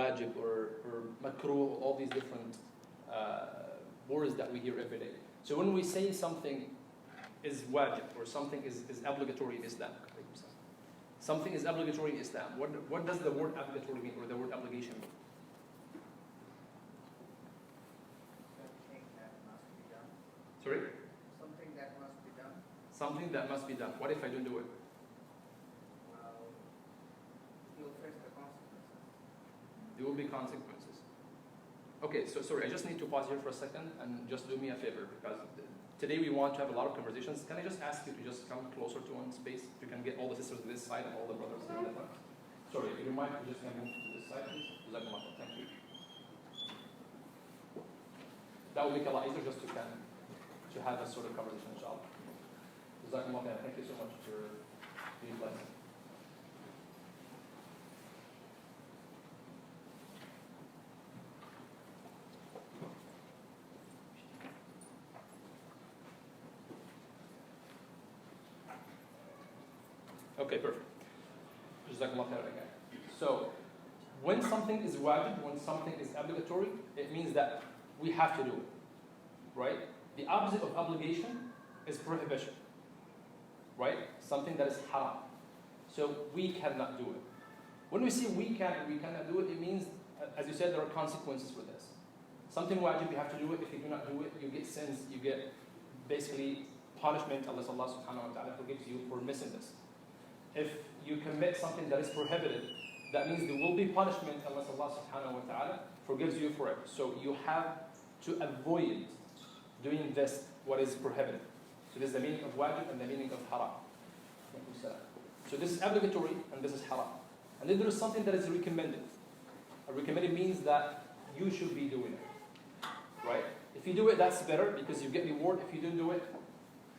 wajib or makruh, all these different words that we hear every day. So when we say something is wajib or something is obligatory in Islam, something is obligatory in Islam, what does the word obligatory mean or the word obligation mean? Something that must be done. Sorry? Something that must be done. Something that must be done. What if I don't do it? Well, you'll face the consequences. There will be consequences. Okay, so sorry, I just need to pause here for a second and just do me a favor because today we want to have a lot of conversations. Can I just ask you to just come closer to one space? If you can get all the sisters this side and all the brothers on that side. Sorry, if you mind, just can move to this side, please. Thank you. That will make it a lot easier just to have a sort of conversation, inshallah. Thank you so much for being blessed. Okay, perfect. So, when something is wajib, when something is obligatory, it means that we have to do it, right? The opposite of obligation is prohibition, right? Something that is haram. So we cannot do it. When we say we cannot do it, it means, as you said, there are consequences for this. Something wajib, you have to do it. If you do not do it, you get sins, you get basically punishment unless Allah subhanahu wa ta'ala forgives you for missing this. If you commit something that is prohibited, that means there will be punishment unless Allah subhanahu wa ta'ala forgives you for it. So you have to avoid doing this, what is prohibited. So this is the meaning of wajib and the meaning of haram. So this is obligatory and this is haram. And then there is something that is recommended. A recommended means that you should be doing it, right? If you do it, that's better because you get reward. If you don't do it,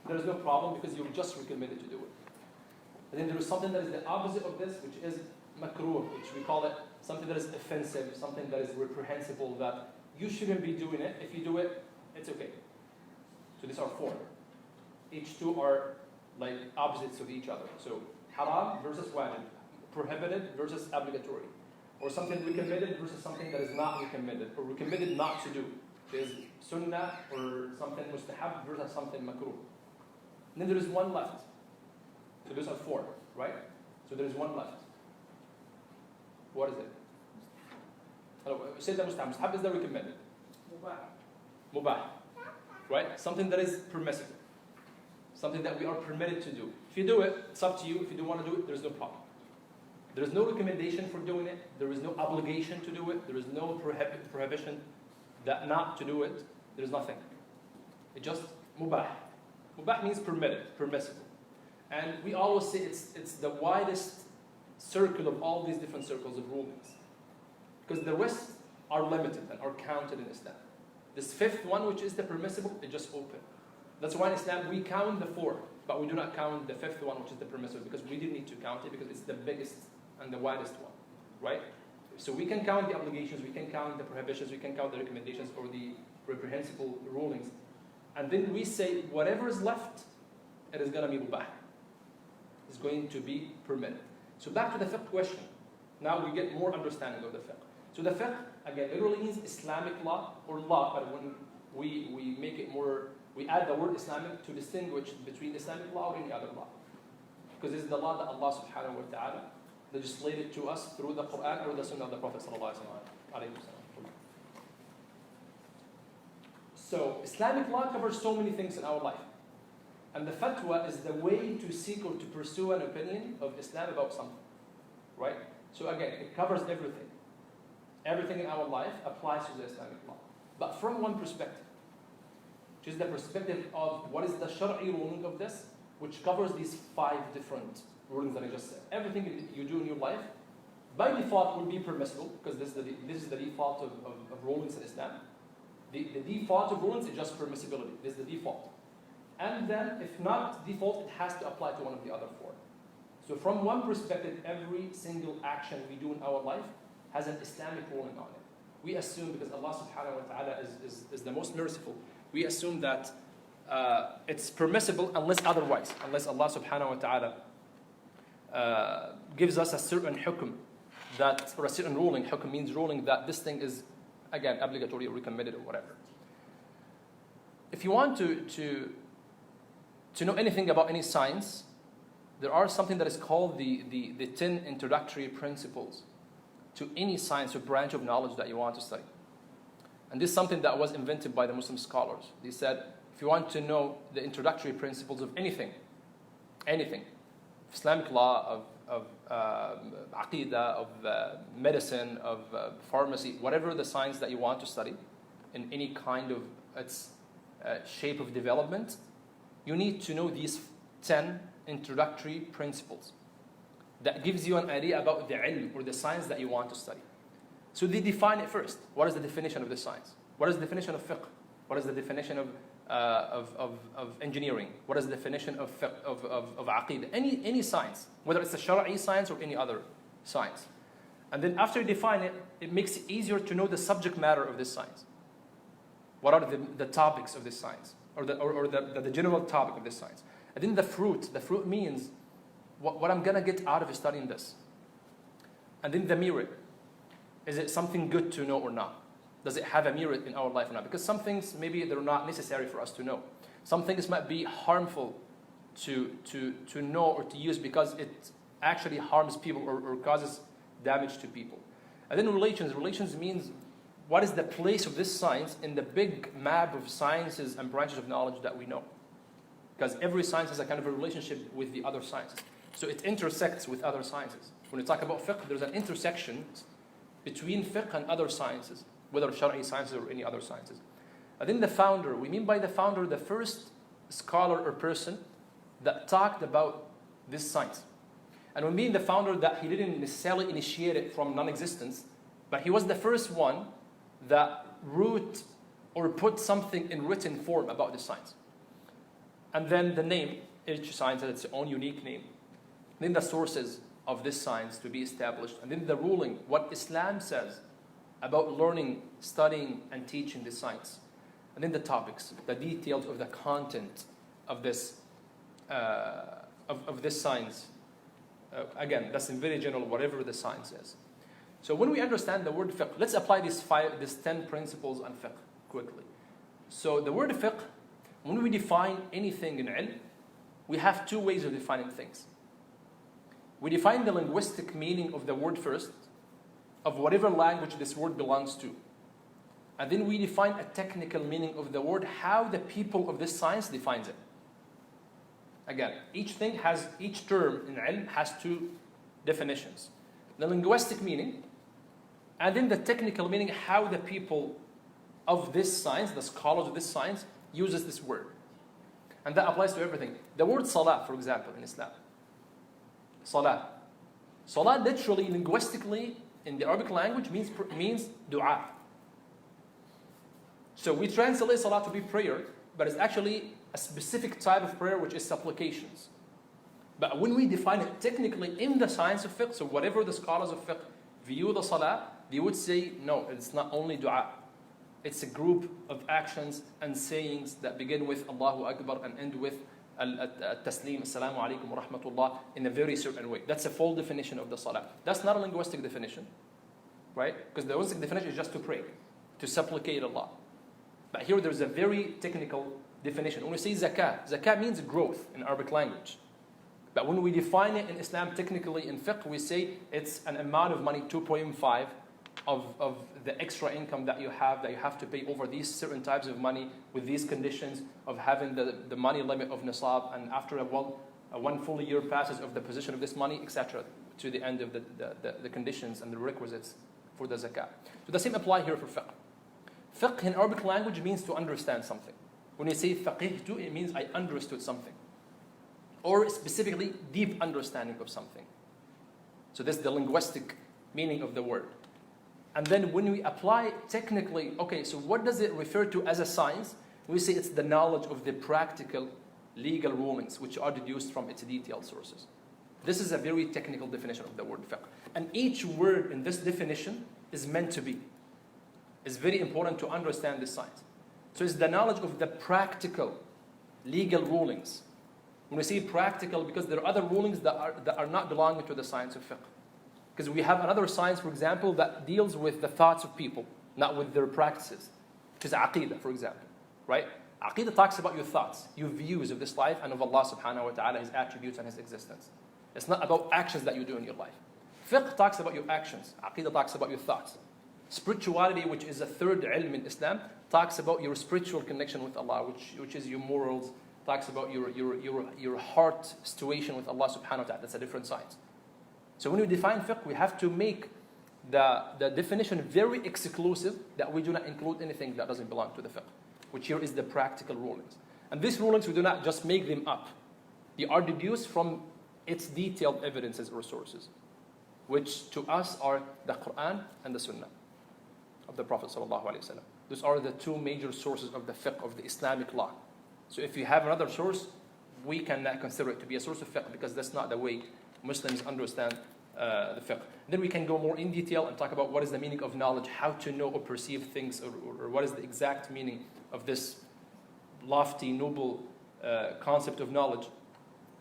there is no problem because you're just recommended to do it. And then there is something that is the opposite of this, which is makruh, which we call it something that is offensive, something that is reprehensible, that you shouldn't be doing it. If you do it, it's okay. So these are four. Each two are like opposites of each other. So haram versus wajib, prohibited versus obligatory, or something recommended versus something that is not recommended, or recommended not to do. There's sunnah or something mustahab versus something makruh. And then there is one left. So those are four, right? So there is one left. What is it? Say that mustahab. Mustahab is the recommended. Mubah. Right? Something that is permissible. Something that we are permitted to do. If you do it, it's up to you. If you don't want to do it, there's no problem. There is no recommendation for doing it. There is no obligation to do it. There is no prohibition that not to do it. There is nothing. It's just mubah. Mubah means permitted, permissible. And we always say it's the widest circle of all these different circles of rulings. Because the rest are limited and are counted in Islam. This fifth one, which is the permissible, is just open. That's why in Islam we count the four, but we do not count the fifth one, which is the permissible, because we didn't need to count it because it's the biggest and the widest one, right? So we can count the obligations, we can count the prohibitions, we can count the recommendations or the reprehensible rulings. And then we say whatever is left, it is going to be mubah. It's going to be permitted. So back to the fiqh question. Now we get more understanding of the fiqh. So the fiqh, again, literally means Islamic law or law, but when we make it more, we add the word Islamic to distinguish between Islamic law or any other law. Because this is the law that Allah subhanahu wa ta'ala legislated to us through the Quran or the Sunnah of the Prophet sallallahu alaihi wasallam. So Islamic law covers so many things in our life. And the fatwa is the way to seek or to pursue an opinion of Islam about something, right? So again, it covers everything. Everything in our life applies to the Islamic law. But from one perspective, which is the perspective of what is the Shar'i ruling of this, which covers these 5 different rulings that I just said. Everything you do in your life, by default, will be permissible, because this is the default of rulings in Islam. The default of rulings is just permissibility. This is the default. And then, if not default, it has to apply to one of the other 4. So from one perspective, every single action we do in our life has an Islamic ruling on it. We assume, because Allah subhanahu wa ta'ala is the most merciful, we assume that it's permissible unless otherwise, unless Allah subhanahu wa ta'ala gives us a certain hukm that, or a certain ruling, hukm means ruling, that this thing is, again, obligatory or recommended or whatever. If you want to know anything about any science, there are something that is called the 10 introductory principles to any science or branch of knowledge that you want to study. And this is something that was invented by the Muslim scholars. They said, if you want to know the introductory principles of anything, Islamic law, of aqidah, of medicine, of pharmacy, whatever the science that you want to study, in any kind of its shape of development, you need to know these 10 introductory principles. That gives you an idea about the ilm, or the science that you want to study. So they define it first. What is the definition of this science? What is the definition of fiqh? What is the definition of engineering? What is the definition of fiqh, of aqidah? Any science, whether it's a shara'i science or any other science. And then after you define it, it makes it easier to know the subject matter of this science. What are the topics of this science? Or the general topic of this science. And then the fruit means what I'm going to get out of studying this. And then the merit. Is it something good to know or not? Does it have a merit in our life or not? Because some things, maybe they're not necessary for us to know. Some things might be harmful to know or to use because it actually harms people or causes damage to people. And then relations. Relations means what is the place of this science in the big map of sciences and branches of knowledge that we know. Because every science has a kind of a relationship with the other sciences. So it intersects with other sciences. When you talk about fiqh, there's an intersection between fiqh and other sciences, whether shara'i sciences or any other sciences. And then the founder, we mean by the founder the first scholar or person that talked about this science. And we mean the founder that he didn't necessarily initiate it from non-existence, but he was the first one that wrote or put something in written form about this science. And then the name, each science has its own unique name. Then the sources of this science to be established, and then the ruling, what Islam says about learning, studying, and teaching this science. And then the topics, the details of the content of this of this science. Again, that's in very general, whatever the science is. So when we understand the word fiqh, let's apply these 10 principles on fiqh quickly. So the word fiqh, when we define anything in ilm, we have two ways of defining things. We define the linguistic meaning of the word first, of whatever language this word belongs to. And then we define a technical meaning of the word, how the people of this science defines it. Again, each term in ilm has two definitions. The linguistic meaning, and then the technical meaning, how the people of this science, the scholars of this science, uses this word. And that applies to everything. The word salah, for example, in Islam. Salah. Salah literally, linguistically, in the Arabic language means dua. So we translate salah to be prayer, but it's actually a specific type of prayer which is supplications. But when we define it technically in the science of fiqh, so whatever the scholars of fiqh view the salah, they would say, no, it's not only dua. It's a group of actions and sayings that begin with Allahu Akbar and end with Taslim, Assalamu alaikum wa rahmatullah, in a very certain way. That's a full definition of the salah. That's not a linguistic definition, right? Because the linguistic definition is just to pray, to supplicate Allah. But here there's a very technical definition. When we say zakah means growth in Arabic language. But when we define it in Islam technically in fiqh, we say it's an amount of money, 2.5 of the extra income that you have to pay over these certain types of money with these conditions of having the money limit of nisab, and after one full year passes of the position of this money, etc., to the end of the conditions and the requisites for the zakah. So the same apply here for fiqh. Fiqh in Arabic language means to understand something. When you say faqihtu, it means I understood something. Or specifically, deep understanding of something. So this is the linguistic meaning of the word. And then when we apply technically, okay, so what does it refer to as a science? We say it's the knowledge of the practical legal rulings which are deduced from its detailed sources. This is a very technical definition of the word fiqh. And each word in this definition is meant to be. It's very important to understand this science. So it's the knowledge of the practical legal rulings. When we say practical, because there are other rulings that are not belonging to the science of fiqh. Because we have another science, for example, that deals with the thoughts of people, not with their practices, which is aqidah, for example, right? Aqidah talks about your thoughts, your views of this life and of Allah subhanahu wa ta'ala, His attributes and His existence. It's not about actions that you do in your life. Fiqh talks about your actions. Aqidah talks about your thoughts. Spirituality, which is a third ilm in Islam, talks about your spiritual connection with Allah, which is your morals, talks about your heart situation with Allah subhanahu wa ta'ala. That's a different science. So when we define fiqh, we have to make the definition very exclusive, that we do not include anything that doesn't belong to the fiqh, which here is the practical rulings. And these rulings, we do not just make them up. They are deduced from its detailed evidences or sources, which to us are the Quran and the Sunnah of the Prophet ﷺ. Those are the two major sources of the fiqh, of the Islamic law. So if you have another source, we cannot consider it to be a source of fiqh, because that's not the way Muslims understand the fiqh. Then we can go more in detail and talk about what is the meaning of knowledge, how to know or perceive things, or what is the exact meaning of this lofty, noble concept of knowledge,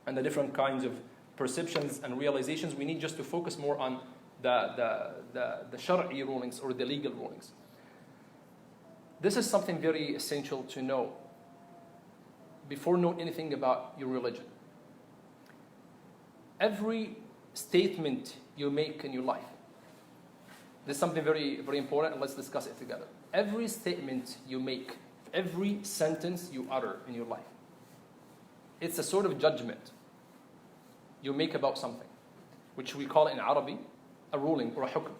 and the different kinds of perceptions and realizations. We need just to focus more on the shar'i rulings, or the legal rulings. This is something very essential to know before knowing anything about your religion. Every statement you make in your life, this is something very, very important, and let's discuss it together. Every statement you make, every sentence you utter in your life, it's a sort of judgment you make about something, which we call in Arabic a ruling or a hukm.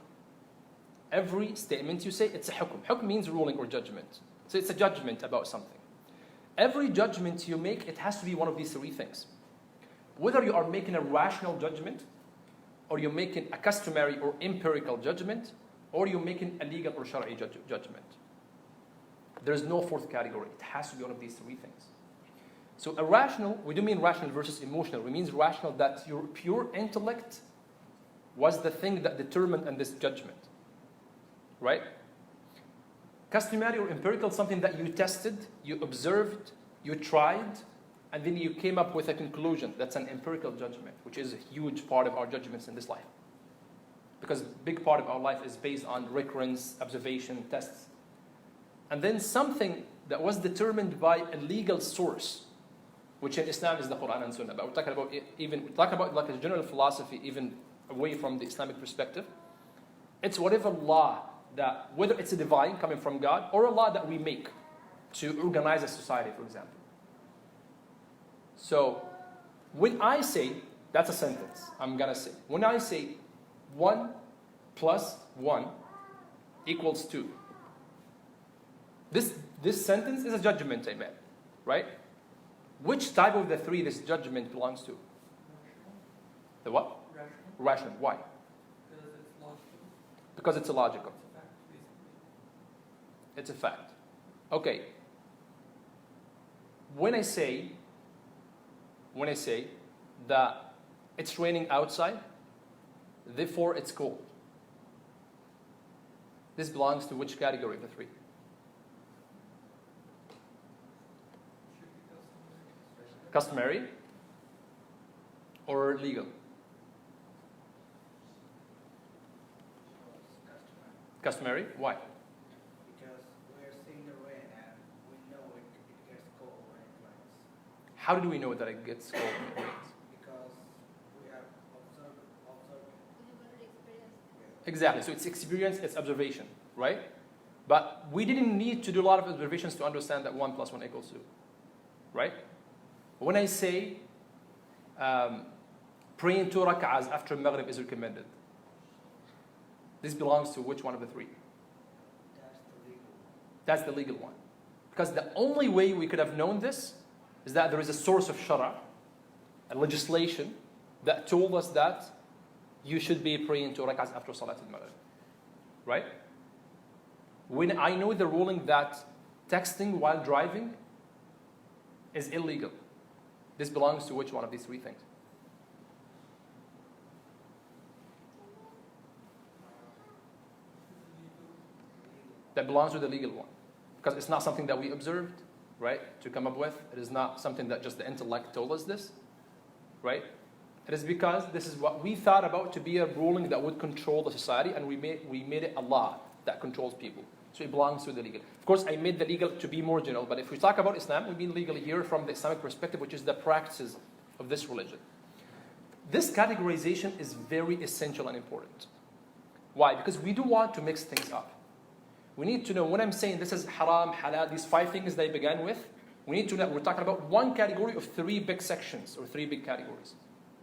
Every statement you say, it's a hukm. Hukm means ruling or judgment. So it's a judgment about something. Every judgment you make, it has to be one of these three things. Whether you are making a rational judgment, or you're making a customary or empirical judgment, or you're making a legal or shari'i judgment. There is no fourth category. It has to be one of these three things. So a rational, we do mean rational versus emotional. We mean rational that your pure intellect was the thing that determined on this judgment. Right? Customary or empirical, something that you tested, you observed, you tried, and then you came up with a conclusion. That's an empirical judgment, which is a huge part of our judgments in this life. Because a big part of our life is based on recurrence, observation, tests. And then something that was determined by a legal source, which in Islam is the Quran and Sunnah. But we're talking about like a general philosophy, even away from the Islamic perspective. It's whatever law that, whether it's a divine coming from God, or a law that we make to organize a society, for example. So when I say, that's a sentence I'm gonna say. When I say 1 plus 1 equals 2, this sentence is a judgment I made, right? Which type of the three this judgment belongs to? The what? Rational. Why? Because it's illogical. It's a fact. Okay. When I say that it's raining outside, therefore it's cold, this belongs to which category of the three? Customary or legal? Customary. Why? Because we're seeing the rain and we know it gets cold when it rains. How do we know that it gets cold when it rains? Because we have observed. Exactly. So it's experience, it's observation, right? But we didn't need to do a lot of observations to understand that 1 plus 1 equals 2, right? When I say praying 2 rak'ahs after Maghrib is recommended, this belongs to which one of the three? That's the legal one. Because the only way we could have known this is that there is a source of shara, a legislation, that told us that you should be praying 2 rak'ahs after Salat al-Maghrib. Right? When I know the ruling that texting while driving is illegal, this belongs to which one of these three things? That belongs to the legal one. Because it's not something that we observed, right, to come up with. It is not something that just the intellect told us this, right? It is because this is what we thought about to be a ruling that would control the society, and we made it a law that controls people. So it belongs to the legal. Of course, I made the legal to be more general, but if we talk about Islam, we mean legal here from the Islamic perspective, which is the practices of this religion. This categorization is very essential and important. Why? Because we do want to mix things up. We need to know, when I'm saying this is haram, halal, these 5 things that I began with, we need to know we're talking about one category of 3 big sections, or 3 big categories.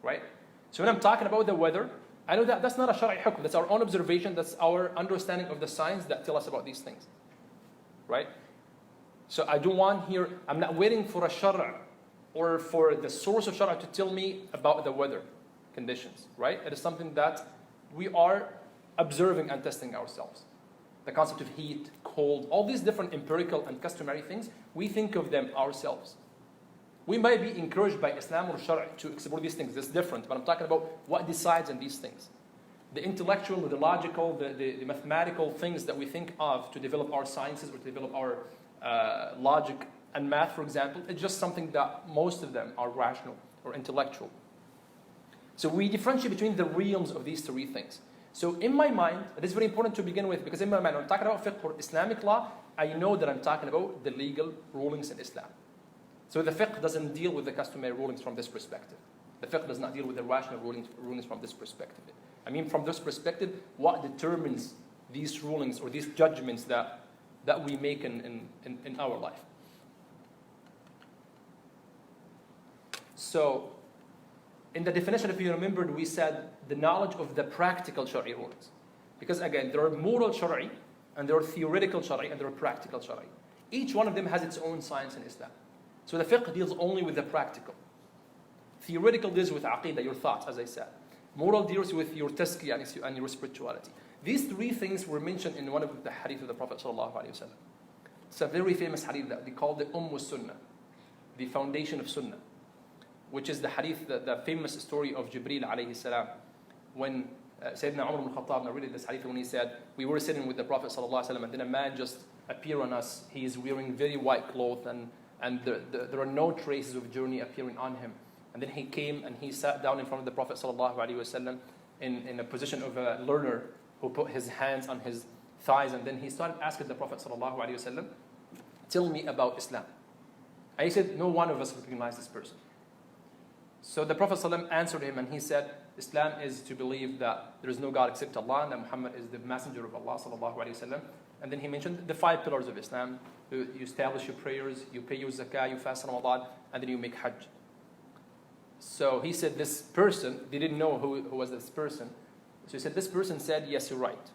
Right? So when I'm talking about the weather, I know that that's not a shari'i hukm. That's our own observation. That's our understanding of the science that tell us about these things. Right? So I don't want here, I'm not waiting for a shara or for the source of shara to tell me about the weather conditions. Right? It is something that we are observing and testing ourselves. The concept of heat, cold, all these different empirical and customary things, we think of them ourselves. We might be encouraged by Islam or Shara to explore these things. That's different, but I'm talking about what decides on these things. The intellectual, the logical, the mathematical things that we think of to develop our sciences or to develop our logic and math, for example, it's just something that most of them are rational or intellectual. So we differentiate between the realms of these 3 things. So in my mind, it is very important to begin with, because in my mind, when I'm talking about fiqh or Islamic law, I know that I'm talking about the legal rulings in Islam. So the fiqh doesn't deal with the customary rulings from this perspective. The fiqh does not deal with the rational rulings from this perspective. I mean, from this perspective, what determines these rulings or these judgments that we make in our life. So, in the definition, if you remembered, we said the knowledge of the practical shari'i rulings. Because again, there are moral shari'i, and there are theoretical shari'i, and there are practical shari'i. Each one of them has its own science in Islam. So the fiqh deals only with the practical. Theoretical deals with aqidah, your thoughts, as I said. Moral deals with your tazkiyah and your spirituality. These 3 things were mentioned in one of the hadith of the Prophet ﷺ. It's a very famous hadith that they call the Sunnah, the foundation of Sunnah, which is the hadith, the famous story of Jibreel alayhi salam, when Sayyidina Umar ibn Khattab narrated this hadith when he said, we were sitting with the Prophet ﷺ, and then a man just appeared on us. He is wearing very white clothes, and there are no traces of journey appearing on him. And then he came and he sat down in front of the Prophet ﷺ in a position of a learner who put his hands on his thighs, and then he started asking the Prophet ﷺ, tell me about Islam. And he said, no one of us recognizes this person. So the Prophet ﷺ answered him, and he said, Islam is to believe that there is no God except Allah, and that Muhammad is the messenger of Allah ﷺ. And then he mentioned the 5 pillars of Islam. You establish your prayers, you pay your zakah, you fast Ramadan, and then you make hajj. So he said this person, they didn't know who was this person. So he said, this person said, yes, you're right.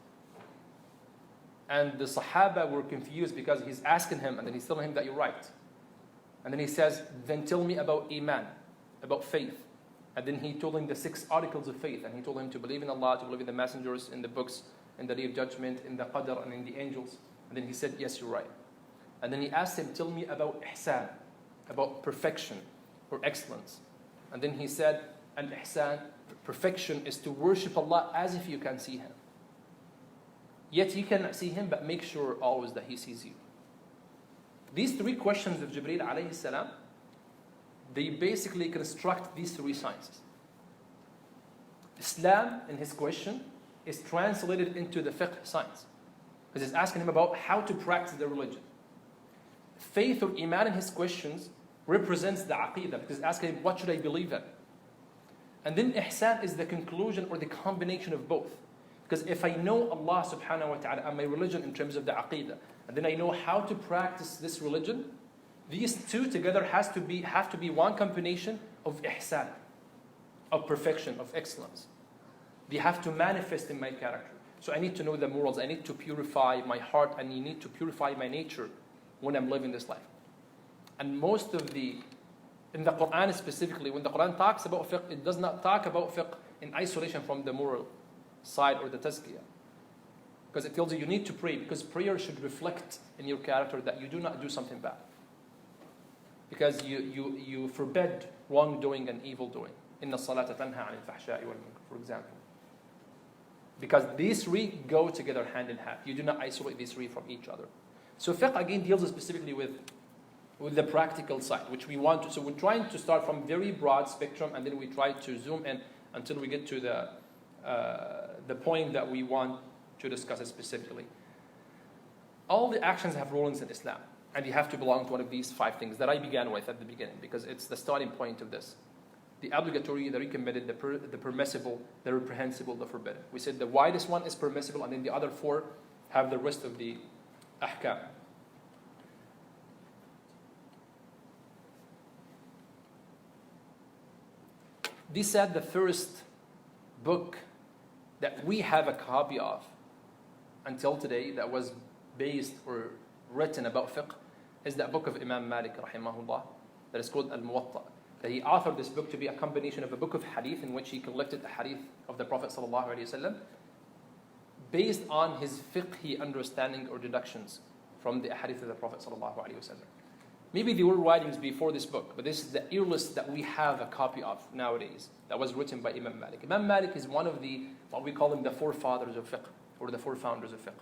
And the Sahaba were confused because he's asking him, and then he's telling him that you're right. And then he says, then tell me about Iman, about faith. And then he told him the 6 articles of faith, and he told him to believe in Allah, to believe in the messengers, in the books, in the day of judgment, in the qadr, and in the angels. And then he said, yes, you're right. And then he asked him, tell me about ihsan, about perfection or excellence. And then he said, and ihsan, perfection is to worship Allah as if you can see Him. Yet you cannot see Him, but make sure always that He sees you. These 3 questions of Jibreel alayhi salam, they basically construct these 3 sciences. Islam, in his question, is translated into the fiqh science. Because it's asking him about how to practice the religion. Faith or iman in his questions represents the aqidah, because it's asking him, what should I believe in? And then ihsan is the conclusion or the combination of both. Because if I know Allah subhanahu wa ta'ala and my religion in terms of the aqidah, and then I know how to practice this religion, these 2 together have to be one combination of ihsan, of perfection, of excellence. They have to manifest in my character. So I need to know the morals. I need to purify my heart, and you need to purify my nature when I'm living this life. And most of in the Quran specifically, when the Quran talks about fiqh, it does not talk about fiqh in isolation from the moral side or the tazkiyah. Because it tells you need to pray, because prayer should reflect in your character that you do not do something bad. Because you forbid wrongdoing and evil doing. Inna salata tanha anil fahsha'i wal munkar, for example. Because these 3 go together hand in hand. You do not isolate these 3 from each other. So fiqh again deals specifically with with the practical side, which we want to. So we're trying to start from very broad spectrum, and then we try to zoom in until we get to the point that we want to discuss it specifically. All the actions have rulings in Islam, and you have to belong to one of these 5 things that I began with at the beginning, because it's the starting point of this. The obligatory, the recommended, the permissible, the reprehensible, the forbidden. We said the widest one is permissible, and then the other 4 have the rest of the ahkam. This said, the first book that we have a copy of until today that was based or written about fiqh is that book of Imam Malik rahimahullah that is called Al-Muwatta. That he authored this book to be a combination of a book of hadith in which he collected the hadith of the Prophet sallallahu alaihi wasallam based on his fiqhi understanding or deductions from the hadith of the Prophet sallallahu alaihi wasallam. Maybe there were writings before this book, but this is the earliest that we have a copy of nowadays that was written by Imam Malik. Imam Malik is one of the, what we call him, the forefathers of fiqh, or the forefounders of fiqh,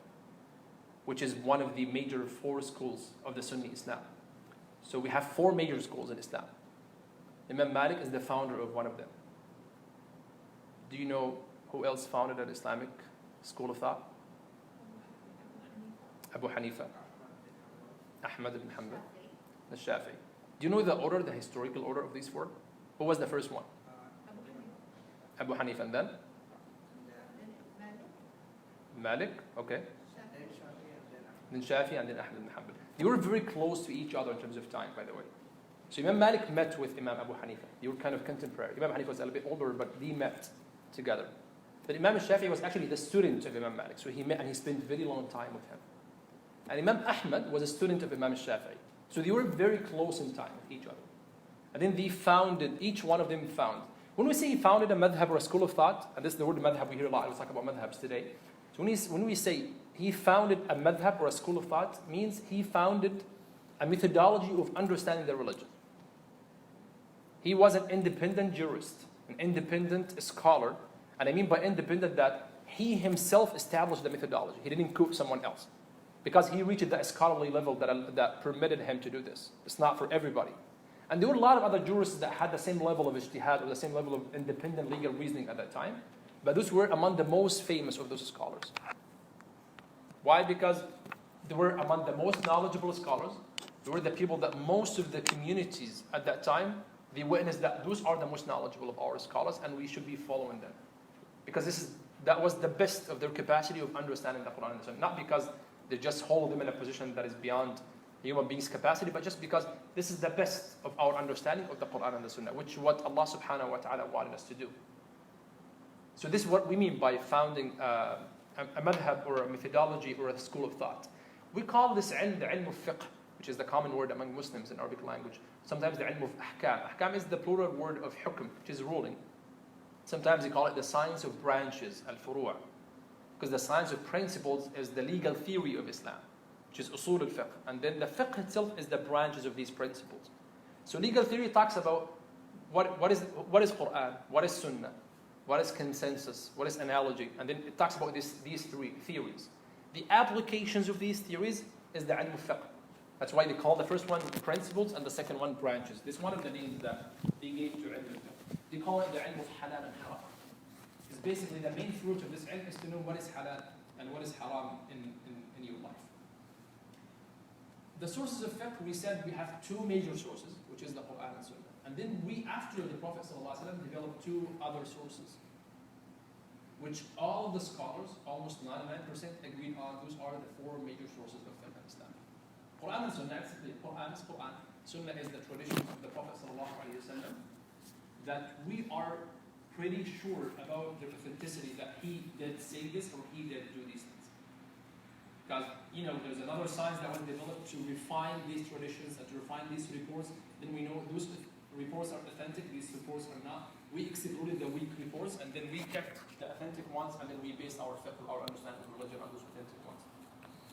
which is one of the major 4 schools of the Sunni Islam. So we have 4 major schools in Islam. Imam Malik is the founder of one of them. Do you know who else founded an Islamic school of thought? Abu Hanifa, Ahmad ibn Hanbal, the Shafi'i. Do you know the order, the historical order of these 4? Who was the first one? Abu Hanifa, and then? Malik, okay. Then Shafi'i, and then Ahmad ibn Hanbal. They were very close to each other in terms of time, by the way. So Imam Malik met with Imam Abu Hanifa. They were kind of contemporary. Imam Hanifa was a little bit older, but they met together. But Imam Shafi'i was actually the student of Imam Malik. So he met and he spent a very long time with him. And Imam Ahmad was a student of Imam Shafi'i. So they were very close in time with each other. And then they founded, each one of them found. When we say he founded a madhab or a school of thought, and this is the word madhab we hear a lot, we'll talk about madhabs today. So when we say he founded a madhab or a school of thought, means he founded a methodology of understanding the religion. He was an independent jurist, an independent scholar. And I mean by independent that he himself established the methodology. He didn't quote someone else. Because he reached that scholarly level that permitted him to do this. It's not for everybody. And there were a lot of other jurists that had the same level of ijtihad or the same level of independent legal reasoning at that time. But those were among the most famous of those scholars. Why? Because they were among the most knowledgeable scholars. They were the people that most of the communities at that time, they witnessed that those are the most knowledgeable of our scholars and we should be following them. Because that was the best of their capacity of understanding the Quran and Sunnah. Not because they just hold them in a position that is beyond human beings' capacity, but just because this is the best of our understanding of the Quran and the Sunnah, which is what Allah subhanahu wa ta'ala wanted us to do. So this is what we mean by founding a madhab or a methodology or a school of thought. We call this ilm the ilm of fiqh, which is the common word among Muslims in Arabic language. Sometimes the ilm of ahkam. Ahkam is the plural word of hukm, which is ruling. Sometimes they call it the science of branches, al-furu'. Because the science of principles is the legal theory of Islam, which is usul al-fiqh. And then the fiqh itself is the branches of these principles. So legal theory talks about what is Quran, what is Sunnah, what is consensus, what is analogy. And then it talks about these 3 theories. The applications of these theories is the ilm of fiqh. That's why they call the first one principles and the second one branches. This is one of the names that they gave to ilm of fiqh. They call it the ilm of halal and haram. It's basically the main fruit of this ilm is to know what is halal and what is haram in your life. The sources of fiqh, we said we have 2 major sources, which is the Quran and Sunnah. And then we, after the Prophet ﷺ, developed 2 other sources, which all the scholars, almost 99%, agreed on. Those are the 4 major sources of fiqh in Islam. Quran and Sunnah, actually, Quran is Quran. Sunnah is the tradition of the Prophet ﷺ, that we are pretty sure about the authenticity that he did say this or he did do these things. Because, there's another science that was developed to refine these traditions and to refine these reports. Then we know those reports are authentic, these reports are not. We excluded the weak reports and then we kept the authentic ones and then we based our fiqh, our understanding of religion on those authentic ones.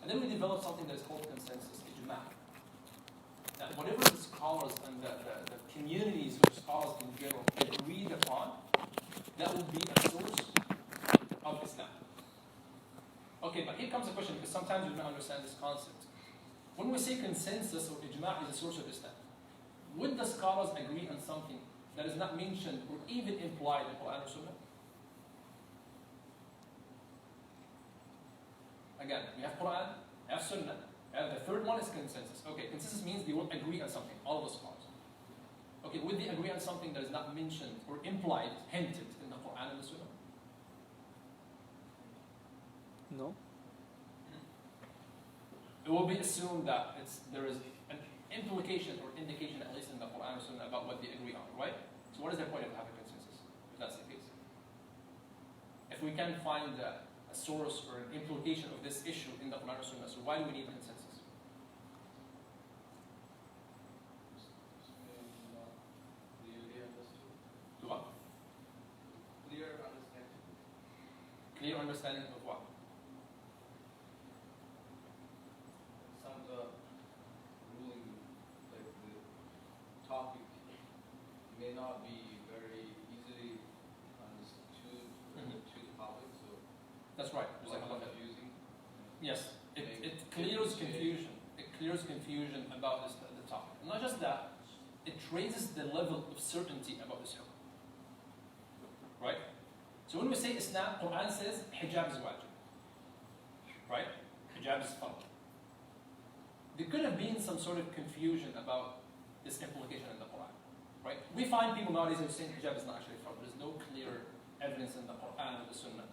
And then we developed something that is called consensus, ijma'. That whatever the scholars and the communities of scholars in general agreed upon, that will be a source of Islam. Okay, but here comes a question, because sometimes we don't understand this concept. When we say consensus or ijma' is a source of Islam, would the scholars agree on something that is not mentioned or even implied in Quran or Sunnah? Again, we have Quran, we have Sunnah, and the third one is consensus. Okay, consensus means they will agree on something, all of the scholars. Okay, would they agree on something that is not mentioned or implied, hinted in the Quran and the Sunnah? No. It will be assumed that there is an implication or indication, at least in the Quran or Sunnah, about what they agree on, right? So what is the point of having consensus, if that's the case? If we can find a source or an implication of this issue in the Quran or Sunnah, so why do we need consensus? To what? Clear understanding of what? Some ruling, like the topic, may not be very easily understood to the public, so That's right. it's like confusing. Yes, it clears confusion. It clears confusion about the topic. Not just that, it raises the level of certainty about this hukm. Right? So when we say Islam, Quran says hijab is wajib. Right? Hijab is fard. There could have been some sort of confusion about this implication in the Quran. Right? We find people nowadays who are saying hijab is not actually fard. There's no clear evidence in the Quran or the Sunnah.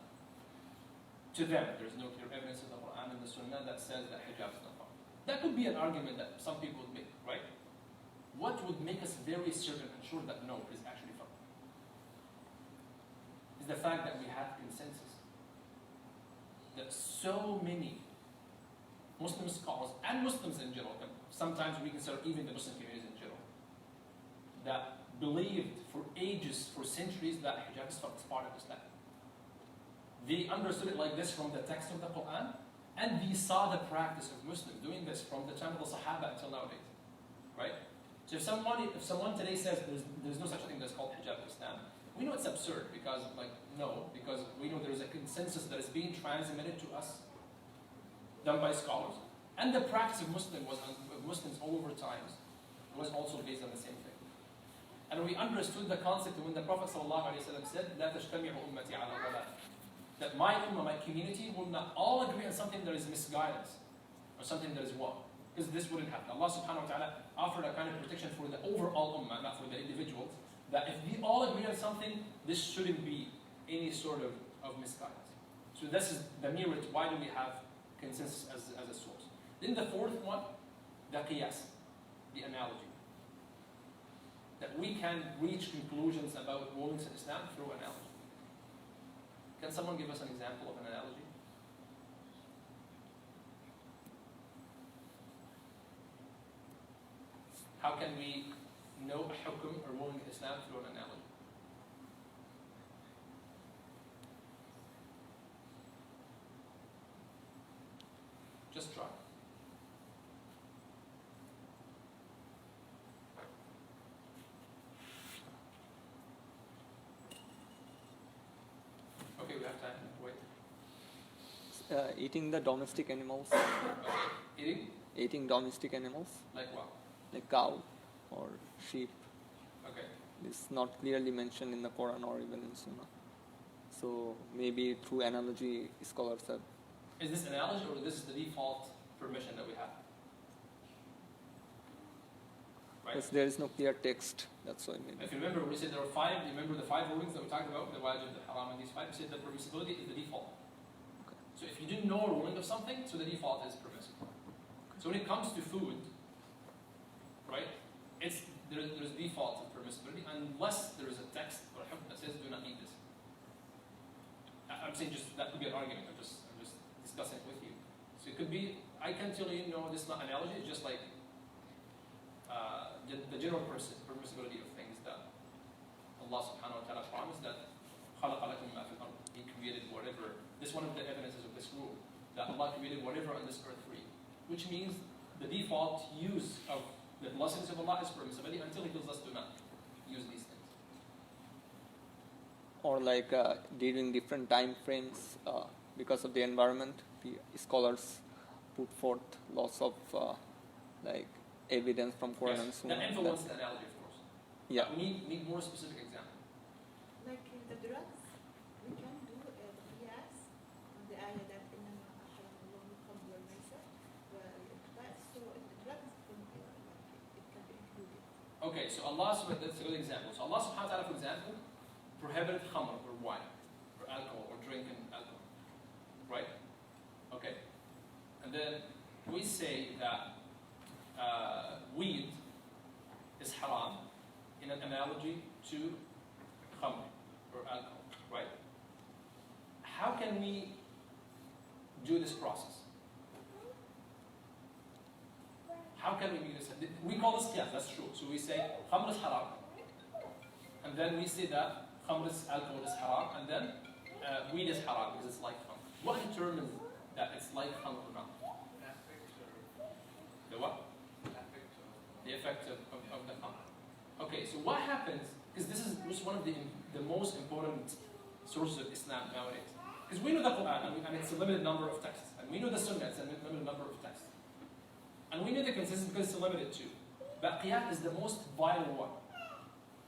To them, there's no clear evidence in the Quran and the Sunnah that says that hijab is not fard. That could be an argument that some people would make, right? What would make us very certain and sure that no, it is actually fard? Is the fact that we have consensus. That so many Muslim scholars and Muslims in general, and sometimes we consider even the Muslim communities in general, that believed for ages, for centuries, that hijab is part of Islam. They understood it like this from the text of the Quran, and they saw the practice of Muslims doing this from the time of the Sahaba until nowadays. Right? So if someone today says there's no such thing that's called hijab in Islam, we know it's absurd because we know there's a consensus that is being transmitted to us, done by scholars, and the practice of Muslims all over times was also based on the same thing. And we understood the concept when the Prophet ﷺ said, "لا تجتمع أمتي على ضلال," that my ummah, my community, will not all agree on something that is misguidance or something that is wrong, because this wouldn't happen. Allah subhanahu wa ta'ala offered a kind of protection for the overall ummah, not for the individuals, that if we all agree on something, this shouldn't be any sort of misguidance. So this is the merit. Why do we have consensus as a source? Then the fourth one, the qiyas, the analogy. That we can reach conclusions about rulings in Islam through analogy. Can someone give us an example of an analogy? How can we know a hukm or ruling in Islam through an analogy? Just try. Okay, we have time. Wait. Eating the domestic animals. Okay. Eating domestic animals, Like what? like cow or sheep. Okay. It's not clearly mentioned in the Quran or even in Sunnah. So maybe through analogy, scholars have. Is this analogy or this is the default permission that we have? Right. Because there is no clear text, that's why maybe. If you remember, we said there are five. You remember the five rulings that we talked about, the wajib, the haram, and these five. We said that permissibility is the default. Okay. So if you didn't know a ruling of something, so the default is permissible. So when it comes to food, right, there's default of permissibility unless there is a text or a hukm that says do not eat this. I'm saying just that could be an argument. I'm just discussing it with you. So it could be, I can tell you, no, this is not analogy. It's just like the general permissibility of things that Allah subhanahu wa ta'ala promised that خَلَقَ لَكُم مَا فِي الْأَرْضِ. He created whatever. This is one of the evidences of this rule, that Allah created whatever on this earth for you, which means the default use of the blessings of Allah is permissibility until He tells us to not use these things. Or like during different time frames, because of the environment, the scholars put forth lots of like evidence from Quran and Yes, Sunnah. that influenced the analogy, of course. Yeah. But we need more specific example. Like the drugs, we can do qiyas on the ayah that إنما أحرم الله الخمر والميسر. So the drugs it can be included. Okay, so that's a good example. So Allah subhanahu wa ta'ala, for example, prohibited khamr or wine, or alcohol, or drinking alcohol. Right? Okay. And then we say that weed is haram in an analogy to khamr or alcohol. Right? How can we do this process? How can we do this? We call this qiyas, that's true. So we say khamr is haram. And then we say that khamr is alcohol is haram. And then weed is haram because it's like khamr. What determines that it's like khamr or not? The what? The effect of the khamr. Okay, so what happens, because this is one of the most important sources of Islam nowadays. Because we know the Quran, and it's a limited number of texts. And we know the Sunnah, it's a limited number of texts. And we know the consensus because it's limited too. But qiyas is the most vital one.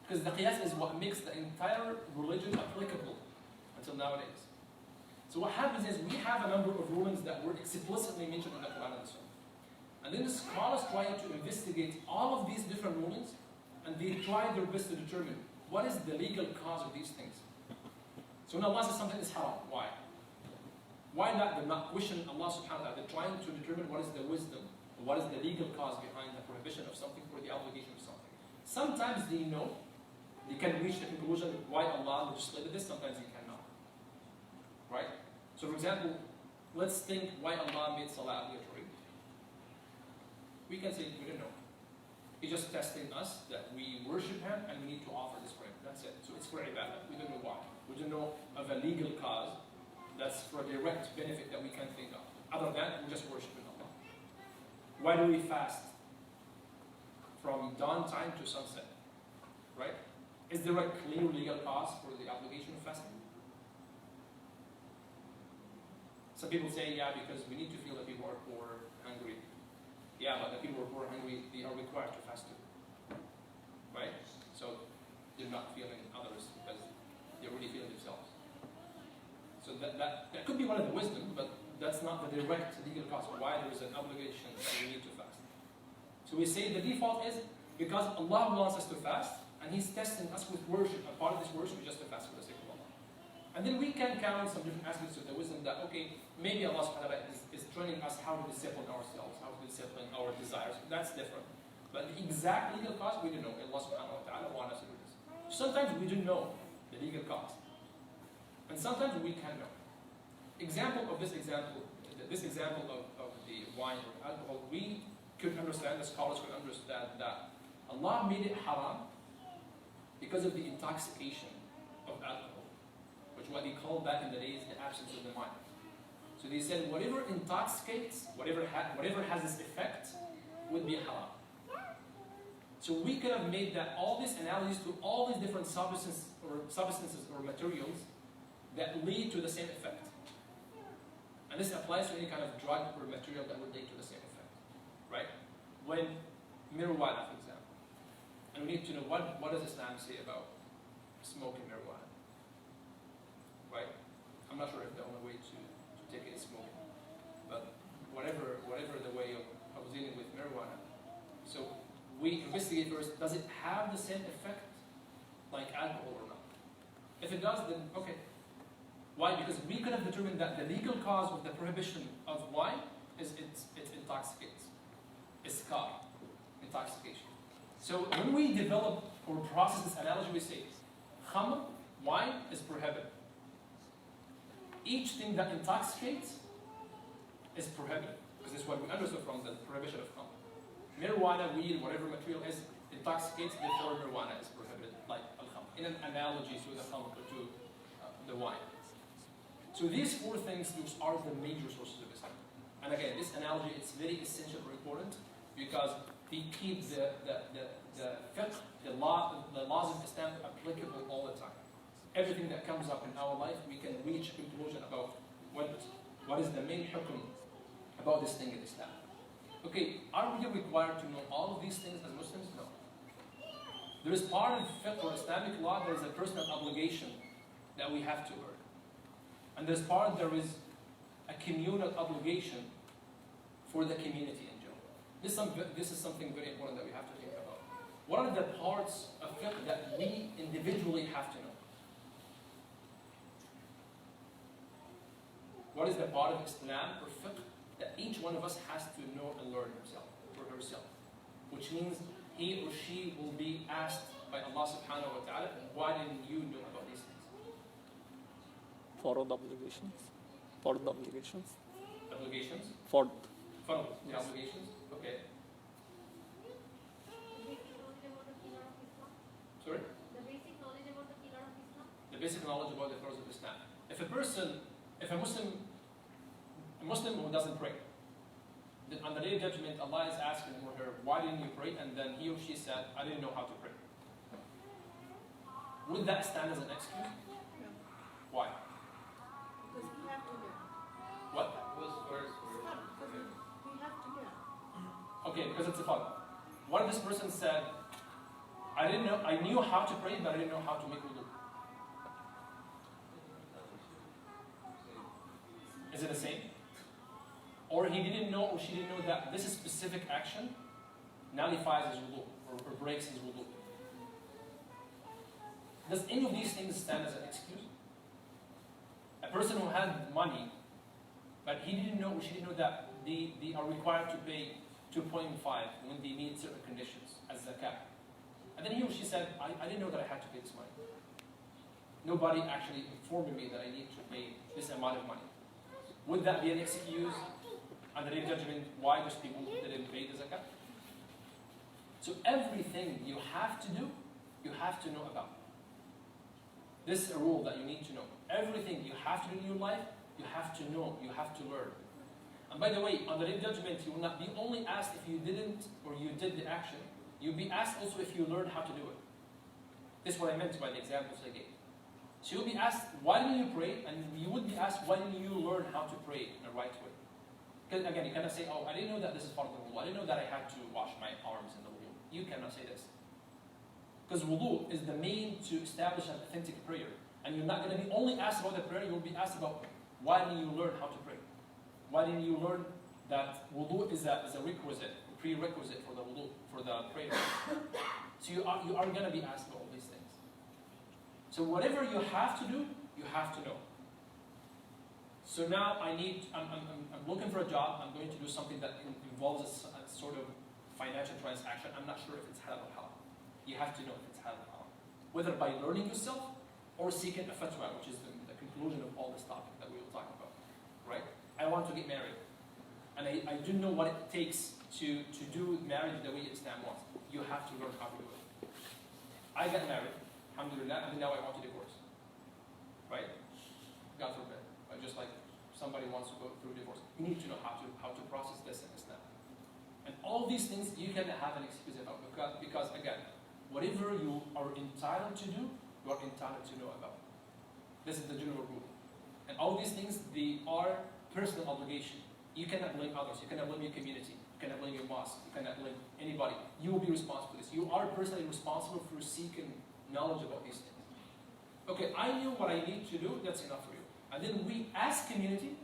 Because the qiyas is what makes the entire religion applicable until nowadays. So what happens is we have a number of rulings that were explicitly mentioned in the Quran and the Sunnah. And then the scholars try to investigate all of these different rulings, and they try their best to determine what is the legal cause of these things. So when Allah says something is haram, why? Why not? They're not questioning Allah subhanahu wa ta'ala. They're trying to determine what is the wisdom, or what is the legal cause behind the prohibition of something or the obligation of something. Sometimes they know, they can reach the conclusion why Allah legislated this, sometimes they cannot. Right? So for example, let's think why Allah made salah obligatory. We can say we don't know. He's just testing us that we worship Him and we need to offer this prayer. That's it. So it's for ibadah. We don't know why. We don't know of a legal cause that's for a direct benefit that we can think of. Other than we just worship Allah. Why do we fast from dawn time to sunset? Right? Is there a clear legal cause for the obligation of fasting? Some people say, yeah, because we need to feel that people are poor, hungry. Yeah, but the people who are poor and hungry, they are required to fast too. Right? So they're not feeling others because they're already feeling themselves. So that could be one of the wisdom, but that's not the direct legal cause why there is an obligation that we need to fast. So we say the default is because Allah wants us to fast, and He's testing us with worship. And part of this worship is just to fast for the sake of Allah. And then we can count some different aspects of the wisdom that, okay, maybe Allah subhanahu wa ta'ala is training us how to discipline ourselves, how to discipline our desires. That's different. But the exact legal cause, we don't know. Allah subhanahu wa ta'ala wants us to do this. Sometimes we do know the legal cause. And sometimes we can know. Example of this example of the wine or alcohol, we could understand, the scholars could understand that Allah made it haram because of the intoxication of alcohol, which what they call back in the days the absence of the mind. So they said whatever intoxicates, whatever has this effect, would be haram. So we could have made that all these analogies to all these different substances or materials that lead to the same effect. And this applies to any kind of drug or material that would lead to the same effect. Right? When marijuana, for example. And we need to know what does Islam say about smoking marijuana. Right? I'm not sure if the only way to take it is smoking. But whatever the way of dealing with marijuana. So we investigate first, does it have the same effect like alcohol or not? If it does, then okay. Why? Because we could have determined that the legal cause of the prohibition of wine is it intoxicates. It's intoxication. So when we develop or process this analogy, we say, khamr, wine, is prohibited. Each thing that intoxicates is prohibited. Because this is what we understood from the prohibition of khamr. Marijuana, weed, whatever material is, intoxicates, therefore marijuana is prohibited, like al-khamr. In an analogy to the khamr, to the wine. So these four things, those are the major sources of Islam. And again, this analogy is very essential or important because they keep the fiqh, the laws of Islam applicable all the time. Everything that comes up in our life, we can reach a conclusion about what is the main hukum about this thing in Islam. Okay, are we required to know all of these things as Muslims? No. There is part of fiqh or Islamic law, there is a personal obligation that we have to learn. And there is a communal obligation for the community in general. This is something very important that we have to think about. What are the parts of fiqh that we individually have to know? What is the part of Islam or fiqh that each one of us has to know and learn himself or herself? Which means he or she will be asked by Allah subhanahu wa ta'ala, why didn't you know about these things? Farad obligations. Farad obligations. Obligations? Farad. Farad. Yes. Obligations? Okay. The basic knowledge about the pillar of Islam. Sorry? The basic knowledge about the pillar of Islam. The basic knowledge about the pillars of Islam. If a Muslim who doesn't pray, then on the day of judgment, Allah is asking him or her, why didn't you pray? And then he or she said, I didn't know how to pray. Would that stand as an excuse? No, Why? because we have to learn. What? Was first It's fun, because we have to learn. Okay, because it's a fun. What if this person said, I knew how to pray, but I didn't know how to make wudu? Is it the same? Or he didn't know or she didn't know that this specific action nullifies his wudu or breaks his wudu. Does any of these things stand as an excuse? A person who had money, but he didn't know or she didn't know that they are required to pay 2.5 when they meet certain conditions as zakat. And then he or she said, I didn't know that I had to pay this money. Nobody actually informed me that I need to pay this amount of money. Would that be an excuse on the day of judgment why those people didn't pay the zakat? So everything you have to do, you have to know about. This is a rule that you need to know. Everything you have to do in your life, you have to know, you have to learn. And by the way, on the day of judgment, you will not be only asked if you didn't or you did the action, you'll be asked also if you learned how to do it. This is what I meant by the examples I gave. So you'll be asked, why didn't you pray? And you would be asked, why didn't you learn how to pray in the right way? Because again, you cannot say, oh, I didn't know that this is part of the wudu. I didn't know that I had to wash my arms in the wudu. You cannot say this. Because wudu is the main to establish an authentic prayer. And you're not going to be only asked about the prayer, you'll be asked about why didn't you learn how to pray? Why didn't you learn that wudu is a requisite, a prerequisite for the wudu, for the prayer? So you are going to be asked about all these things. So whatever you have to do, you have to know. So now I'm looking for a job. I'm going to do something that involves a sort of financial transaction. I'm not sure if it's halal or haram. You have to know if it's halal or haram. Whether by learning yourself or seeking a fatwa, which is the conclusion of all this topic that we will talk about. Right? I want to get married. And I do know what it takes to do marriage the way Islam wants. You have to learn how to do it. I got married, alhamdulillah, and now I want to divorce. Right? God forbid. Just like somebody wants to go through divorce. You need to know how to process this in Islam. And all these things you can have an excuse about because again, whatever you are entitled to do, you are entitled to know about. This is the general rule. And all these things, they are personal obligation. You cannot blame others. You cannot blame your community. You cannot blame your mosque. You cannot blame anybody. You will be responsible for this. You are personally responsible for seeking knowledge about these things. Okay, I knew what I need to do. That's enough for you. And then we, as community,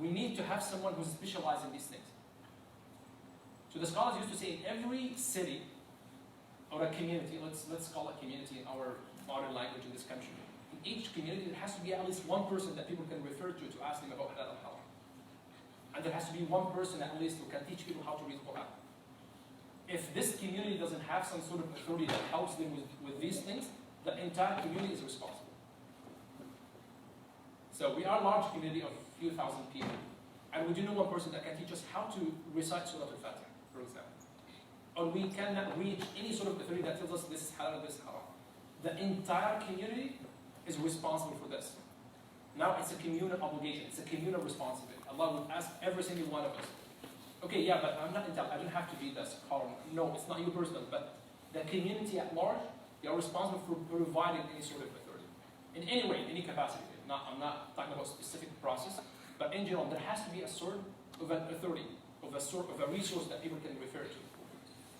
we need to have someone who specializes in these things. So the scholars used to say in every city or a community, let's call it community in our modern language in this country. In each community, there has to be at least one person that people can refer to ask them about halal and haram. And there has to be one person at least who can teach people how to read Quran. If this community doesn't have some sort of authority that helps them with these things, the entire community is responsible. So we are a large community of a few thousand people. And we do know one person that can teach us how to recite Surah Al-Fatiha, for example. Or we cannot reach any sort of authority that tells us this is halal, this is haram. The entire community is responsible for this. Now it's a communal obligation, it's a communal responsibility. Allah will ask every single one of us. Okay, yeah, but I'm not entitled, I don't have to be the scholar. No, it's not you personally, but the community at large, they are responsible for providing any sort of authority. In any way, in any capacity. I'm not talking about a specific process, but in general, there has to be a sort of an authority, of a of a resource that people can refer to.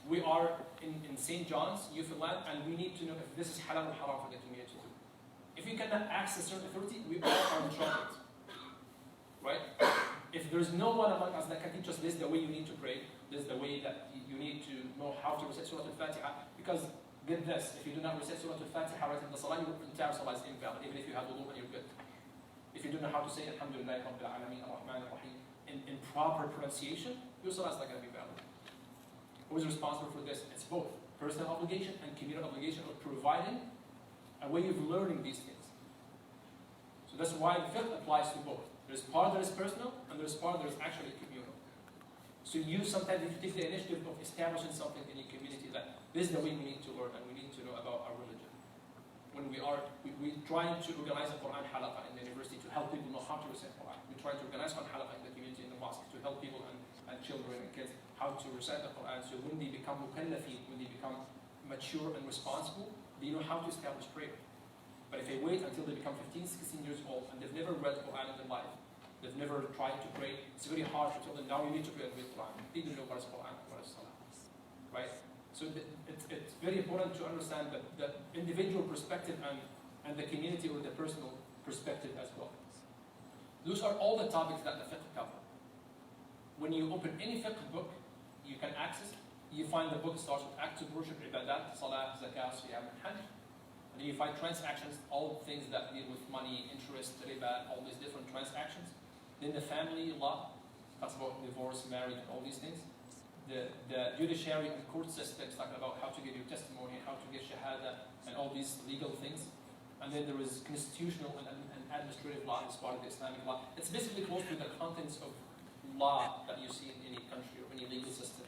We are in St. John's, Newfoundland, and we need to know if this is halal or haram for the community to do. If we cannot access certain authority, we all are in trouble. Right? If there's no one among us that can teach us this the way you need to pray, this is the way that you need to know how to recite Surah Al-Fatiha, because get this, if you do not recite Surah Al-Fatiha right in the Salah, your entire Salah is invalid, even if you have wudu and you're good. If you don't know how to say Alhamdulillah Rabbil Alameen Ar-Rahman Ar-Rahim in proper pronunciation, your Salah is not going to be valid. Who is responsible for this? It's both personal obligation and communal obligation of providing a way of learning these things. So that's why fiqh applies to both. There's part that is personal, and there's part that is actually communal. So you sometimes need to take the initiative of establishing something in your community that this is the way we need to learn and we need to know about our religion. When we're trying to organize a Quran halaqa in the university to help people know how to recite Quran. We try to organize one halaqa in the community, in the mosque, to help people and children and kids how to recite the Quran. So when they become mukallafeen, when they become mature and responsible, they know how to establish prayer. But if they wait until they become 15, 16 years old and they've never read Quran in their life, they've never tried to pray, it's very hard to tell them, now you need to pray with Quran. They don't know what is Quran, what is Salah. Right? So it's very important to understand the individual perspective and the community or the personal perspective as well. Those are all the topics that the fiqh cover. When you open any fiqh book, you can access, you find the book starts with acts of worship, ibadat, salah, zakah, siyam, and hajj. And then you find transactions, all things that deal with money, interest, riba, all these different transactions. Then the family law, talks about divorce, marriage, and all these things. The judiciary and court systems, talking about how to give your testimony, how to get shahada, and all these legal things. And then there is constitutional and administrative law as part of the Islamic law. It's basically close to the contents of law that you see in any country or any legal system.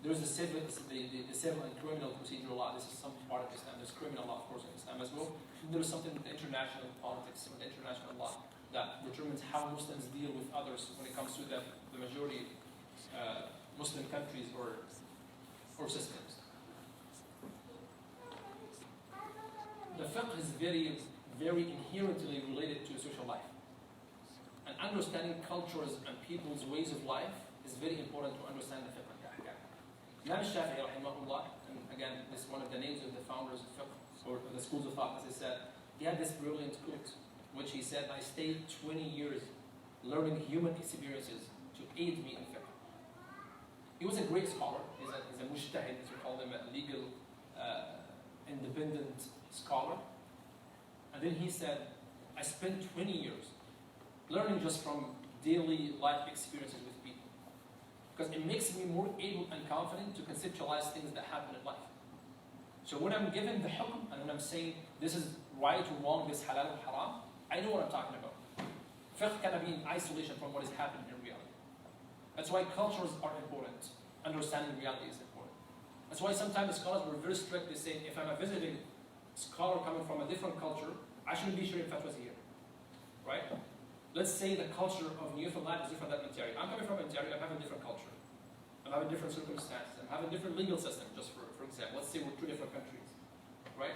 There's the civil and criminal procedural law. This is some part of Islam. There's criminal law, of course, in Islam as well. And there's something with international politics, with international law, that determines how Muslims deal with others when it comes to the majority Muslim countries or systems. The fiqh is very, very inherently related to social life. And understanding cultures and people's ways of life is very important to understand the fiqh. Imam Shafi'i rahimahullah, and again, this is one of the names of the founders of fiqh, or the schools of thought, as I said, he had this brilliant quote, which he said, I stayed 20 years learning human experiences to aid me in fiqh. He was a great scholar. He's a mujtahid, as we call him, a legal, independent scholar. And then he said, I spent 20 years learning just from daily life experiences with people. Because it makes me more able and confident to conceptualize things that happen in life. So when I'm given the hukm, and when I'm saying this is right or wrong, this halal or haram, I know what I'm talking about. Fiqh cannot be in isolation from what is happening in reality. That's why cultures are important. Understanding reality is important. That's why sometimes scholars were very strict. They say, if I'm a visiting scholar coming from a different culture, I shouldn't be sharing fatwas here. Right? Let's say the culture of Newfoundland is different than Interac. I'm coming from Interac, I'm having a different culture. I'm having different circumstances. I'm having a different legal system, just for example. Let's say we're two different countries. Right?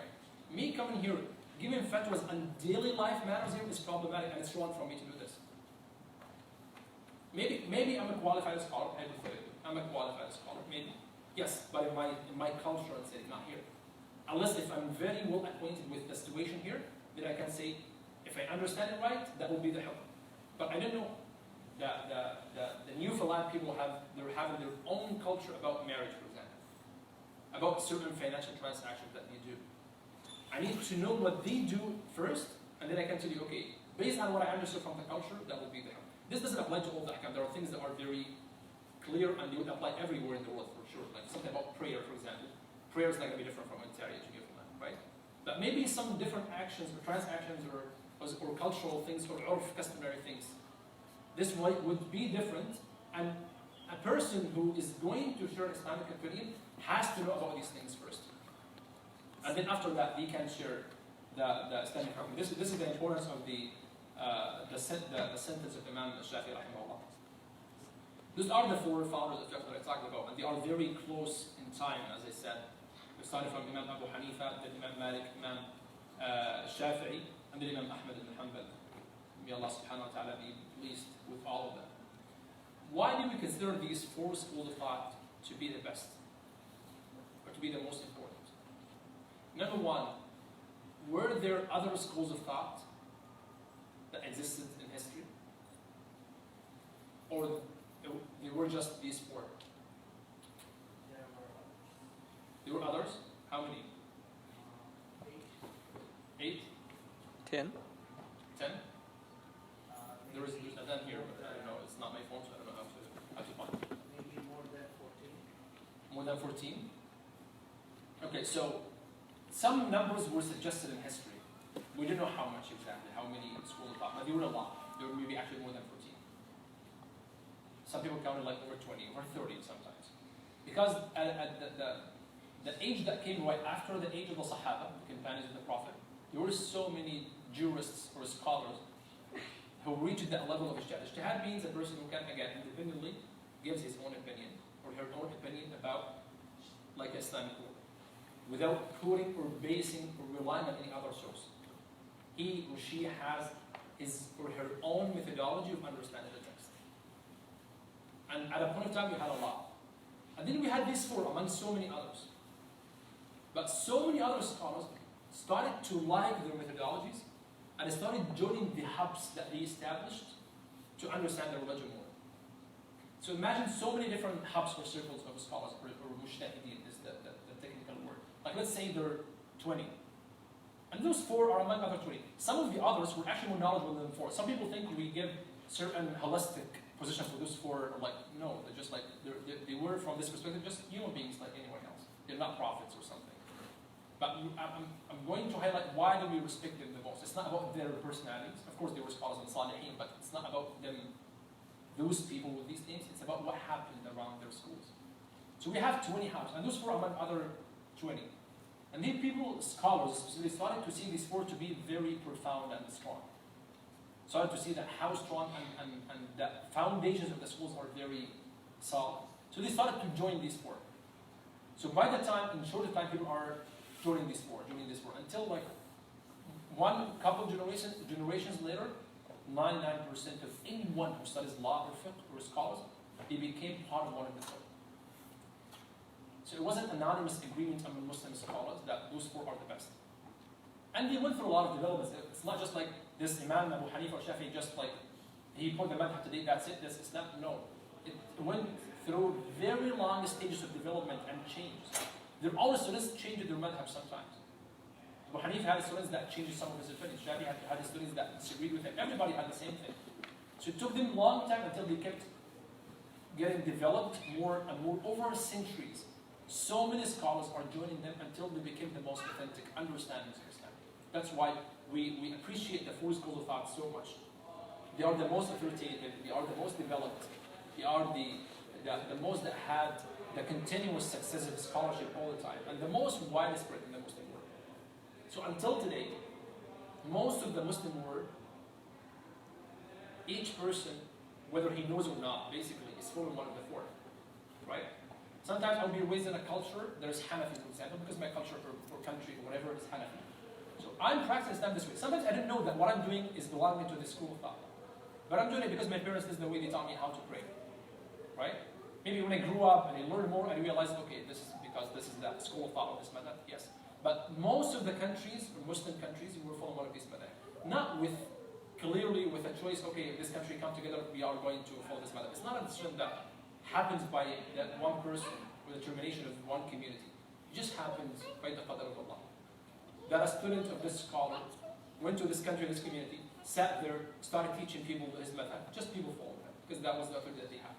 Me coming here, giving fatwas on daily life matters here is problematic, and it's wrong for me to do this. Maybe I'm a qualified scholar, I'm a qualified scholar, maybe. Yes, but in my culture and setting, not here. Unless if I'm very well acquainted with the situation here, then I can say, if I understand it right, that will be the help. But I don't know. The Newfoundland people they're having their own culture about marriage, for example. About certain financial transactions that they do. I need to know what they do first, and then I can tell you, okay, based on what I understood from the culture, that will be the help. This doesn't apply to all the ahkam. There are things that are very clear, and they would apply everywhere in the world, for sure. Like something about prayer, for example. Prayer is not going to be different from Ontario to Newfoundland, right? But maybe some different actions or transactions or cultural things or customary things. This would be different, and a person who is going to share Islamic opinion has to know about these things first. And then after that, we can share the Islamic opinion. This is the importance of the sentence of Imam Shafi'i rahimahullah. These are the four founders of fiqh that I talked about, and they are very close in time, as I said. We started from Imam Abu Hanifa, then Imam Malik, Imam Shafi'i, and then Imam Ahmad ibn Hanbal. May Allah subhanahu wa ta'ala be pleased with all of them. why do we consider these 4 schools of thought to be the best, or to be the most important? Number one, were there other schools of thought that existed in history? Or they were just these 4? There were others? How many? 8? 10. 10? There's a 10 here, but I don't know. It's not my phone, so I don't know how to find it. Maybe more than 14. More than 14? Okay, so some numbers were suggested in history. We don't know how much exactly, how many schools of thought, but there were a lot. There were maybe actually more than 14. Some people counted like over 20, over 30 sometimes. Because at the age that came right after the age of the Sahaba, the companions of the Prophet, there were so many jurists or scholars who reached that level of ijtihad. Ijtihad means a person who can, again, independently gives his own opinion or her own opinion about like Islamic law, without quoting or basing or relying on any other source. He or she has his or her own methodology of understanding the text. And at a point of time, we had a lot. And then we had these 4 among so many others. But so many other scholars started to like their methodologies and started joining the hubs that they established to understand the religion more. So imagine so many different hubs or circles of scholars, or mushtahideen is the technical word. Like let's say there are 20. And those 4 are among other 20. Some of the others were actually more knowledgeable than 4. Some people think we give certain holistic position for those 4, or like, no, they're just like, they were from this perspective just human beings like anyone else. They're not prophets or something. But I'm going to highlight why do we respect them the most. It's not about their personalities. Of course, they were scholars and salihin, but it's not about them, those people with these names. It's about what happened around their schools. So we have 20 houses, and those 4 among other 20. And these people, scholars, they started to see these 4 to be very profound and strong. Started to see that how strong and the foundations of the schools are very solid. So they started to join these 4. So by the time, in shorter time, people are joining these 4, until like couple generations later, 99% of anyone who studies law or fiqh or scholars, they became part of one of the 4. So it wasn't an anonymous agreement among Muslim scholars that those 4 are the best. And they went through a lot of developments. It's not just like this Imam Abu Hanifa or Shafi'i just like, he put the madhab today, that's it, that's Islam. No. It went through very long stages of development and change. There are always students changing their madhab sometimes. Abu Hanifa had students that changed some of his opinions. Shafi'i had students that disagreed with him. Everybody had the same thing. So it took them a long time until they kept getting developed more and more over centuries. So many scholars are joining them until they became the most authentic understandings of Islam. That's why we appreciate the 4 schools of thought so much. They are the most authoritative, they are the most developed, they are the most that had the continuous success of scholarship all the time, and the most widespread in the Muslim world. So until today, most of the Muslim world, each person, whether he knows or not, basically is following one of the 4, right? Sometimes I'll be raised in a culture, there's Hanafi, for example, because my culture or country or whatever is Hanafi. So I'm practicing Islam this way. Sometimes I didn't know that what I'm doing is belonging to this school of thought. But I'm doing it because my parents, this is the way they taught me how to pray, right? Maybe when I grew up and I learned more, I realized, okay, this is because this is the school of thought of this madhab, yes. But most of the countries, or Muslim countries, were following one of these madhab. Not clearly with a choice, okay, if this country come together, we are going to follow this madhab. It's not a decision that happens by that one person or the termination of one community. It just happens by the qadr of Allah. That a student of this scholar went to this country, this community, sat there, started teaching people his madhab. Just people followed him, because that was the authority that they had.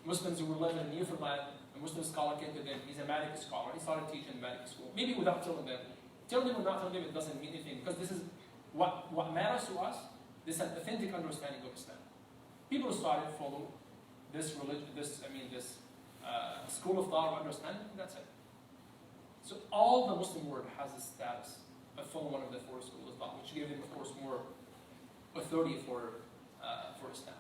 Muslims who were living in Newfoundland, a Muslim scholar came to them, he's a Malik scholar, he started teaching Malik school, maybe without telling them. Telling them or not telling them, it doesn't mean anything, because this is what matters to us, this is an authentic understanding of Islam. People started to follow this religion, this school of thought or understanding, and that's it. So all the Muslim world has a status of following one of the 4 schools of thought, which gave them, of course, more authority for Islam.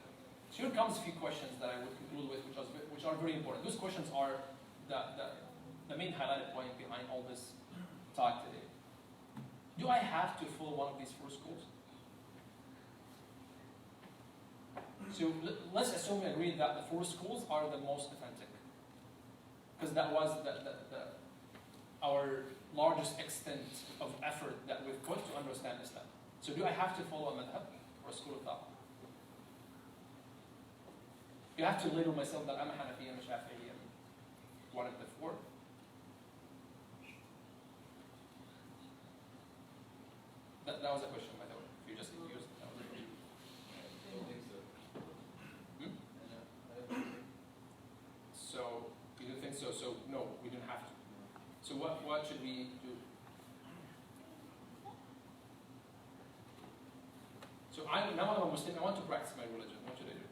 So here comes a few questions that I would conclude with, which are very important. Those questions are the main highlighted point behind all this talk today. Do I have to follow one of these 4 schools? So let's assume we agree that the 4 schools are the most authentic, because that was our largest extent of effort that we've put to understand Islam. So do I have to follow a madhab or a school of thought? You have to label myself that I'm a Hanafi, I'm a Shafi'i, I'm one of the 4. That was a question, by the way. If you just used that was a question. I don't think so. Hmm? I don't think So you don't think so? So no, we don't have to. So what should we do? So now I'm a Muslim. I want to practice my religion. What should I do?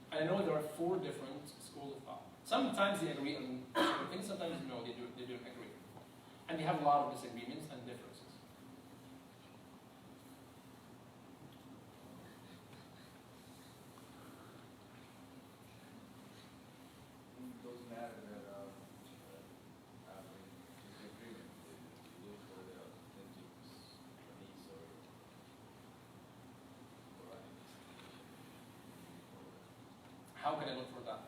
I know there are 4 different schools of thought. Sometimes they agree on certain things. Sometimes no, they don't agree, and they have a lot of disagreements and differences. it doesn't matter that having disagreement. You look for the authentic hadith or Quranic. How can I look for that?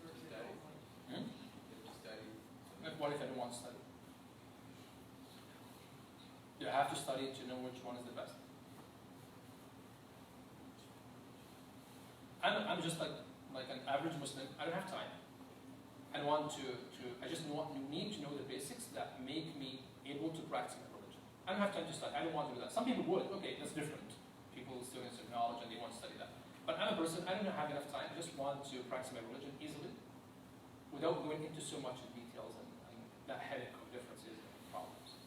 Study. Hmm? You have to study. What if I don't want to study? You have to study to know which one is the best. I'm just like an average Muslim. I don't have time. I want I just need to know the basics that make me able to practice my religion. I don't have time to study. I don't want to do that. Some people would. Okay, that's different. People still have some knowledge and they want to study that. But I'm a person, I don't have enough time. I just want to practice my religion easily without going into so much details and that headache of differences and problems.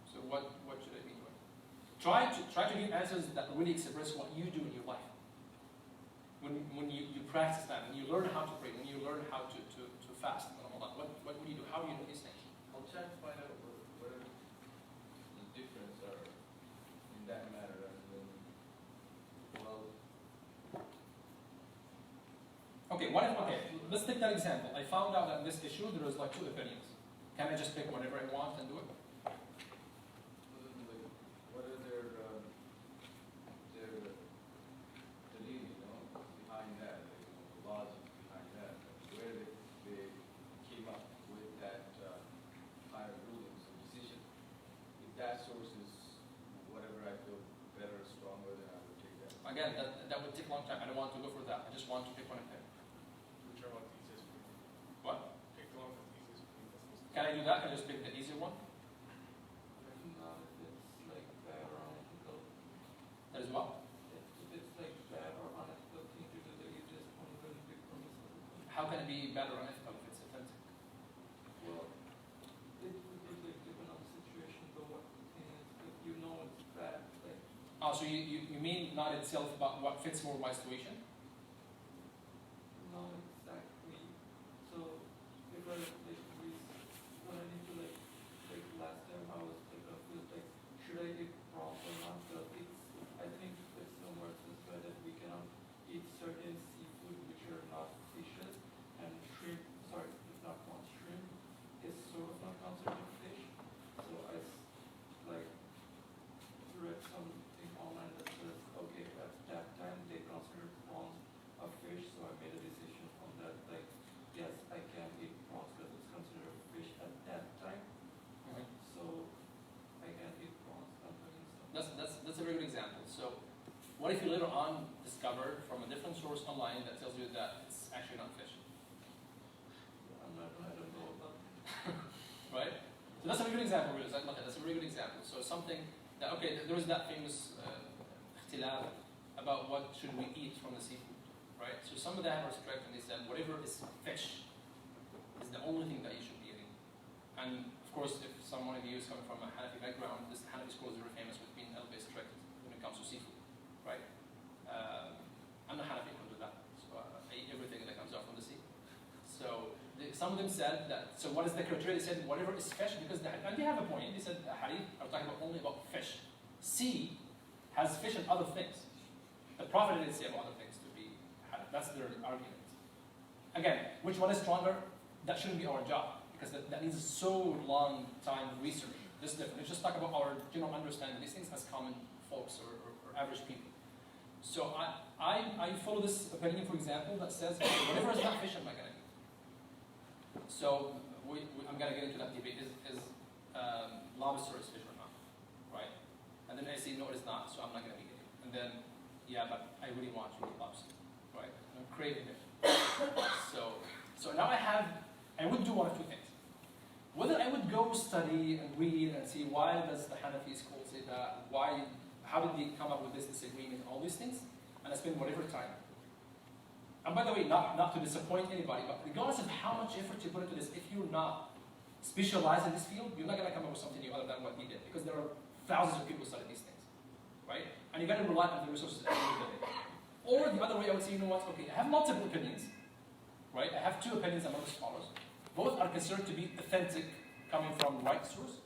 So what should I be doing? Try to give answers that really express what you do in your life. When you practice that, when you learn how to pray, when you learn how to fast in Ramadan, what do you do? How do you know these things? I'll try to find out what the difference are in that matter, and then, well, Okay, let's take that example. I found out that in this issue there is like 2 opinions. Can I just pick whatever I want and do it? what are their dalil, behind that, the logic behind that, where they came up with that higher rulings and decision. If that source is whatever I feel better, stronger, then I would take that. Again, that would take a long time. I don't want to go for that. I just want to pick one opinion. Whichever one's easiest for you. What? Pick the one that's easiest for you. That's most Can I do that? Can I just pick the easier one? Not if it's like bad or unethical. That is what? If it's like bad or unethical thing to do, that you just want to really big permissible. How can it be better or unethical if it's authentic? Well, it would be like depend on the situation, but what the thing is, if you know it's bad, like Oh, so you mean not itself, but what fits more my situation? not exactly. So if I like when I need to like last time I was like confused, like should I eat prawns or not? Because I think it's somewhere specified that we cannot eat certain seafood which are not fishes, and shrimp. Sorry, it's not prawns. Shrimp is sort of not considered fish. So I read something online that says okay, at that time they considered prawns a fish, so I made a decision from that, like, yes, I can eat prawns because it's considered a fish at that time, so I can eat prawns. That's a very good example. So what if you later on discover from a different source online that tells you that it's actually not fish? I don't know about Right? So that's a very good example. That's a very good example. So something that, okay, there was that famous ikhtilaf about what should we eat from the seafood, right? So some of them are strict and they said whatever is fish is the only thing that you should be eating. And of course, if someone of you is coming from a Hanafi background, this Hanafi school is very famous with being a little bit strict when it comes to seafood, right? I'm not Hanafi, I don't do that. So I eat everything that comes out from the sea. So some of them said that, so what is the criteria? They said whatever is fish, because and they have a point. They said the hadith are talking only about fish. Sea has fish and other things. The Prophet didn't say about other things to be hadith. That's their argument. Again, which one is stronger? That shouldn't be our job, because that needs so long time research This is different. Let's just talk about our general understanding of these things as common folks or average people. So I follow this opinion, for example, that says whatever is not fish, I'm not going to eat. So I'm going to get into that debate. Is lobster is fish or not? Right? And then I say no, it is not, so I'm not going to eat it. And then, yeah, but I really want to eat lobster. Right? I'm craving it. So now I would do one of two things. Whether I would go study and read and see why does the Hanafi school say that, how did they come up with this disagreement, all these things, and I spend whatever time. And by the way, not to disappoint anybody, but regardless of how much effort you put into this, if you're not specialized in this field, you're not going to come up with something new other than what we did, because there are thousands of people who study these things, right? And you got to rely on the resources at the end of the day. Or the other way, I would say, you know what, okay, I have multiple opinions, right? I have two opinions among the scholars. Both are considered to be authentic, coming from the right source.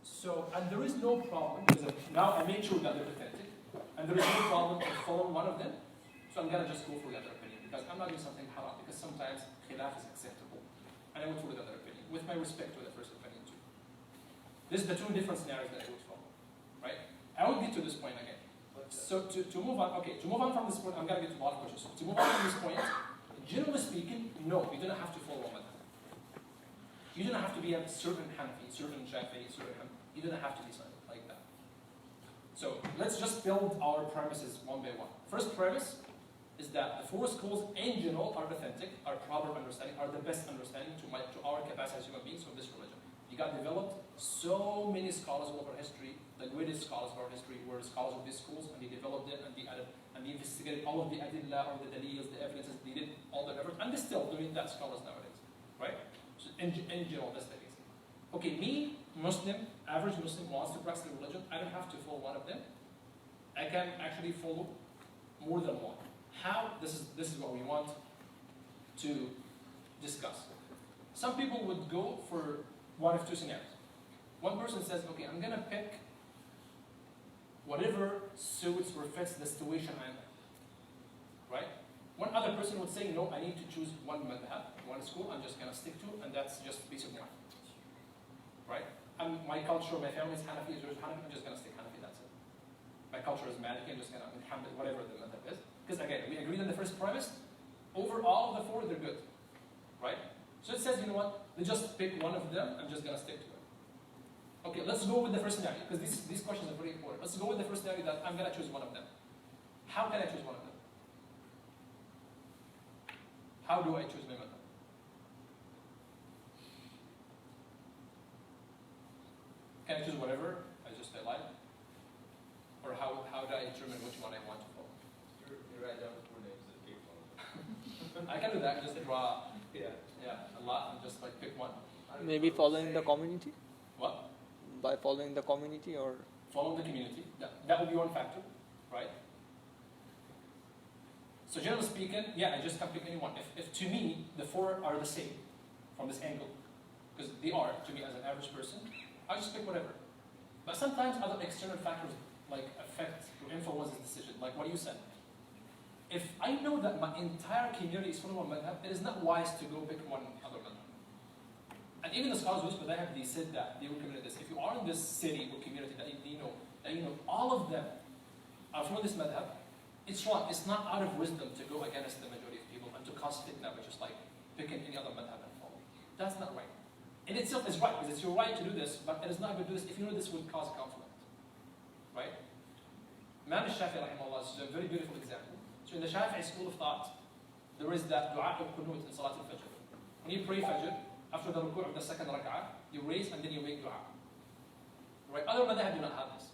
So, and there is no problem, because now I made sure that they're authentic, and there is no problem in following one of them, so I'm going to just go for the other opinion, because I'm not doing something haram, because sometimes khilaf is acceptable, and I went for the other opinion, with my respect to the first opinion too. This is the two different scenarios that I would follow, right? I will get to this point again. So to move on, okay, to move on from this point, I'm going to get to a lot of questions. So to move on from this point, generally speaking, no, you don't have to follow one. You don't have to be a certain Hanafi, certain Shafi'i, certain Hanafi. You don't have to be something like that. So let's just build our premises one by one. First premise is that the four schools in general are authentic, are proper understanding, are the best understanding to our capacity as human beings of this religion. You got developed so many scholars all over history, the greatest scholars of our history were scholars of these schools, and they developed it, and they added, and they investigated all of the adillah, or the dalils, the evidences, they did all the effort, and they're still doing that, scholars nowadays, right? So in general, that's the case. Okay, me, Muslim, average Muslim, wants to practice the religion, I don't have to follow one of them. I can actually follow more than one. How? This is what we want to discuss. Some people would go for one of two scenarios. One person says, okay, I'm gonna pick whatever suits or fits the situation I'm in, right? One other person would say, no, I need to choose one madhab, one school I'm just gonna stick to, and that's just peace of mind, right? And my culture, my family is Hanafi, Jewish Hanafi, I'm just gonna stick Hanafi, that's it. My culture is Maliki, I'm just gonna Hanbali, whatever the madhab is. Because again, we agreed on the first premise, overall the four, they're good, right? So it says, you know what, let's just pick one of them, I'm just gonna stick to it. Okay, let's go with the first scenario, because these questions are very important. Let's go with the first scenario that I'm gonna choose one of them. How can I choose one of them? How do I choose my madhab? Can I choose whatever I like? Or how do I determine which one I want to follow? You write down the four names that pick one. I can do that, just draw a lot and just like pick one. Maybe following the community? What? By following the community, or? Following the community. That would be one factor, right? So generally speaking, yeah, I just can't pick anyone. If to me, the four are the same from this angle, because they are, to me as an average person, I just pick whatever. But sometimes other external factors like affect or influence this decision, like what you said. If I know that my entire community is following one madhab, it is not wise to go pick one other madhab. And even the scholars who they said that they recommended this. If you are in this city or community that you know all of them are following this madhab, it's wrong. It's not out of wisdom to go against the majority of people and to cause fitna, which is like picking any other madhab and follow. That's not right. In itself is right, because it's your right to do this, but it is not good to do this if you know this would cause conflict. Right? Imam Shafi'i rahimahullah is a very beautiful example. So in the Shafi'i school of thought, there is that dua al-qunut in Salat al-Fajr. When you pray Fajr, after the ruku' of the second rak'ah, you raise and then you make dua. Right? Other madhab do not have this.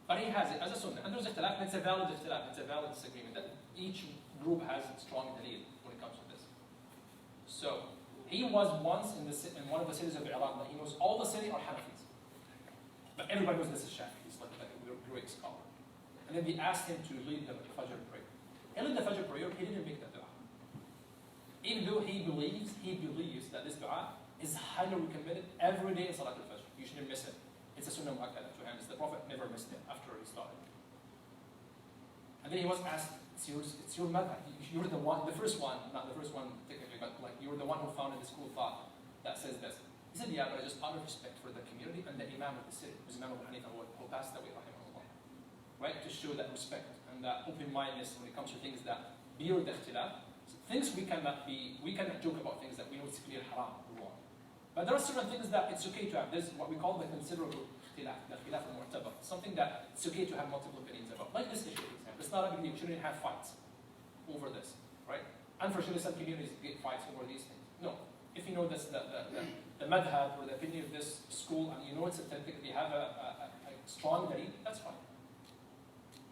But he has it as a sunnah. And there's ikhtilaf, and it's a valid ikhtilaf, it's a valid disagreement that each group has strong dalil when it comes to this. So, he was once in one of the cities of Iraq, that he knows all the city are Hanafis. But everybody knows this is Shafi'i. He's like a great scholar. And then they asked him to lead the Fajr prayer. He led the Fajr prayer, he didn't make that dua. Even though he believes that this dua is highly recommended every day in Salat al-Fajr. You shouldn't miss it. It's a sunnah mu'akkada to him. The Prophet never missed it after he started. And then he was asked, it's your madhab. You're the one, the first one, not the first one technically, but like you're the one who founded the school of thought that says this. He said, yeah, but I just out of respect for the community and the Imam of the city, who's Imam Abu Hanifa, who passed away, rahimahullah. Right? To show that respect and that open-mindedness when it comes to things that bear the ikhtilaf. Things we cannot joke about things that we know it's clear haram or wrong. But there are certain things that it's okay to have. There's what we call the considerable ikhtilaf, the khilaf al-mu'tabar. Something that it's okay to have multiple opinions about. Like this issue, for example. It's not a big deal. Shouldn't have fights over this, right? Unfortunately, some communities get fights over these things. No. If you know this, the madhab or the opinion of this school and you know it's authentic, they have a strong dalil, that's fine.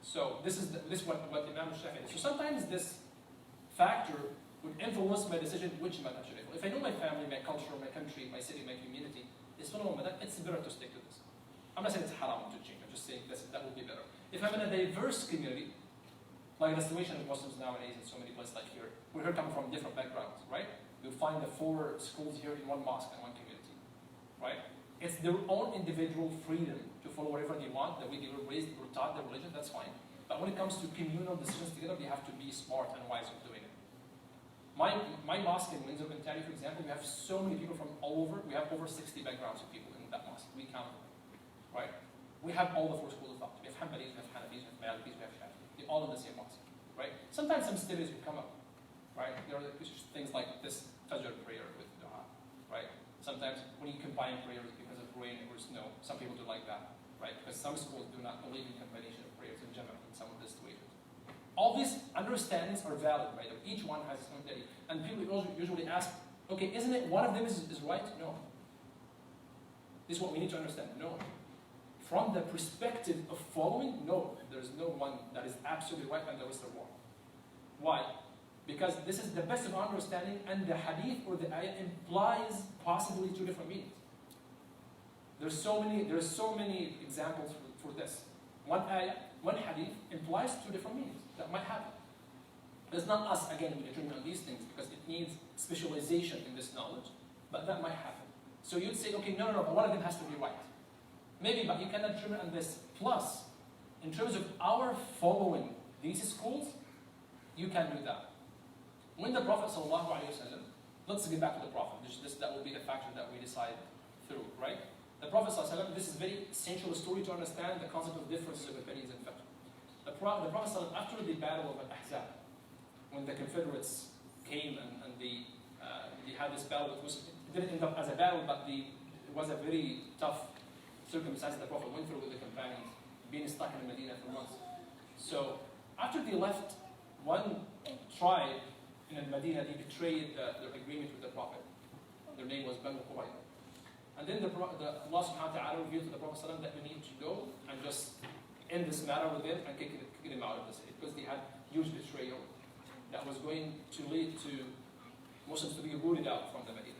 So this is what Imam Shafi'i is. So sometimes this factor would influence my decision which madhab should I follow. If I know my family, my culture, my country, my city, my community is following madhab, it's better to stick to this. I'm not saying it's haram to change, I'm just saying that will be better. If I'm in a diverse community, like the situation of Muslims nowadays in so many places like here, we're here coming from different backgrounds, right? You'll find the 4 schools here in one mosque and one community, right? It's their own individual freedom to follow whatever they want, the way they were raised or taught their religion, that's fine. But when it comes to communal decisions together, they have to be smart and wise of doing it. My mosque in Windsor, Interac, for example, we have so many people from all over. We have over 60 backgrounds of people in that mosque. We count them, right? We have all the 4 schools of thought. We have Hanbalis, we have Hanafis, we have Malikis, we have Shafi'is. They're all in the same mosque, right? Sometimes some studies will come up, right? There are things like this Fajr prayer with dua, right? Sometimes when you combine prayers because of rain or snow, some people do like that, right? Because some schools do not believe in combination of prayers in general in some of the situations. All these understandings are valid, right? Each one has its own dalil. And people usually ask, okay, isn't it one of them is right? No. This is what we need to understand. No. From the perspective of following, no. There's no one that is absolutely right and the rest are wrong. Why? Because this is the best of our understanding and the hadith or the ayah implies possibly 2 different meanings. There's so many examples for this. One ayah, one hadith implies 2 different meanings. That might happen. It's not us, again, we determine on these things because it needs specialization in this knowledge, but that might happen. So you'd say, okay, no, but one of them has to be right. Maybe, but you cannot determine on this. Plus, in terms of our following these schools, you can do that. When the Prophet ﷺ, let's get back to the Prophet, that will be the factor that we decide through, right? The Prophet ﷺ, this is a very essential story to understand the concept of differences of opinions in fiqh. The Prophet ﷺ, after the battle of Al-Ahzab, when the Confederates came and they had this battle, it didn't end up as a battle, but it was a very tough circumstance the Prophet went through with the companions, being stuck in Medina for months. So after they left, one tribe in Medina, they betrayed their agreement with the Prophet. Their name was Banu Qurayza. And then Allah subhanahu wa ta'ala revealed to the Prophet ﷺ that we need to go and just end this matter with them and kick them out of the city because they had huge betrayal that was going to lead to Muslims to be rooted out from the Medina.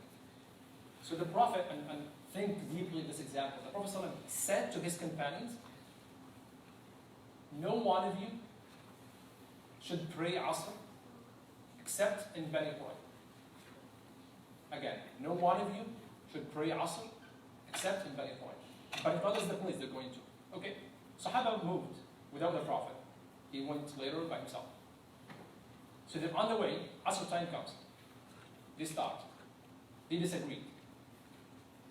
So the Prophet, and think deeply in this example, the Prophet ﷺ said to his companions, no one of you should pray Asr except in Bani Qurayza. Again, no one of you should pray Asr except in Bani Qurayza. Bani Qurayza is the place they're going to. Okay, Sahaba moved without the Prophet. He went later by himself. So they're on the way, Asr time comes. They stopped. They disagreed.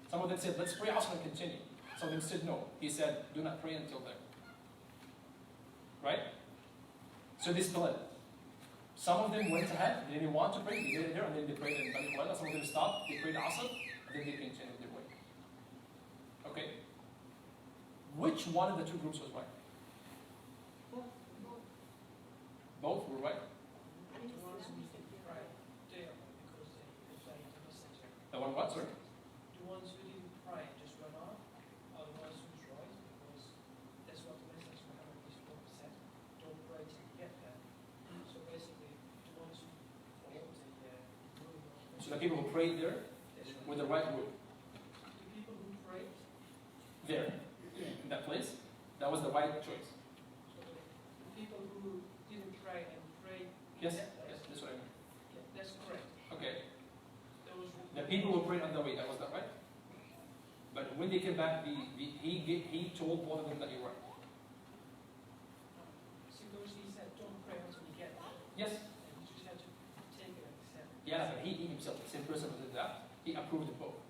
Some of them said, let's pray Asr and continue. Some of them said no. He said, do not pray until there. Right? So they split. Some of them went ahead, they didn't want to pray, they did it there, and then they prayed in Bani Qurayza. Some of them stopped, they prayed Asr, and then they continued their way. Okay? Which one of the 2 groups was right? Both were right? The one what, sir? The ones who didn't pray just run off are the ones who's right because that's what the message Muhammad said. Don't pray till you get there. So basically, the ones who followed the rule. So the people who prayed there were the right group. The people who prayed there, in that place, that was the right choice. So the people who didn't pray and prayed. Yes, yes, that's what I mean. Yeah, that's correct. Okay. Those The people who prayed on the way, that was that right? But when they came back, he told both of them that you were. Suppose he said, don't pray until you get there. Yes. And you just have to take it and accept it. Yeah, but he himself, the same person who did that, he approved of both.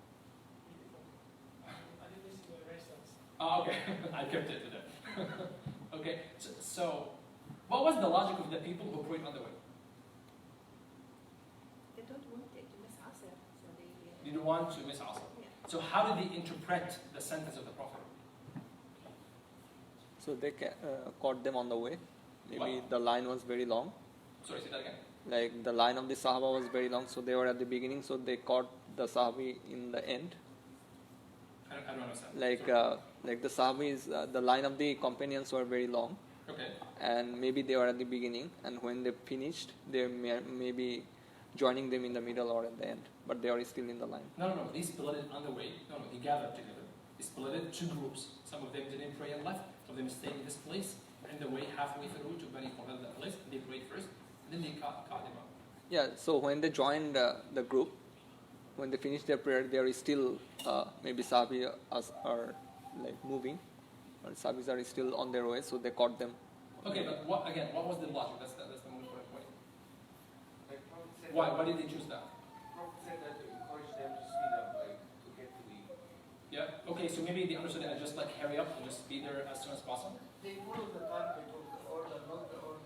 I kept it to them. Okay, so what was the logic of the people who prayed on the way? They don't want it to miss Asr, so they. They didn't want to miss Asr. Yeah. So how did they interpret the sentence of the Prophet? So they caught them on the way. Maybe What? the line was very long. Sorry, say that again. Like the line of the Sahaba was very long, so they were at the beginning, so they caught the Sahabi in the end. I don't understand. Like the Sahabis, the line of the companions were very long, Okay. and maybe they were at the beginning, and when they finished, they maybe joining them in the middle or at the end, but they are still in the line. No, they split it on the way. No, they gathered together. They split it two groups. Some of them didn't pray and left. Some of them stayed in this place. And the way halfway through to Bani Qurayza, that place, they prayed first. And then they caught them up. Yeah, so when they joined the group, when they finished their prayer, they are still maybe Sahabi are like moving, or Sahabis are still on their way, so they caught them. Okay, but what was the logic? That's the most important point. Like Prophet said Why did they choose that? Prophet said that to encourage them to speed up, like to get to the. Yeah. Okay, so maybe they understood it as just like hurry up and just be there as soon as possible. They follow the target of the order, not the order.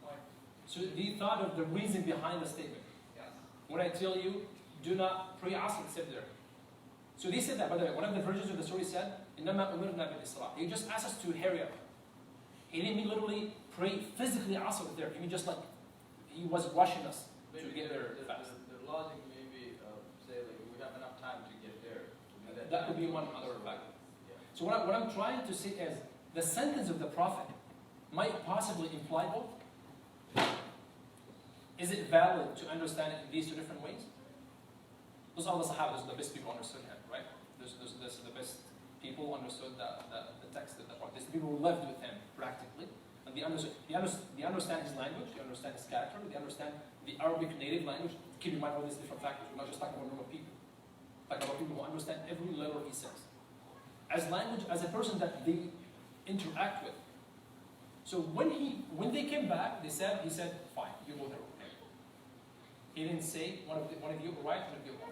Point. So they thought of the reason behind the statement. Yes. When I tell you, do not pray Asr, sit there. So they said that, by the way, one of the versions of the story said, إِنَّمَا أُمِرْنَا بِالْإِسْرَاءِ. He just asked us to hurry up. He didn't mean literally pray physically Asr there. He mean just like he was rushing us to get there fast. The logic maybe say like we have enough time to get there. To do That could be one other factor. Yeah. So what I'm trying to say is, the sentence of the Prophet might possibly imply both. Is it valid to understand it in these two different ways? Those are the Sahaba, those are the best people understood him, right? Those are the best people understood the text of the Prophet. These people who lived with him practically. And they understand his language, they understand his character, they understand the Arabic native language. Keep in mind all these different factors. We're not just talking about normal people. We're talking about people who understand every letter he says. As language, as a person that they interact with. So when they came back, he said, fine, you go there. Okay. He didn't say one of you right, one of you wrong.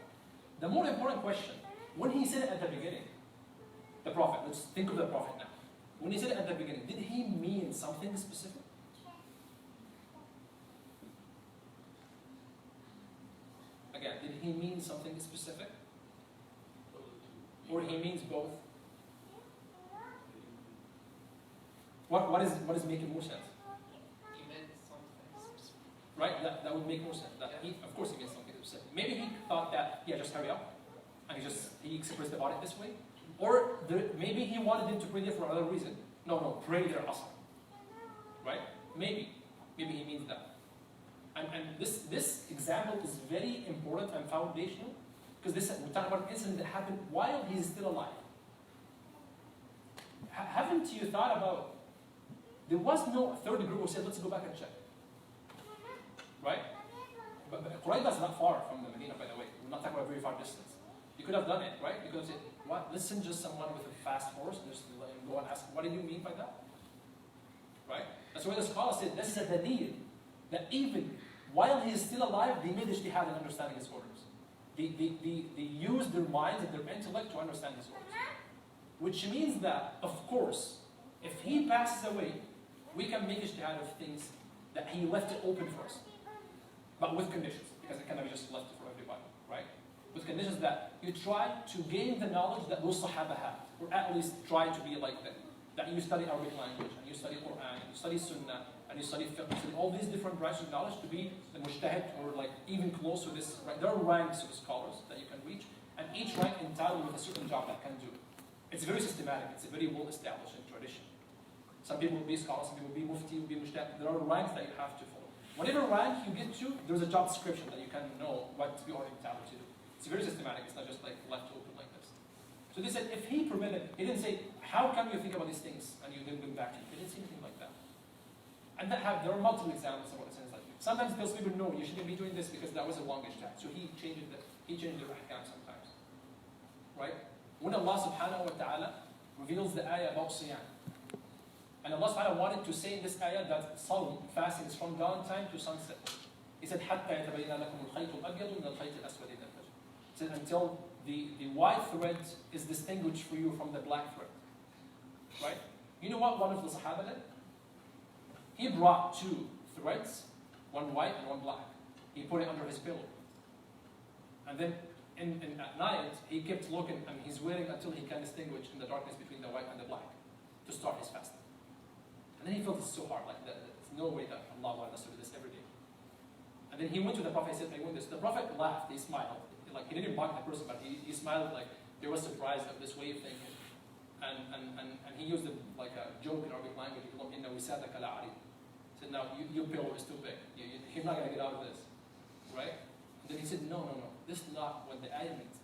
The more important question, when he said it at the beginning, the Prophet, let's think of the Prophet now. When he said it at the beginning, did he mean something specific? Again, did he mean something specific? Or he means both? What is making more sense? He meant something specific. Right? That would make more sense. Of course he means something specific. Maybe he thought that, yeah, just hurry up. And he expressed about it this way. Or maybe he wanted them to pray there for another reason. No, pray their Asr. Right? Maybe he means that. And this example is very important and foundational, because we're talking about an incident that happened while he's still alive. Haven't you thought about, there was no third group who said, let's go back and check. Right? But Qurayza is not far from the Medina, by the way. We're not talking about a very far distance. You could have done it, right? You could have said, what? Listen, just someone with a fast horse, and just let him go and ask, what did you mean by that? Right? That's why the scholar said, this is a dalil, that even while he is still alive, they made ijtihad in understanding his orders. They used their minds and their intellect to understand his orders. Which means that, of course, if he passes away, we can make ijtihad of things that he left it open for us. But with conditions, because it cannot be just left for everybody, right? With conditions that you try to gain the knowledge that those Sahaba have, or at least try to be like them. That you study Arabic language, and you study Quran, and you study Sunnah, and you study Fiqh, and all these different branches of knowledge to be the mujtahid, or like even close to this, right? There are ranks of scholars that you can reach, and each rank entitled with a certain job that can do. It's very systematic, it's a very well-established tradition. Some people will be scholars, some people will be mufti, will be mujtahid. There are ranks that you have to follow. Whatever rank you get to, there's a job description that you can know what you are entitled to do. It's very systematic, it's not just like left open like this. So they said, if he permitted, he didn't say, how can you think about these things and you didn't bring back to you? He didn't say anything like that. And there are multiple examples of what it says like that. Sometimes those people know you shouldn't be doing this because that was a long ijtihad. So he changed the ahkam sometimes. Right? When Allah subhanahu wa ta'ala reveals the ayah about siyam, and Allah subhanahu wa ta'ala wanted to say in this ayah that sawm, fasting, is from dawn time to sunset. He said, حَتَّى يَتَبَيَّنَ لَكُمُ الْخَيْطُ الْأَبْيَضُ مِنَ الْخَيْطِ الْأَسْوَدِ مِنَ الْفَجْرِ. He said, until the white thread is distinguished for you from the black thread. right? You know what one of the Sahaba did? He brought 2 threads, one white and one black. He put it under his pillow. And then at night, he kept looking, and he's waiting until he can distinguish in the darkness between the white and the black to start his fasting. And then he felt it's so hard, like there's no way that Allah wants us to do this every day. And then he went to the Prophet and said, I want this. The Prophet laughed, he smiled. Like, he didn't mock the person, but he smiled like they were surprised at this way of thinking. And he used it like a joke in Arabic language. He told him, "Inna wisadaka la'ari." He said, "Now your pillow is too big. You're not going to get out of this." Right? And then he said, no. This is not what the ayah means.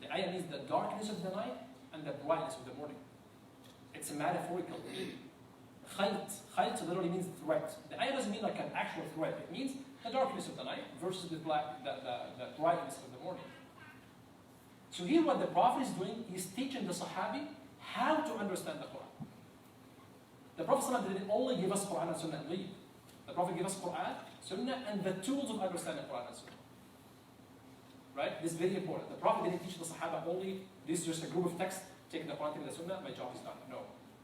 The ayah means the darkness of the night and the brightness of the morning. It's a metaphorical meaning. Khayt literally means thread. The ayah doesn't mean like an actual thread. It means the darkness of the night versus the brightness of the morning. So here what the Prophet is doing, he's teaching the Sahabi how to understand the Quran. The Prophet ﷺ didn't only give us Quran and Sunnah and leave. The Prophet gave us Quran, Sunnah, and the tools of understanding Quran and Sunnah. Right? This is very important. The Prophet didn't teach the Sahaba only, this is just a group of texts, taking the Quran, taking the Sunnah, my job is done. No.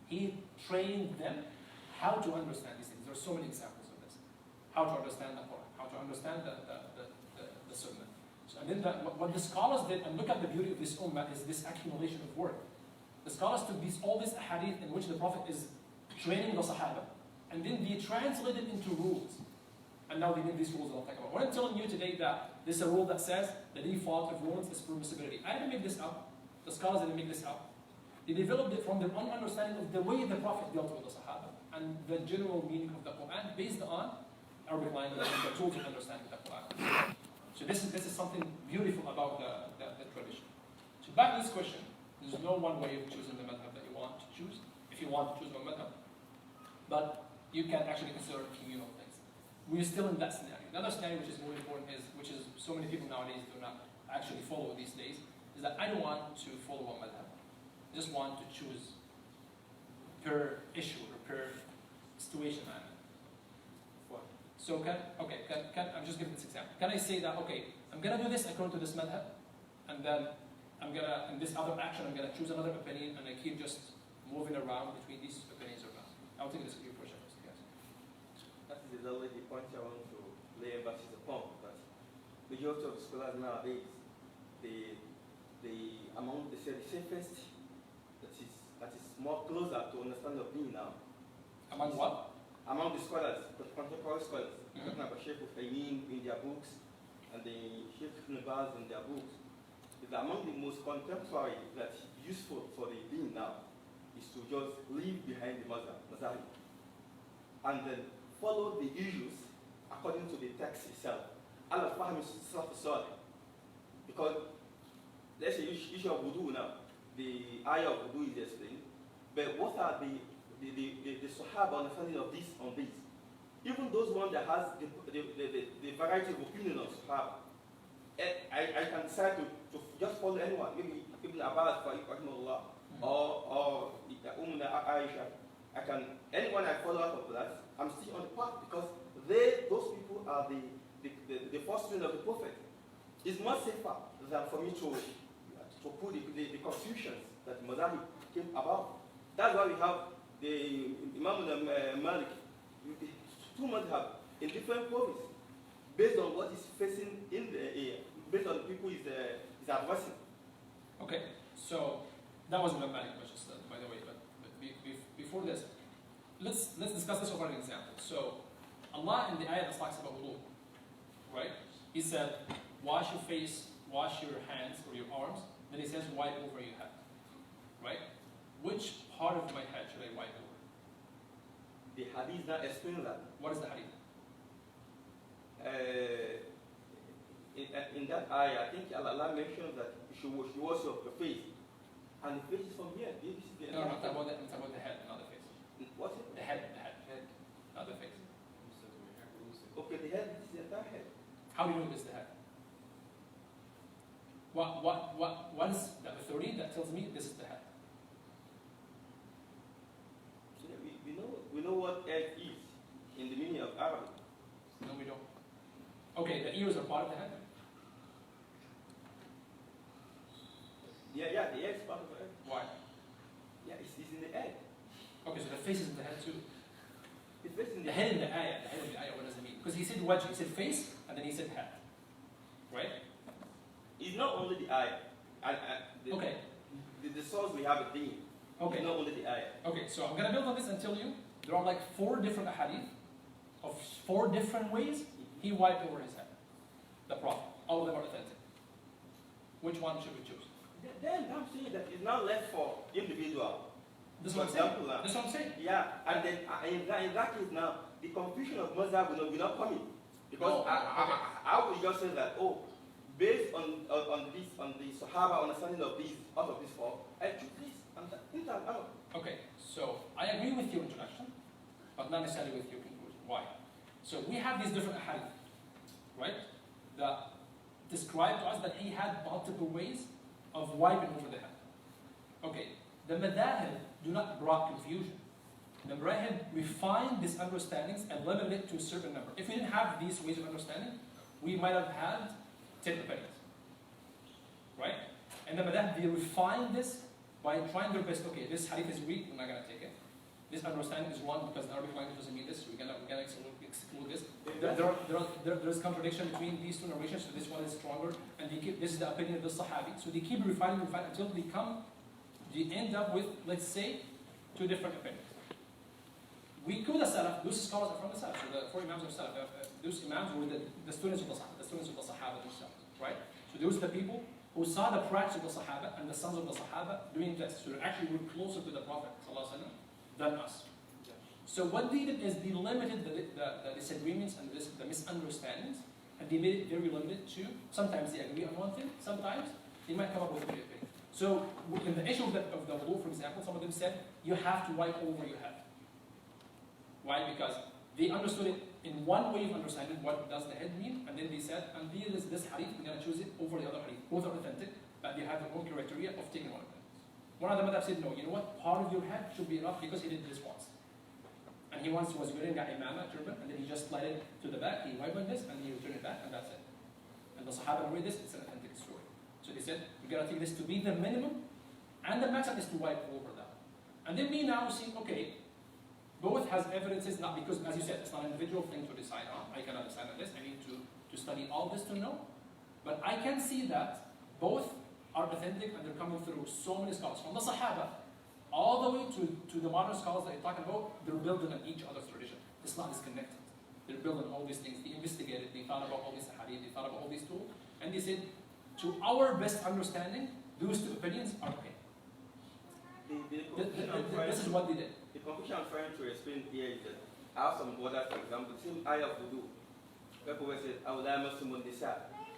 He trained them how to understand these things. There are so many examples of this. How to understand the Quran, how to understand the Sunnah. So, and then what the scholars did, and look at the beauty of this ummah, is this accumulation of work. The scholars took all these hadith in which the Prophet is training the Sahaba, and then they translated into rules. And now they need these rules that I'll talk about. What I'm telling you today that there's a rule that says the default of rules is permissibility. I didn't make this up. The scholars didn't make this up. They developed it from their own understanding of the way the Prophet dealt with the Sahaba and the general meaning of the Quran based on Arabic language and the tools of understanding the Quran. So this is something beautiful about the tradition. So back to this question, there's no one way of choosing the madhab that you want to choose, if you want to choose one madhab. But you can actually consider communal things. We're still in that scenario. Another scenario which is more important which is so many people nowadays do not actually follow these days, is that I don't want to follow one madhab. I just want to choose per issue or per situation I'm in. What? So I'm just giving this example. Can I say that, okay, I'm going to do this according to this madhab, and then in this other action, I'm going to choose another opinion, and I keep just moving around between these opinions or not? I don't think this is your question, guys. That is exactly the point I want to lay emphasis upon. But majority of scholars nowadays, among the safest, that is more closer to understand of being now. Among what? Among the scholars, the contemporary scholars, talking about Sheikh Yousuf in their books, and the Sheikh Yousuf in their books, is among the most contemporary that useful for the being now is to just leave behind the mazahib and then follow the issues according to the text itself. Al-Fahim is self-assured. Because let's say issue of wudu now, the ayah of wudu is explained, but what are the Sahaba understanding of this on this? Even those ones that has the variety of opinion of Sahaba, I can decide to just follow anyone, maybe Ibn Abbas, rahimahullah, or Aisha. Anyone I follow out of that, I'm still on the path because those people are the first student of the Prophet. It's much safer than for me to put the confusions that Mazahib came about. That's why we have the Imam Malik, two madhab in different provinces, based on what is facing based on the people is adversing. Okay, so that was Imam Malik, by the way. But before this, let's discuss this over an example. So Allah in the ayah that talks about wudu, right? He said, wash your face, wash your hands or your arms. Then he says, wipe over your head, right? Which part of my head should I wipe over? The hadith that explains that. What is the hadith? In that ayah, I think Allah mentioned that you should wash your face. And the face is from here. No, it's about the head, not the face. What's it? The head, not the face. Okay, the head is the entire head. How do you know this is the head? What is the authority that tells me this is the head? So we know what head is in the meaning of Arabic. No, we don't. Okay, the ears are part of the head. Yeah, the head is part of the head. Why? Yeah, it's in the head. the head in the ayah, what does it mean? Because he said wajh, he said face, and then he said head. Right? It's not only the eye. Okay. The source we have a thing. Okay. It's not only the eye. Okay, so I'm going to build on this and tell you there are like 4 different ahadith of 4 different ways he wiped over his head. The Prophet. All of them are authentic. Which one should we choose? Then I'm saying that it's not left for individual. This is For what I'm saying. example, This is what I'm saying. yeah, and then in that case now, the confusion of Mazhab will not come in. Because Oh, okay. I would just say that, based on the Sahaba understanding of these, out of these 4, I choose this. Okay, so I agree with your introduction, but not necessarily with your conclusion. Why? So we have these different ahadith, right? That describe to us that he had multiple ways of wiping over the head. Okay, the madahib do not brought confusion. The madahib refined these understandings and limited it to a certain number. If we didn't have these ways of understanding, we might have had 10 opinions, right? And the madahib, they refined this by trying their best. Okay, this hadith is weak, we're not going to take it. This understanding is wrong because the Arabic language doesn't mean this, we're going to exclude this. There's contradiction between these 2 narrations, so this one is stronger, and this is the opinion of the Sahabi. So they keep refining until they end up with, let's say, 2 different opinions. We call the Salaf, those scholars are from the Salaf, so the 4 Imams of Salaf, those Imams were the students of the Sahaba themselves, right? So those are the people who saw the practice of the Sahaba and the sons of the Sahaba doing this. So they actually were closer to the Prophet ﷺ than us. So what they did is they limited the disagreements and the misunderstandings, and they made it very limited to, sometimes they agree on one thing, sometimes they might come up with 3 opinions. So in the issue of the wudu, for example, some of them said, you have to wipe over your head. Why? Because they understood it in one way of understanding what does the head mean, and then they said, and this hadith, we're going to choose it over the other hadith. Both are authentic, but they have their own criteria of taking one of them. One of the madhab said, no, you know what, part of your head should be enough because he did this once. And he once was wearing a imama, turban, and then he just slid it to the back, he wiped on this, and he returned it back, and that's it. And the Sahaba read this, it's an authentic story. So they said, we got to take this to be the minimum, and the maximum is to wipe over that. And then me now see, okay, both has evidences, not because, as you said, it's not an individual thing to decide on. I cannot decide on this. I need to study all this to know. But I can see that both are authentic and they're coming through so many scholars. From the Sahaba, all the way to the modern scholars that you're talking about, they're building on each other's tradition. It's not disconnected. They're building all these things. They investigated, they thought about all these hadith, they thought about all these tools, and they said, to our best understanding, those 2 opinions are okay. This is what they did. The conclusion I'm trying to explain here is that I have some brothers, for example, the same ayah of wudu. The Prophet said, MSA MUN.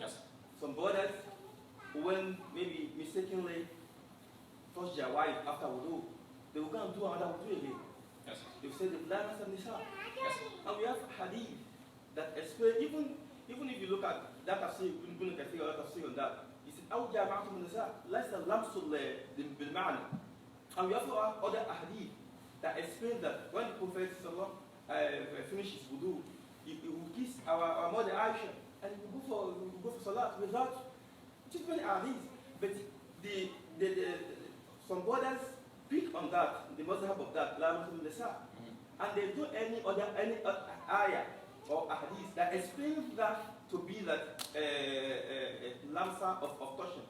Yes. Some brothers, when maybe mistakenly touch their wife after wudu, they will go and do another wudu again. Yes. They will say, MSA MUN. Yes. And we have hadith that explain, even if you look at that tafsir, you can see a lot of tafsir on that. He said, أو جامعتم النساء ليس اللمس بالمعنى. And we also have other hadith that explain that when the Prophet finishes wudu, he will kiss our mother Aisha and we will go for salat without just many hadith. But some brothers pick on that, the mazhab of that, and they do any other ayah or hadith that explains that to be that lamsa of touching.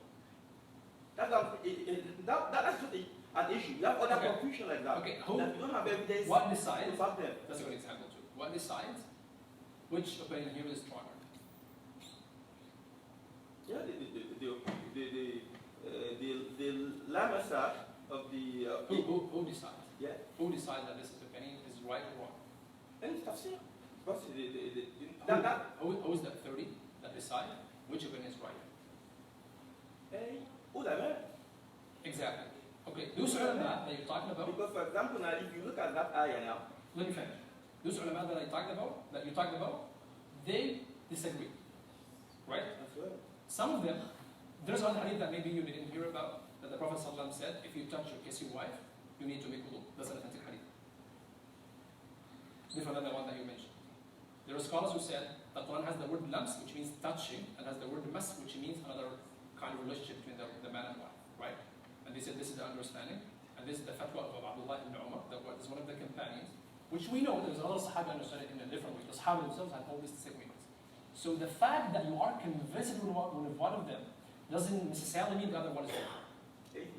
That's just an issue. You have other confusion like that. Okay, that you don't have evidence. What decides? About them. That's a good example too. What decides which opinion here is stronger? Yeah, the lamasa of the. Who decides? Yeah. Who decides that this opinion is right or wrong? And it's tafsir. Because who is the 30 that decide which opinion is right? Ulama. Exactly. Okay, those ulama that you're talking about. Because for example now, if you look at that ayah now. Let me finish. Those ulama that you're talking about, they disagree. Right? That's right. Some of them, there's one hadith that maybe you didn't hear about, that the Prophet ﷺ said, if you touch or kiss your wife, you need to make wudu. That's an authentic hadith. Different than the one that you mentioned. There are scholars who said that Quran has the word lams, which means touching, and has the word mas, which means another kind of relationship between the man and wife, right? And they said this is the understanding, and this is the fatwa of Abdullah ibn Umar, that was one of the companions, which we know there's other Sahaba understood it in a different way. The Sahaba themselves had all these disagreements. So the fact that you are convinced with one of them doesn't necessarily mean the other one is wrong.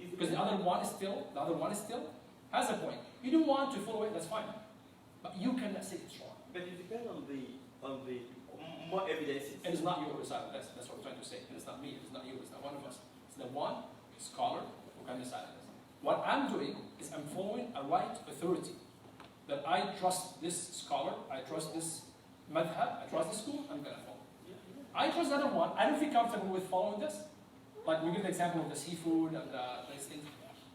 Because the other one is still has a point. You don't want to follow it, that's fine. But you cannot say it's wrong. But it depends on the more evidences. And it's not your recital, that's what I'm trying to say. And it's not me, it's not you, it's not one of us. It's the one scholar who can decide this. What I'm doing is I'm following a right authority. That I trust this scholar, I trust this madhab, I trust this school, I'm going to follow. I trust the other one, I don't feel comfortable with following this. Like we give the example of the seafood and these things.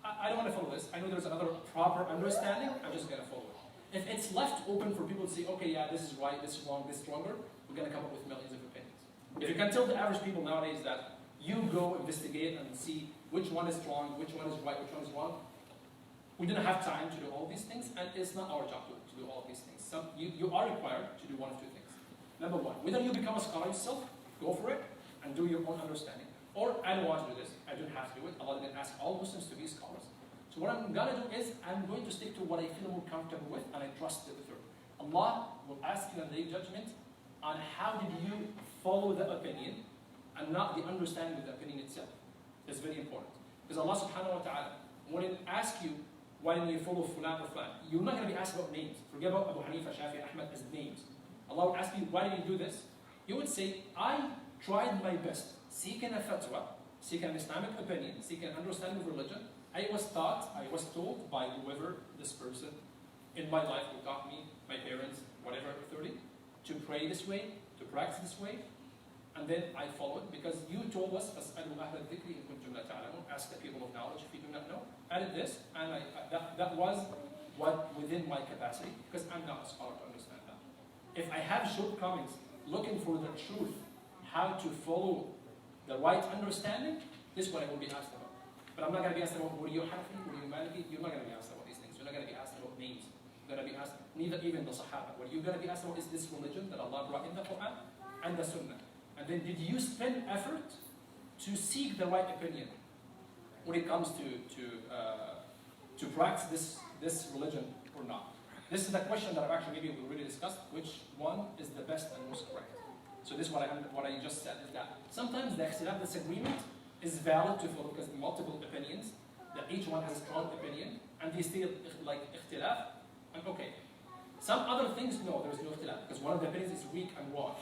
I don't want to follow this. I know there's another proper understanding, I'm just going to follow it. If it's left open for people to say, okay, yeah, this is right, this is wrong, this is stronger, we're going to come up with millions of opinions. If you can tell the average people nowadays that you go investigate and see which one is strong, which one is right, which one is wrong, we don't have time to do all these things, and it's not our job to do all these things. You are required to do one of two things. Number one, whether you become a scholar yourself, go for it, and do your own understanding. Or, I don't want to do this, I don't have to do it. Allah didn't ask all Muslims to be scholars. So what I'm going to do is, I'm going to stick to what I feel more comfortable with, and I trust the authority. Allah will ask you on the day of judgment on how did you follow the opinion, and not the understanding of the opinion itself. It's very important. Because Allah subhanahu wa ta'ala, when He asks you, why didn't you follow fulan or fulan? You're not going to be asked about names. Forget about Abu Hanifa, Shafi, Ahmad as names. Allah will ask you, why did you do this? You would say, I tried my best, seeking a fatwa, seeking an Islamic opinion, seeking an understanding of religion. I was taught, I was told by whoever this person in my life who taught me, my parents, whatever authority, to pray this way, to practice this way, and then I followed because you told us, ask the people of knowledge if you do not know. I did this, and that was what within my capacity, because I'm not a scholar to understand that. If I have shortcomings, looking for the truth, how to follow the right understanding, this is what I will be asked about. But I'm not going to be asked about were you Hanafi, were you Maliki. You're not going to be asked about these things. You're not going to be asked about names. You're going to be asked, neither even the Sahaba. What you're going to be asked about is this religion that Allah brought in the Quran and the Sunnah. And then did you spend effort to seek the right opinion when it comes to practice this religion or not? This is the question that I've actually maybe we already discussed. Which one is the best and most correct? So this is what I just said is that sometimes the ikhtilaf, disagreement, is valid to follow because multiple opinions, that each one has a strong opinion, and they still like ikhtilaf, and okay. Some other things, no, there is no ikhtilaf, because one of the opinions is weak and wrong.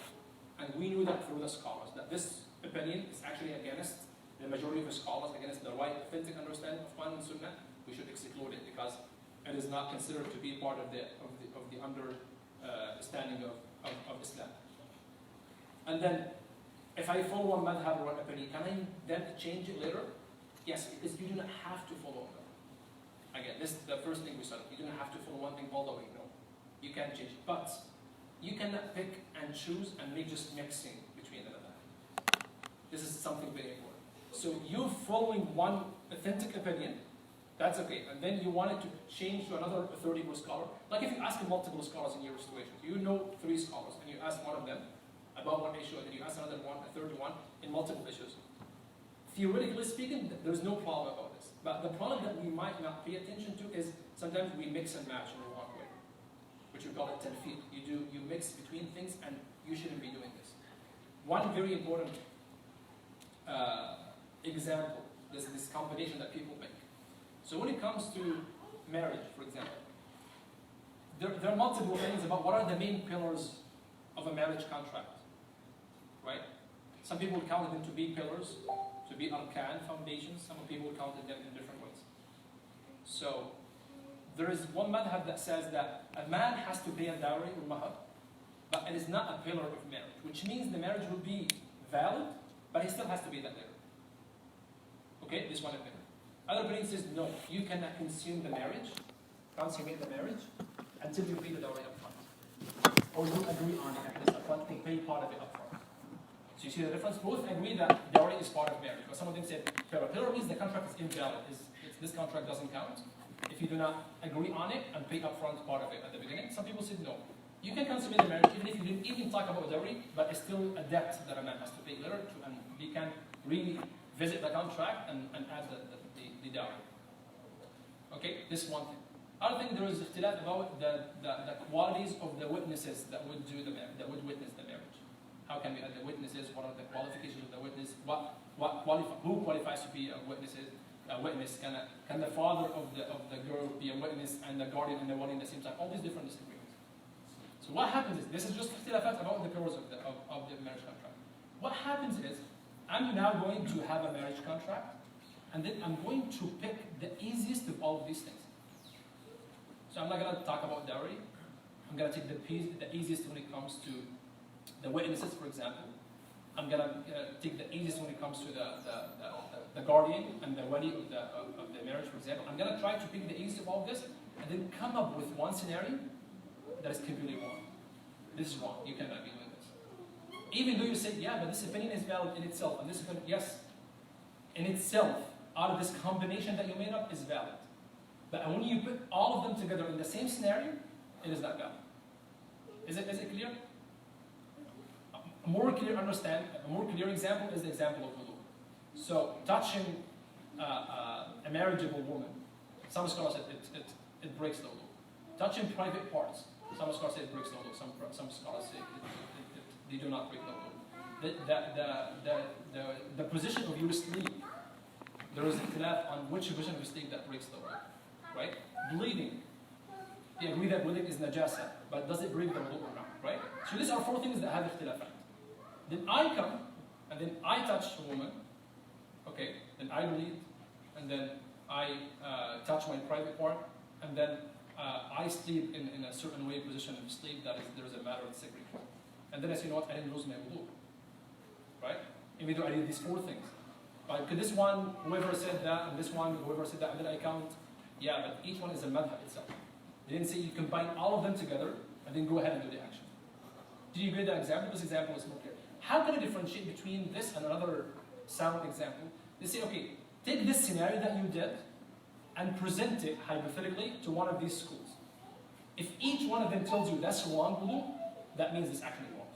And we knew that through the scholars, that this opinion is actually against the majority of the scholars, against the right authentic understanding of Quran and Sunnah. We should exclude it because it is not considered to be part of the understanding of Islam. And then, if I follow one madhab or one opinion, can I then change it later? Yes, because you do not have to follow them. Again, this is the first thing we started. You do not have to follow one thing all the way. No, you can change it, but you cannot pick and choose and make just mixing between the madhab. This is something very important. So you following one authentic opinion, that's okay. And then you wanted to change to another authority or scholar. Like if you ask multiple scholars in your situation, you know 3 scholars, and you ask one of them about one issue, and then you ask another one, a third one, in multiple issues. Theoretically speaking, there's no problem about this. But the problem that we might not pay attention to is sometimes we mix and match in the wrong way, which we call it tanfid. You mix between things, and you shouldn't be doing this. One very important example is this combination that people make. So when it comes to marriage, for example, there are multiple things about what are the main pillars of a marriage contract, right? Some people count them to be pillars, to be arkan, foundations. Some people counted them in different ways. So there is one madhab that says that a man has to pay a dowry or mahar, but it is not a pillar of marriage, which means the marriage will be valid, but he still has to pay that later. Okay, this one opinion. Other opinion says, no, you cannot consummate the marriage until you pay the dowry up front. Or you agree on it at this upfront, they pay part of it up front. So you see the difference? Both agree that dowry is part of marriage. But some of them said, pillar means the contract is invalid. This contract doesn't count if you do not agree on it and pay up front part of it at the beginning. Some people said, no. You can consummate the marriage even if you didn't even talk about dowry, but it's still a debt that a man has to pay later, and he can revisit the contract and add the dowry. Okay, this is one thing. I think there is ikhtilaf about the qualities of the witnesses that would witness the marriage. How can we add the witnesses? What are the qualifications of the witness? Who qualifies to be a witness? Can the father of the girl be a witness and the guardian and the wali at the same time? All these different disagreements. So what happens is, this is just ikhtilafat about the pillars of the marriage contract. What happens is, I'm now going to have a marriage contract, and then I'm going to pick the easiest of all of these things. So I'm not going to talk about dowry. I'm going to take the easiest when it comes to the witnesses, for example. I'm going to take the easiest when it comes to the guardian and the wali of the marriage, for example. I'm going to try to pick the easiest of all of this, and then come up with one scenario that is completely wrong. This is wrong. You cannot be doing this. Even though you say, yeah, but this opinion is valid in itself, and this opinion, yes, in itself, out of this combination that you made up, is valid. But when you put all of them together in the same scenario, it is not valid. Is it clear? A more clear example is the example of wudu. So touching a marriageable woman, some scholars say it breaks the wudu. Touching private parts, some scholars say it breaks the wudu. Some scholars say they do not break the wudu. The position of your sleep, there is a ikhtilaf on which position of your sleep that breaks the wudu. Right? Bleeding. They agree that bleeding is najasa, but does it break the wudu or not? Right? So these are four things that have ikhtilafat. Then I come, and then I touch a woman, okay, then I bleed, and then I touch my private part, and then I sleep in a certain way, position of sleep that there is a matter of disagreement. And then I say, you know what, I didn't lose my wudu. Right? Even though I did these four things. Right? Because this one, whoever said that, and this one, whoever said that, and then I count. Yeah, but each one is a madhab itself. They didn't say you combine all of them together, and then go ahead and do the action. Did you agree with that example? This example is more clear. How can I differentiate between this and another sound example? They say, okay, take this scenario that you did and present it hypothetically to one of these schools. If each one of them tells you that's wrong wudu, that means it's actually wrong,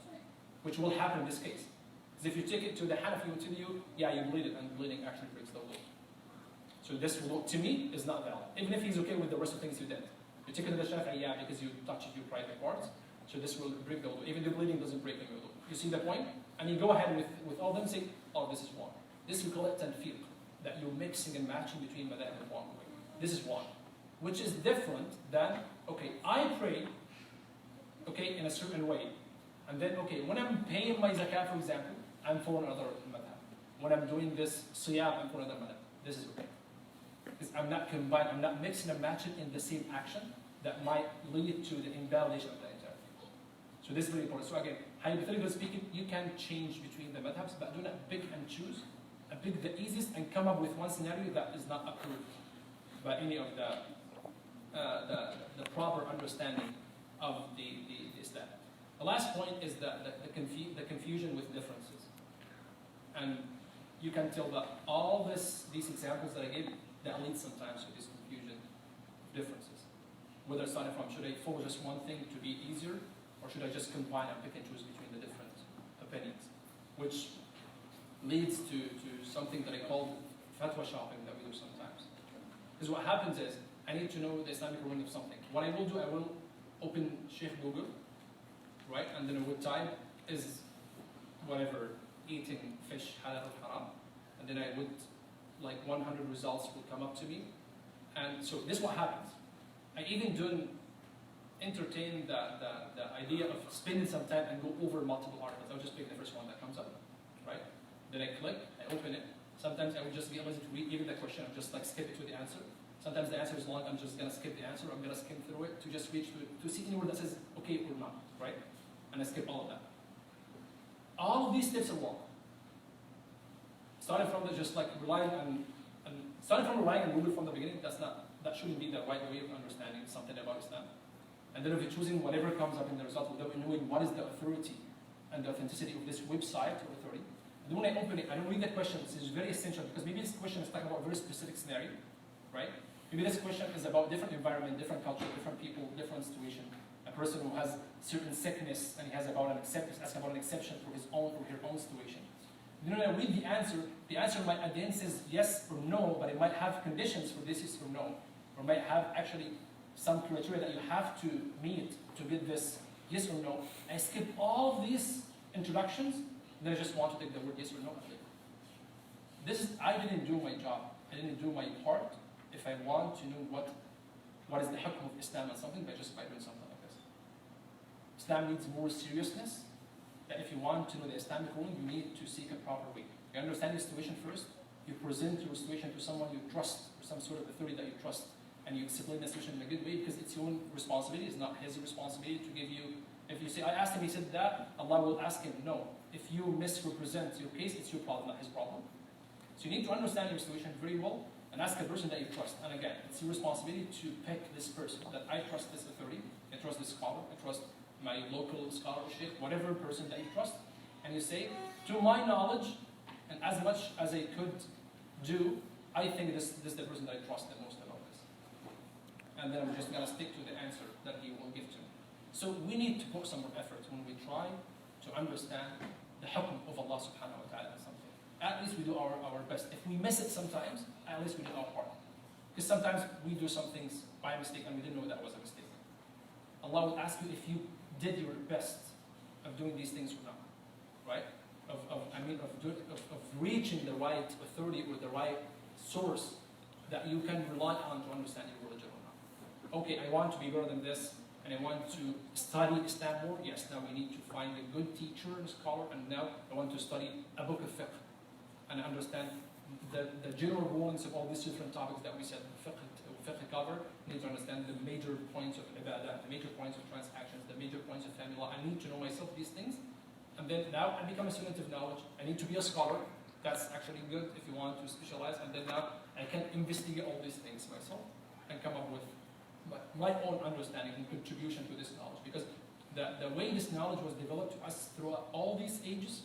which will happen in this case. Because if you take it to the Hanafi, he will tell you, yeah, you bleed it, and bleeding actually breaks the wudu. So this wudu, to me, is not valid. Even if he's okay with the rest of things you did. You take it to the Shafi'i, yeah, because you touched your private parts, so this will break the wudu. Even the bleeding doesn't break the wudu. You see the point? And you go ahead with all of them, say, oh, this is wrong. This we call it tanfiq, that you're mixing and matching between madhab and wrong way. This is wrong. Which is different than, okay, I pray, okay, in a certain way. And then, okay, when I'm paying my zakat, for example, I'm for another madhab. When I'm doing this siyam, I'm for another madhab. This is okay. Because I'm not combined, I'm not mixing and matching in the same action that might lead to the invalidation of the entire thing. So this is very important. So again, hypothetically speaking, you can change between the madhabs, but do not pick and choose. And pick the easiest and come up with one scenario that is not approved by any of the proper understanding of the Islam. The last point is the confusion with differences. And you can tell that all these examples that I gave, that leads sometimes to this confusion of differences. Whether starting from, should I follow just one thing to be easier, or should I just combine and pick and choose between the different opinions? Which leads to something that I call fatwa shopping that we do sometimes. Because what happens is, I need to know the Islamic ruling of something. What I will do, I will open Sheikh Google, right? And then I would type, is whatever, eating fish halal or haram? And then I would, like 100 results will come up to me. And so this is what happens. I even don't entertain the idea of spending some time and go over multiple articles. I'll just pick the first one that comes up, right? Then I click, I open it. Sometimes I would just be able to read even the question, I'll just like skip it to the answer. Sometimes the answer is long, I'm just gonna skip the answer, I'm gonna skim through it to just reach to see anywhere that says okay or not, right? And I skip all of that. All of these steps are wrong. Starting from just like relying on Google from the beginning, that shouldn't be the right way of understanding something about Islam. And then if you're choosing whatever comes up in the result without knowing what is the authority and the authenticity of this website or authority. And then when I open it, I don't read the question. This is very essential because maybe this question is talking about a very specific scenario, right? Maybe this question is about different environment, different culture, different people, different situation. A person who has certain sickness and he has about an acceptance, asks about an exception for his own or her own situation. Then when I read the answer might at the end says yes or no, but it might have conditions for this yes or no, or might have actually some criteria that you have to meet to get this yes or no. I skip all of these introductions, then I just want to take the word yes or no. I didn't do my job. I didn't do my part. If I want to know what is the hukm of Islam on something, by doing something like this. Islam needs more seriousness. That if you want to know the Islamic ruling, you need to seek a proper way. You understand your situation first. You present your situation to someone you trust, or some sort of authority that you trust, and you explain the situation in a good way, because it's your own responsibility. It's not his responsibility to give you. If you say, I asked him, he said that, Allah will ask him. No. If you misrepresent your case, it's your problem, not his problem. So you need to understand your situation very well and ask a person that you trust. And again, it's your responsibility to pick this person, that I trust this authority, I trust this scholar, I trust my local scholar, sheikh, whatever person that you trust. And you say, to my knowledge, and as much as I could do, I think this is the person that I trust the most about this. And then I'm just going to stick to the answer that he will give to me. So we need to put some more effort when we try to understand the hukm of Allah subhanahu wa ta'ala on something. At least we do our best. If we miss it sometimes, at least we do our part. Because sometimes we do some things by mistake and we didn't know that was a mistake. Allah will ask you if you did your best of doing these things or not. Right? Of reaching the right authority or the right source that you can rely on to understand your religion or not. Okay, I want to be better than this, and I want to study Islam more. Yes, now we need to find a good teacher and scholar, and now I want to study a book of fiqh and understand the general rulings of all these different topics that we said fiqh cover. I need to understand the major points of ibadah, the major points of transactions, the major points of family law. I need to know myself these things. And then now I become a student of knowledge. I need to be a scholar. That's actually good if you want to specialize. And then now I can investigate all these things myself and come up with my own understanding and contribution to this knowledge. Because the way this knowledge was developed to us throughout all these ages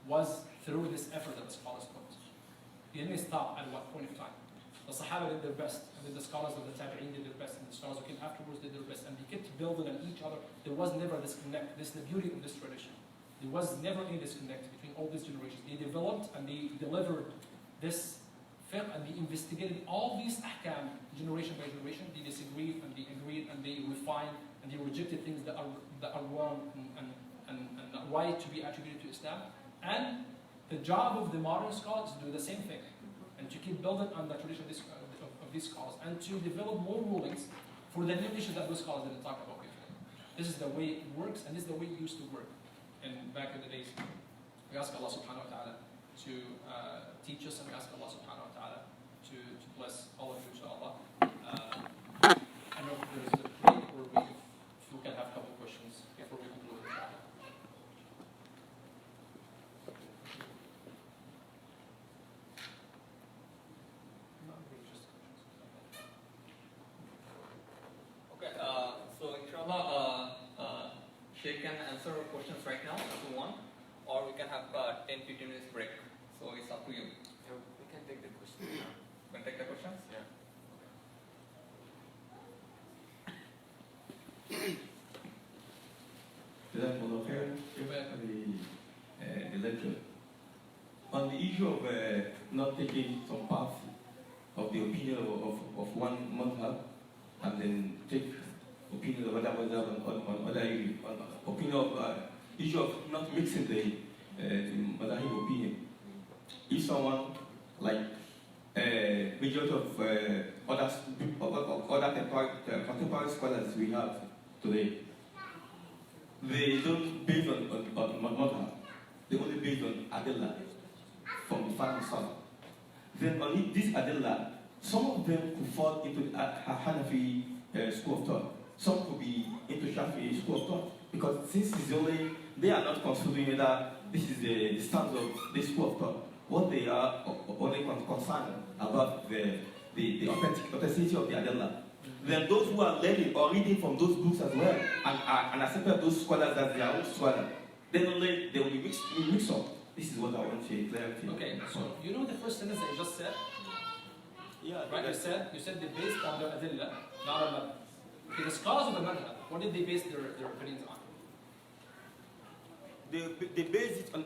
was through this effort that the scholars put. They didn't stop at what point of time. The Sahaba did their best, and then the scholars of the Tabi'een did their best, and the scholars who came afterwards did their best, and they kept building on each other. There was never a disconnect. This is the beauty of this tradition. There was never any disconnect between all these generations. They developed and they delivered this fiqh and they investigated all these ahkam generation by generation. They disagreed and they agreed and they refined and they rejected things that are wrong and not right to be attributed to Islam. And the job of the modern scholars is to do the same thing and to keep building on the tradition of these scholars and to develop more rulings for the new issues that those scholars didn't talk about before. This is the way it works, and this is the way it used to work. And back in the days, we ask Allah subhanahu wa ta'ala to teach us, and we ask Allah subhanahu wa ta'ala to bless all of you, inshallah. I know there's a break where if we can have a couple questions before we conclude, inshallah. Okay, so inshallah, Sheikh can answer questions right now if you want, or we can have 10-15 minutes break. So it's up to you. Yeah, we can take the questions now. Can take the questions? Yeah. Jazakumullah khair for the lecture. On the issue of not taking some part of the opinion of one madhab and then take opinion of other madhab on other issue, on opinion of issue of not mixing the madhab opinion. If someone like majority of other contemporary scholars we have today, they don't base on madhab. They only based on adillah from the Far South. Then on this adillah, some of them could fall into the Hanafi school of thought. Some could be into Shafi'i school of thought. Because since it's only, they are not considering whether this is the stance of this school of thought. What they are only concerned about the authenticity of the adillah. Then those who are learning or reading from those books as well and accepted those scholars as their own scholars, then only they will be mixed up. This is what I want to clarify. Okay, so you know the first sentence that you just said? Yeah, right, you said they based on the adillah, not on madhab. Okay, the scholars of the madhab, what did they base their opinions on? They base it on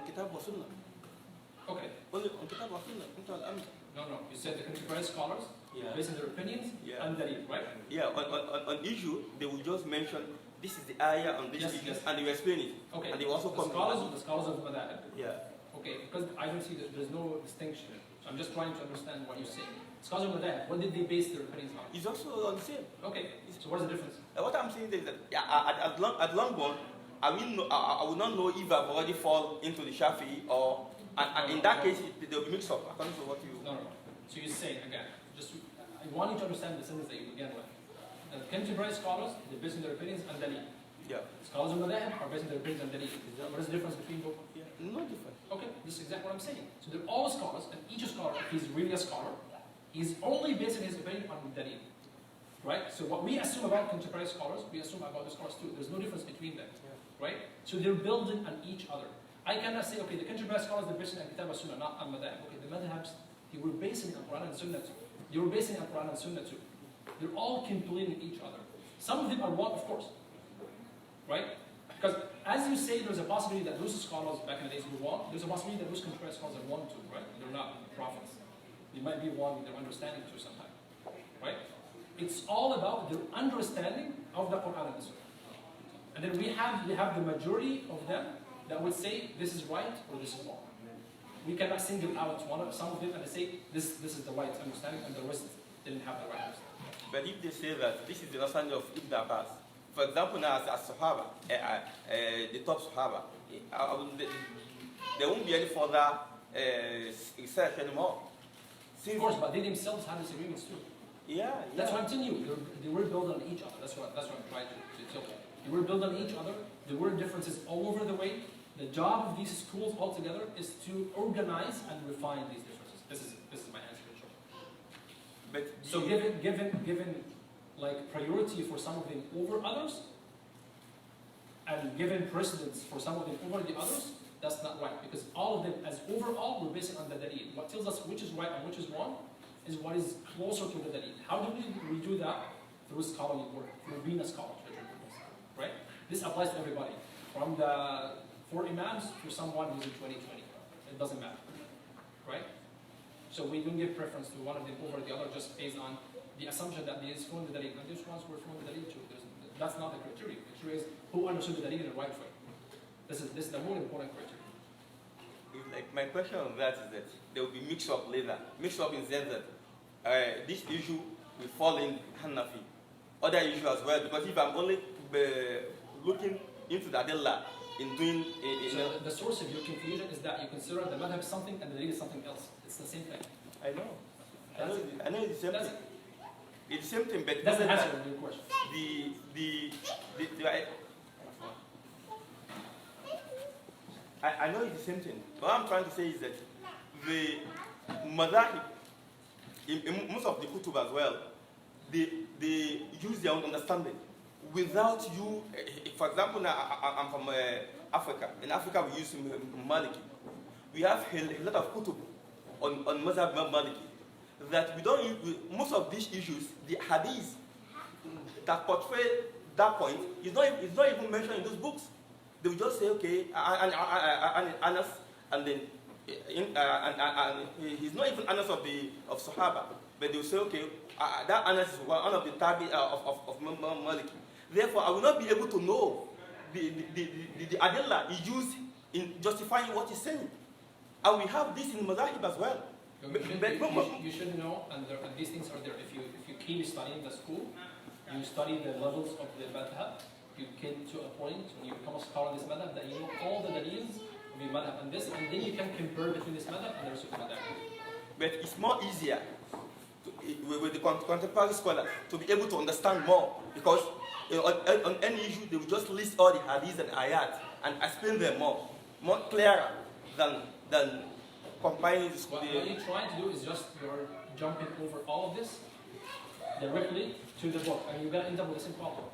Kitab wa Sunnah. Okay. Only on Kitab wa Sunnah. No, you said the contemporary scholars Yeah. based on their opinions Yeah. and dalil, right? Yeah, on issue, they will just mention this is the ayah on this Yes, issue, yes. and they will explain it. Okay. And they also the scholars of madhab. Yeah. Okay, because I don't see that there's no distinction. So I'm just trying to understand what you're saying. Scholars of madhab, what did they base their opinions on? It's also on the same. Okay, so what's the difference? What I'm saying is that at long run, I will not know if I've already fall into the Shafi or, and in that case, there will be mix up according to what you. No. So you're saying again, just I want you to understand the sentence that you began with. The contemporary scholars, they're based on their opinions and dalil. Yeah. Scholars of madhab are based on their opinions and dalil. What is the difference between both? Yeah. No difference. Okay, this is exactly what I'm saying. So they're all scholars, and each scholar, if he's really a scholar, he's only basing his opinion on dalil. Right? So what we assume about contemporary scholars, we assume about the scholars too. There's no difference between them. Right? So they're building on each other. I cannot say, okay, the contemporary scholars, they're basing on Kitab and Sunnah, not on madhab. Okay, the madhabs, they were basing on Quran and Sunnah too. They were basing on Quran and Sunnah too. They're all completing each other. Some of them are one, of course. Right? Because as you say, there's a possibility that those scholars back in the days were one. There's a possibility that those contemporary scholars are one too, right? They're not prophets. They might be one with their understanding too sometimes. Right? It's all about their understanding of the Quran and the Sunnah. And then we have the majority of them that would say this is right or this is wrong. We cannot single out some of them and say this is the right understanding and the rest didn't have the right understanding. But if they say that this is the understanding of Ibn Abbas, for example, now as Sahaba, the top Sahaba, there won't be any further research anymore. Of course, but they themselves have disagreements too. Yeah. That's what I'm telling you. They were built on each other. That's what I'm trying to tell you. They were built on each other. There were differences all over the way. The job of these schools altogether is to organize and refine these differences. This is my answer in short. But so given like priority for some of them over others, and given precedence for some of them over the others, that's not right. Because all of them, as overall, we're basing on the dalil. What tells us which is right and which is wrong is what is closer to the dalil. How do we do that? Through scholarly work, through being a scholar. Right? This applies to everybody, from the 4 imams to someone who's in 2020. It doesn't matter. Right? So we don't give preference to one of them over the other just based on the assumption that these from the dalil, and these ones were from the dalil too. That's not the criteria. The criteria is who understood the dalil in the right way. This is the more important criteria. Like my question on that is that there will be mix up later. Mix up in the sense that this issue will fall in Hanafi. Other issue as well, because if I'm only looking into the Adillah in doing so the source of your confusion is that you consider the madhab something and the dalil is something else. It's the same thing. I know. I know it's the same thing. It's the same thing, but that's the answer to your question. I know it's the same thing. What I'm trying to say is that the madhab, in most of the kutub as well, they use their own understanding without you. For example, now I'm from Africa. In Africa, we use Maliki. We have a lot of kutub on Mazhab Maliki that we don't use. Most of these issues, the hadith that portray that point is not even mentioned in those books. They will just say, okay, Anas, and then and he's not even Anas of Sahaba, but they will say, okay, that Anas is one of the tabi of Maliki. Therefore, I will not be able to know the adillah is used in justifying what he's saying. And we have this in Madhahib as well. You should know, and these things are there. If you keep studying the school, you study the levels of the madhab, you get to a point when you become a scholar in this madhab that you know all the dalils of the madhab and this, and then you can compare between this madhab and the rest of the madhab. But it's more easier with the contemporary scholar to be able to understand more, because on any issue they will just list all the hadiths and ayat and explain them more clearer than combining this. What you're trying to do is just you're jumping over all of this directly to the book, and you're going to end up with the same problem.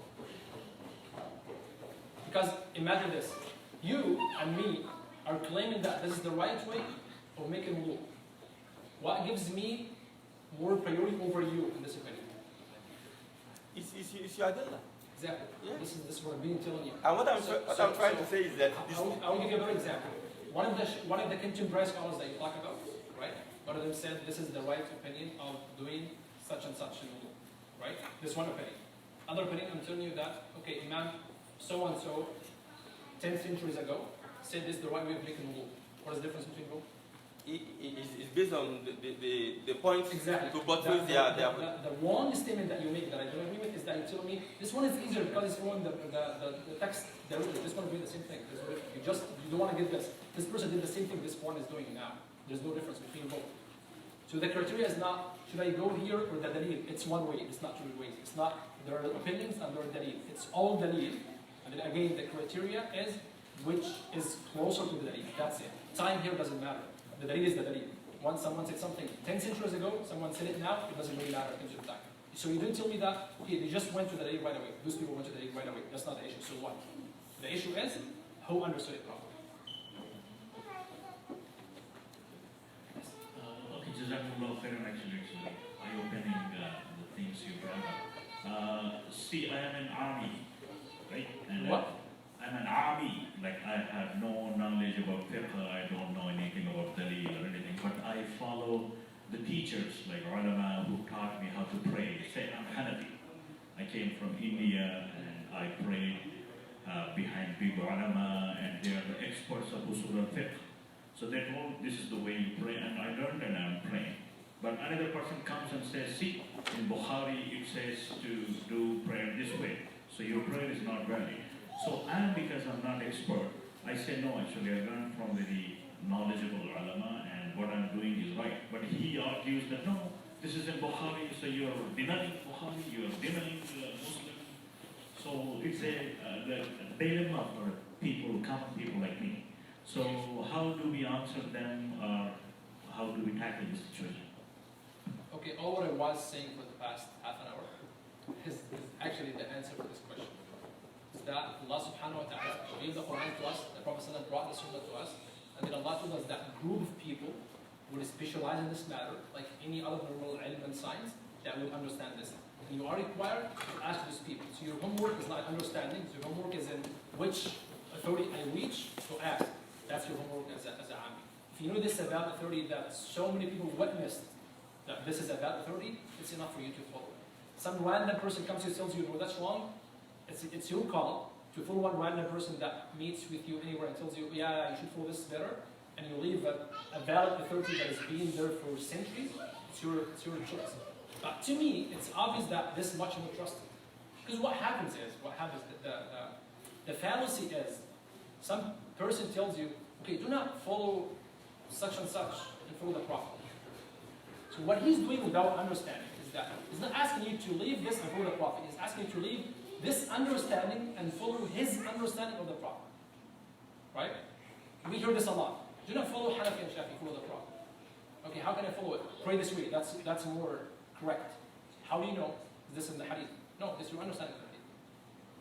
Because imagine this, you and me are claiming that this is the right way of making law. What gives me more priority over you in this opinion? It's your adillah. Exactly. Yeah. This is what I'm being telling you. And what I'm trying to say is that I will give you a better example. One of the contemporary scholars that you talk about, right? One of them said this is the right opinion of doing such and such in wudu, right? This one opinion. Other opinion, I'm telling you that, okay, Imam so-and-so, 10 centuries ago, said this is the right way of making wudu. What is the difference between both? It's based on the points Exactly. to buttress the one statement that you make that I don't agree with is that you tell me this one is easier because it's following the text directly. This one will be the same thing. You don't want to get this. This person did the same thing this one is doing now. There's no difference between both. So the criteria is not should I go here or the dalil. It's one way. It's not two ways. It's not there are opinions and there are dalil. It's all dalil. And then again the criteria is which is closer to the dalil. That's it. Time here doesn't matter. The dalil is the dalil. Once someone said something 10 centuries ago, someone said it now, it doesn't really matter in terms of time. So you didn't tell me that, okay, they just went to the dalil right away. Those people went to the dalil right away. That's not the issue. So what? The issue is who understood it properly. Okay, Jazakumullah khairan, actually, it's eye-opening the things you brought up. See, I am an army, right? And What? I'm an army, like I have no knowledge about fiqh, I don't know anything about dalil or anything, but I follow the teachers like ulama who taught me how to pray. Say I'm Hanafi. I came from India and I prayed behind big ulama and they are the experts of usul al-fiqh. So they told this is the way you pray and I learned and I'm praying. But another person comes and says, see, in Bukhari it says to do prayer this way, so your prayer is not valid. So because I'm not expert, I say no, actually I learned from very knowledgeable ulama and what I'm doing is right. But he argues that no, this is in Bukhari, so you're denying Bukhari, you're denying Muslim. So it's the dilemma for people, common people like me. So how do we answer them or how do we tackle this situation? Okay, all what I was saying for the past half an hour is actually the answer to this question. That Allah subhanahu wa ta'ala gave the Quran to us, the Prophet brought the Sunnah to us, and then Allah told us that a group of people would specialize in this matter, like any other normal ilm and science, that will understand this. And you are required to ask those people. So your homework is not understanding, so your homework is in which authority I reach to ask. That's your homework as a ami. If you know this about authority that so many people witnessed that this is about authority, it's enough for you to follow it. Some random person comes and tells you, no, that's wrong. It's your call to follow one random person that meets with you anywhere and tells you, yeah, you should follow this better, and you leave a valid authority that has been there for centuries. It's your choice. But to me, it's obvious that this much you don't trust it. Because what happens, the fallacy is, some person tells you, okay, do not follow such and such and follow the Prophet. So what he's doing without understanding is that he's not asking you to leave this and follow the Prophet. He's asking you to leave this understanding and follow his understanding of the Prophet. Right? We hear this a lot. Do not follow Hanafi and Shafi, follow the Prophet. Okay, how can I follow it? Pray this way. That's more correct. How do you know this in the Hadith? No, this is your understanding of the Hadith.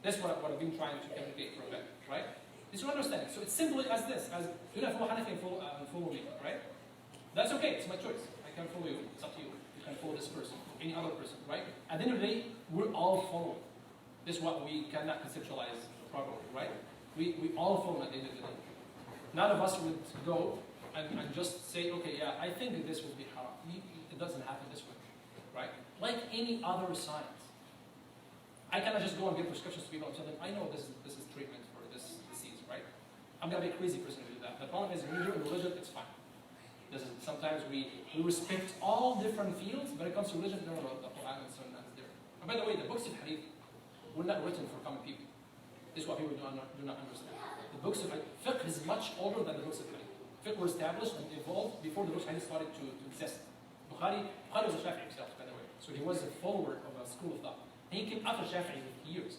That's what I've been trying to communicate for a bit. Right? This is your understanding. So it's simply as this, as do not follow Hanafi and follow me. Right? That's okay. It's my choice. I can follow you. It's up to you. You can follow this person, any other person. Right? At the end of the day, we're all following. This is what we cannot conceptualize properly, right? We all follow at the end of the day. None of us would go and just say, okay, yeah, I think that this will be haram. It doesn't happen this way, right? Like any other science. I cannot just go and give prescriptions to people and tell them, I know this is treatment for this disease, right? I'm going to be a crazy person to do that. The problem is, when you're in religion, it's fine. Sometimes we respect all different fields, but when it comes to religion, no, the Quran and Sunnah is there. And by the way, the books of Hadith were not written for common people. This is what people do not understand. The books of Fiqh is much older than the books of Hadith. Fiqh were established and evolved before the books of Hadith started to exist. Bukhari was a Shafi'i himself, by the way. So he was a follower of a school of thought. And he came after Shafi'i with years.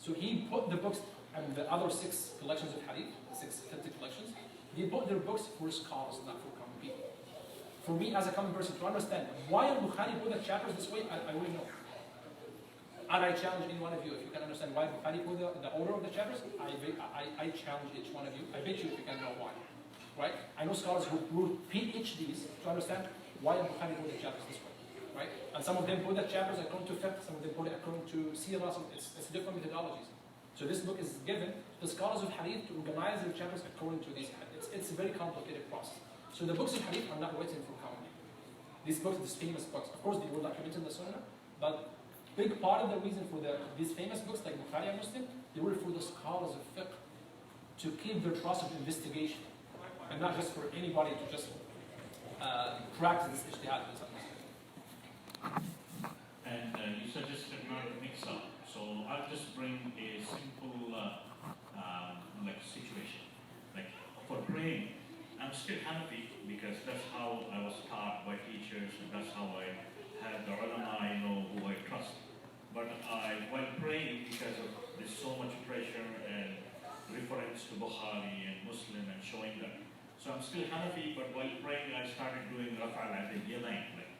So he put the books, and the other 6 collections of Hadith, the 6 authentic collections, he put their books for scholars, not for common people. For me, as a common person, to understand why Bukhari put the chapters this way, I wouldn't know. And I challenge any one of you, if you can understand why Bukhari put the order of the chapters, I challenge each one of you. I bet you if you can know why. Right? I know scholars who wrote PhDs to understand why Bukhari put the chapters this way. Right? And some of them put the chapters according to fiqh, some of them put it according to seerah, it's different methodologies. So this book is given to scholars of hadith to organize their chapters according to these hadiths. It's a very complicated process. So the books of hadith are not written for common people. these books, these famous books, of course they were documented in the Sunnah, but big part of the reason for these famous books like Bukhari and Muslim, they were for the scholars of fiqh to keep their process of investigation, and not just for anybody to just practice this ijtihad. And you suggested not to mix up, so I'll just bring a simple like situation. Like for praying, I'm still Hanafi because that's how I was taught by teachers, and that's how I have the ulama I know who I trust. But while praying, because of there's so much pressure and reference to Bukhari and Muslim and showing that, so I'm still Hanafi, but while praying I started doing raf'al at the yadayn, like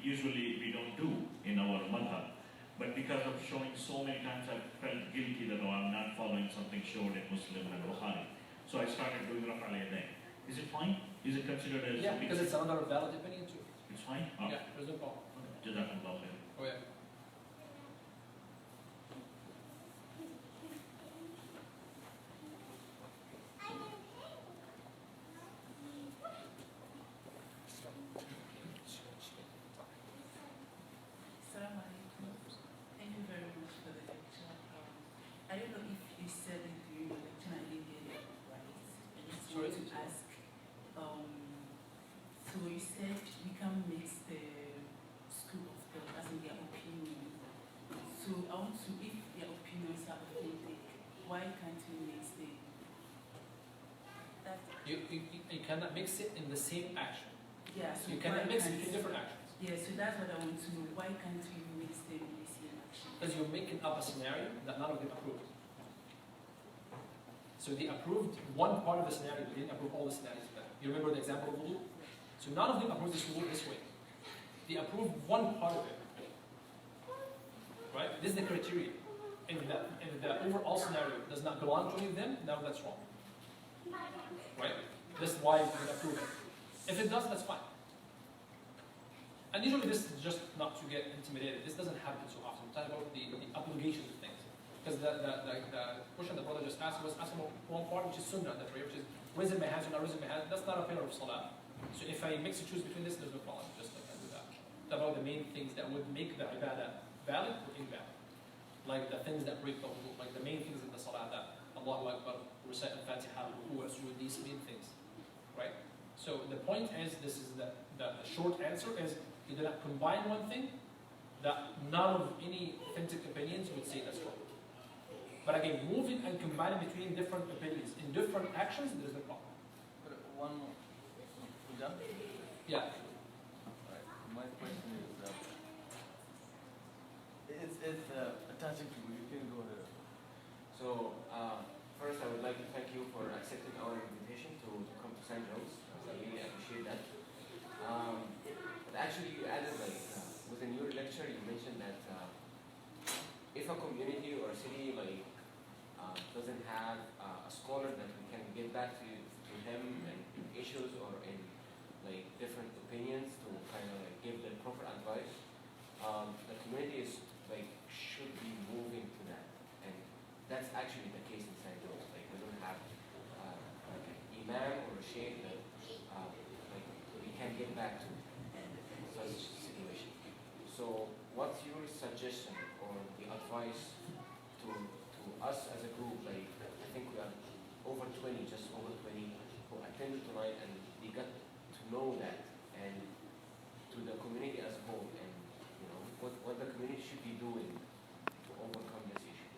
usually we don't do in our madhab. But because of showing so many times, I felt guilty that I'm not following something showed in Muslim and Bukhari. So I started doing raf'al yadayn. Is it fine? Is it considered as Yeah, because it's another valid opinion too. It's fine? Yeah, there's no problem. Jazakallah khair. Oh yeah. Assalamu alaikum. Thank you very much for the lecture. I don't know if you said it during the lecture, I didn't get it right. I just want to ask, so you said we can mix the school of thought as in their opinion. So I want to, if their opinions are authentic, why can't we mix them? You cannot mix it in the same action. Yeah, so you cannot mix it in different actions. Yeah, so that's what I want to know. Why can't you mix them in the same action? Because you're making up a scenario that none of them approved. So they approved one part of the scenario, but they didn't approve all the scenarios of that. You remember the example of wudu? So none of them approved this wudu this way. They approved one part of it. Right? This is the criteria. If the overall scenario does not belong to any of them, now that's wrong. Right? That's why we approve it. If it does, that's fine. And usually this is just not to get intimidated. This doesn't happen so often. We're talking about the obligations of things. Because the question the brother just asked was asking about one part, which is sunnah, the prayer, which is raising my hands or not raising my hands. That's not a pillar of salah. So if I mix and choose between this, there's no problem. Just like I do that. It's about the main things that would make the ibadah valid or invalid. Like the things that break the wudu, like the main things in the salah that Allahu Akbar, recite al-Fatiha, wudu, sujood, these main things. Right? So the point is, this is the short answer is, you do not combine one thing that none of any authentic opinions would say that's wrong. But again, moving and combining between different opinions in different actions, there's no problem. But one more. Done? Yeah. Right. My question is, it's attaching to you can go ahead. So, first I would like to thank you for accepting our invitation to come to St. Joe's. I really appreciate that. But actually you added within your lecture you mentioned that if a community or a city doesn't have a scholar that we can get back to him in issues or in different opinions to kind of give the proper advice, the community should be moving to that, and that's actually the case in St. Joe's. We don't have an imam or a sheikh that we can get back to such situation. So what's your suggestion or the advice to us as a group? I think we are just over 20 who attended tonight, and they got to know that, and to the community as a whole, and what the community should be doing to overcome this issue.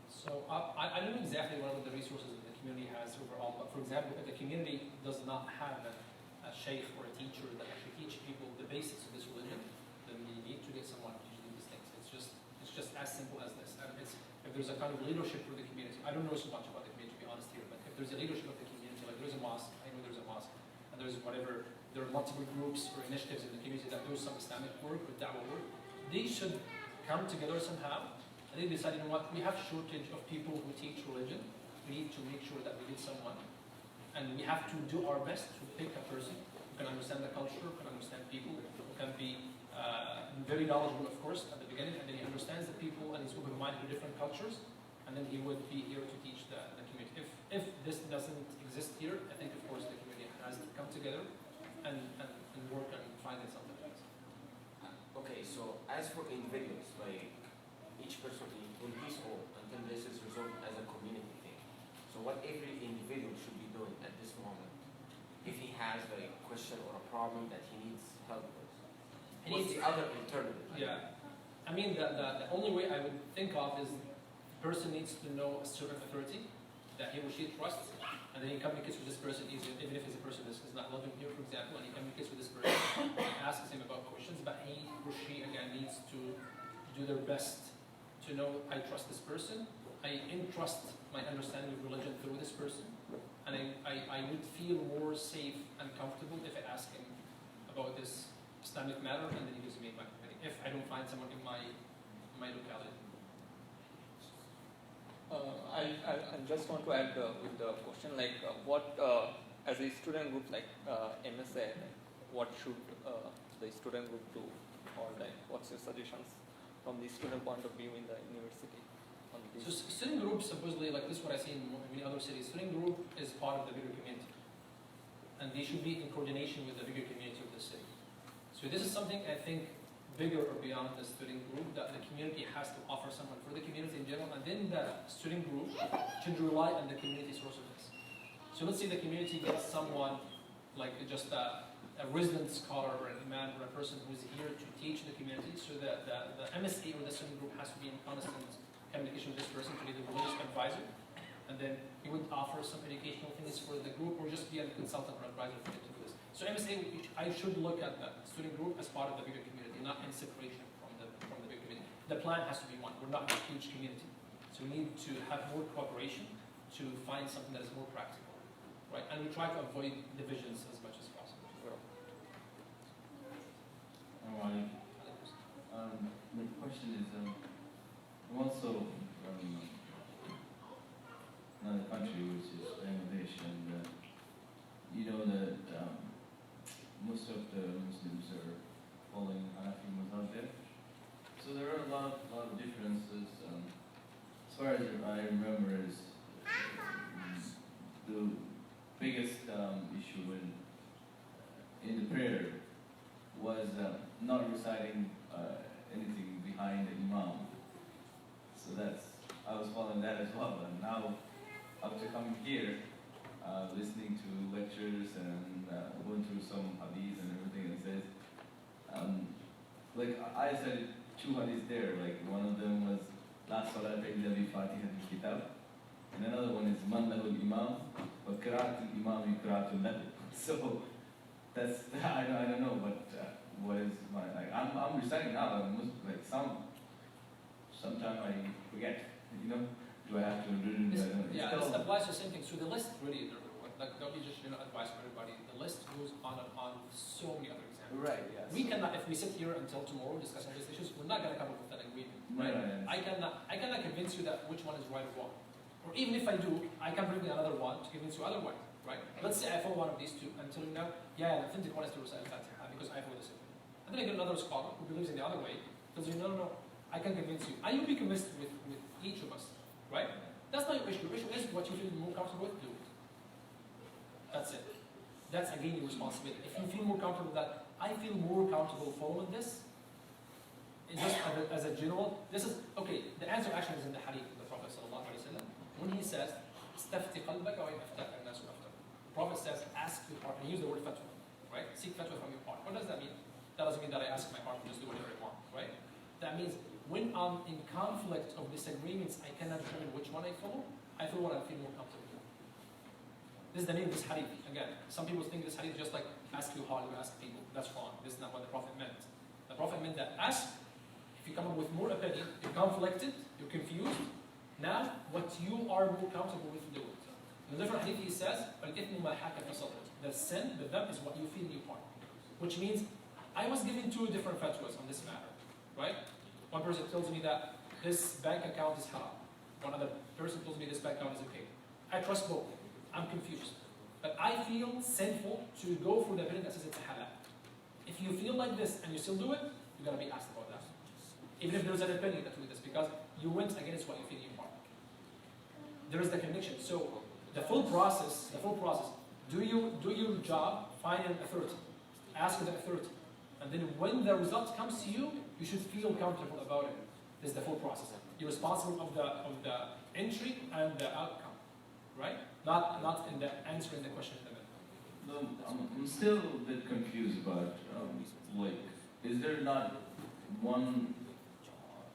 So I don't know exactly what the resources that the community has overall, but for example, if the community does not have a sheikh or a teacher that actually teach people the basics of this religion, then we need to get someone to teach them these things. It's just as simple as this. And if there's a kind of leadership for the community, I don't know so much about the community to be honest here, but if there's a leadership of the community, like there's a mosque, I know there's a mosque, and there's whatever, there are multiple groups or initiatives in the community that do some Islamic work or da'wah work, they should come together somehow, and they decide, you know what, we have shortage of people who teach religion, we need to make sure that we get someone, and we have to do our best to pick a person who can understand the culture, who can understand people, who can be very knowledgeable, of course, at the beginning, and then he understands the people and he's open-minded to different cultures, and then he would be here to teach the community. If this doesn't exist here, I think, of course, the community has to come together and work on finding something. has like a question or a problem that he needs help with? He What's needs- the other alternative? Yeah. I mean, the only way I would think of is the person needs to know a certain authority that he or she trusts, and then he communicates with this person, even if it's a person that is not living here, for example, and he communicates with this person, he asks him about questions, but he or she, again, needs to do their best to know, I trust this person, I entrust my understanding of religion through this person, and I would feel more safe and comfortable if I ask him about this Islamic matter, and then he gives me my opinion, if I don't find someone in my locality. I just want to add with the question, like what as a student group, like MSA, what should the student group do, or like what's your suggestions from the student point of view in the university on So this? student group, supposedly, like this is what I see in many other cities, student group is part of the bigger community, and they should be in coordination with the bigger community of the city. So this is something I think bigger or beyond the student group, that the community has to offer someone for the community in general, and then the student group should rely on the community sources. So let's say the community gets someone like just a resident scholar or an imam or a person who is here to teach the community, so that the MSA or the student group has to be in constant communication with this person to be the religious advisor, and then he would offer some educational things for the group, or just be a consultant or advisor for them to do this. So MSA, I should look at the student group as part of the bigger community, not in separation from the bigger community. The plan has to be one. We're not a huge community, so we need to have more cooperation to find something that is more practical, right? And we try to avoid divisions as much as possible. The question is, I'm also from another country, which is Bangladesh, and you know that most of the Muslims are following Hanafi madhab there. So there are a lot of differences. As far as I remember, is the biggest issue in the prayer was not reciting anything behind the imam. So I was following that as well. And now, after coming here, listening to lectures and going through some hadiths and everything, it says, like I said 2 hadiths there. Like one of them was La salata illa bi fatihatil kitab, and another one is Man lahu imam wa qira'atul imam qira'atul lahu. So that's I don't know, but what is my like? I'm reciting now. Like sometimes I forget. You know, do I have to read it? Yeah, this applies to the same thing. So the list really, like don't be just advice for everybody. The list goes on and on with so many other examples. Right. Yes. We cannot, if we sit here until tomorrow discussing these issues, we're not going to come up with an agreement. Right? Right. I cannot convince you that which one is right or wrong. Or even if I do, I can bring another one to convince you otherwise. Right? Let's say I follow one of these two and tell you now, yeah, the authentic one is to recite Al-Fatiha because I follow this. And then I get another scholar who believes in the other way, tells you, no, I can convince you. And you'll be convinced with each of us. Right? That's not your issue. Your issue is what you feel more comfortable with, do it. That's it. That's again your responsibility. If you feel more comfortable with that, I feel more comfortable following this. It's just as a general, this is, okay, the answer actually is in the hadith of the Prophet ﷺ. When he says, "Stafti qalbaka wa yaftaka an-nasu after." The Prophet says, ask your heart, and use the word fatwa, right? Seek fatwa from your heart. What does that mean? That doesn't mean that I ask my heart to just do whatever I want, right? That means when I'm in conflict of disagreements, I cannot determine which one I follow what I feel more comfortable with. This is the name of this hadith. Again, some people think this hadith is just like ask your heart, you ask people. That's wrong. This is not what the Prophet meant. The Prophet meant that ask, if you come up with more opinion, you're conflicted, you're confused, now what you are more comfortable with, do it. In a different hadith he says, the sin, the dam is what you feel in your heart. Which means, I was given 2 different fatwas on this matter, right? One person tells me that this bank account is haram. One other person tells me this bank account is okay. I trust both. I'm confused. But I feel sinful to go for the opinion that says it's halal. If you feel like this and you still do it, you're going to be asked about that. Even if there's an opinion that do this, because you went against what you feel in your heart. There is the conviction. So the full process, do your job, find an authority. Ask for the authority. And then when the result comes to you, you should feel comfortable about it. This is the full process. You're responsible of the entry and the outcome, right? Not in the answering the question in the middle. No, I'm still a bit confused about, like, is there not one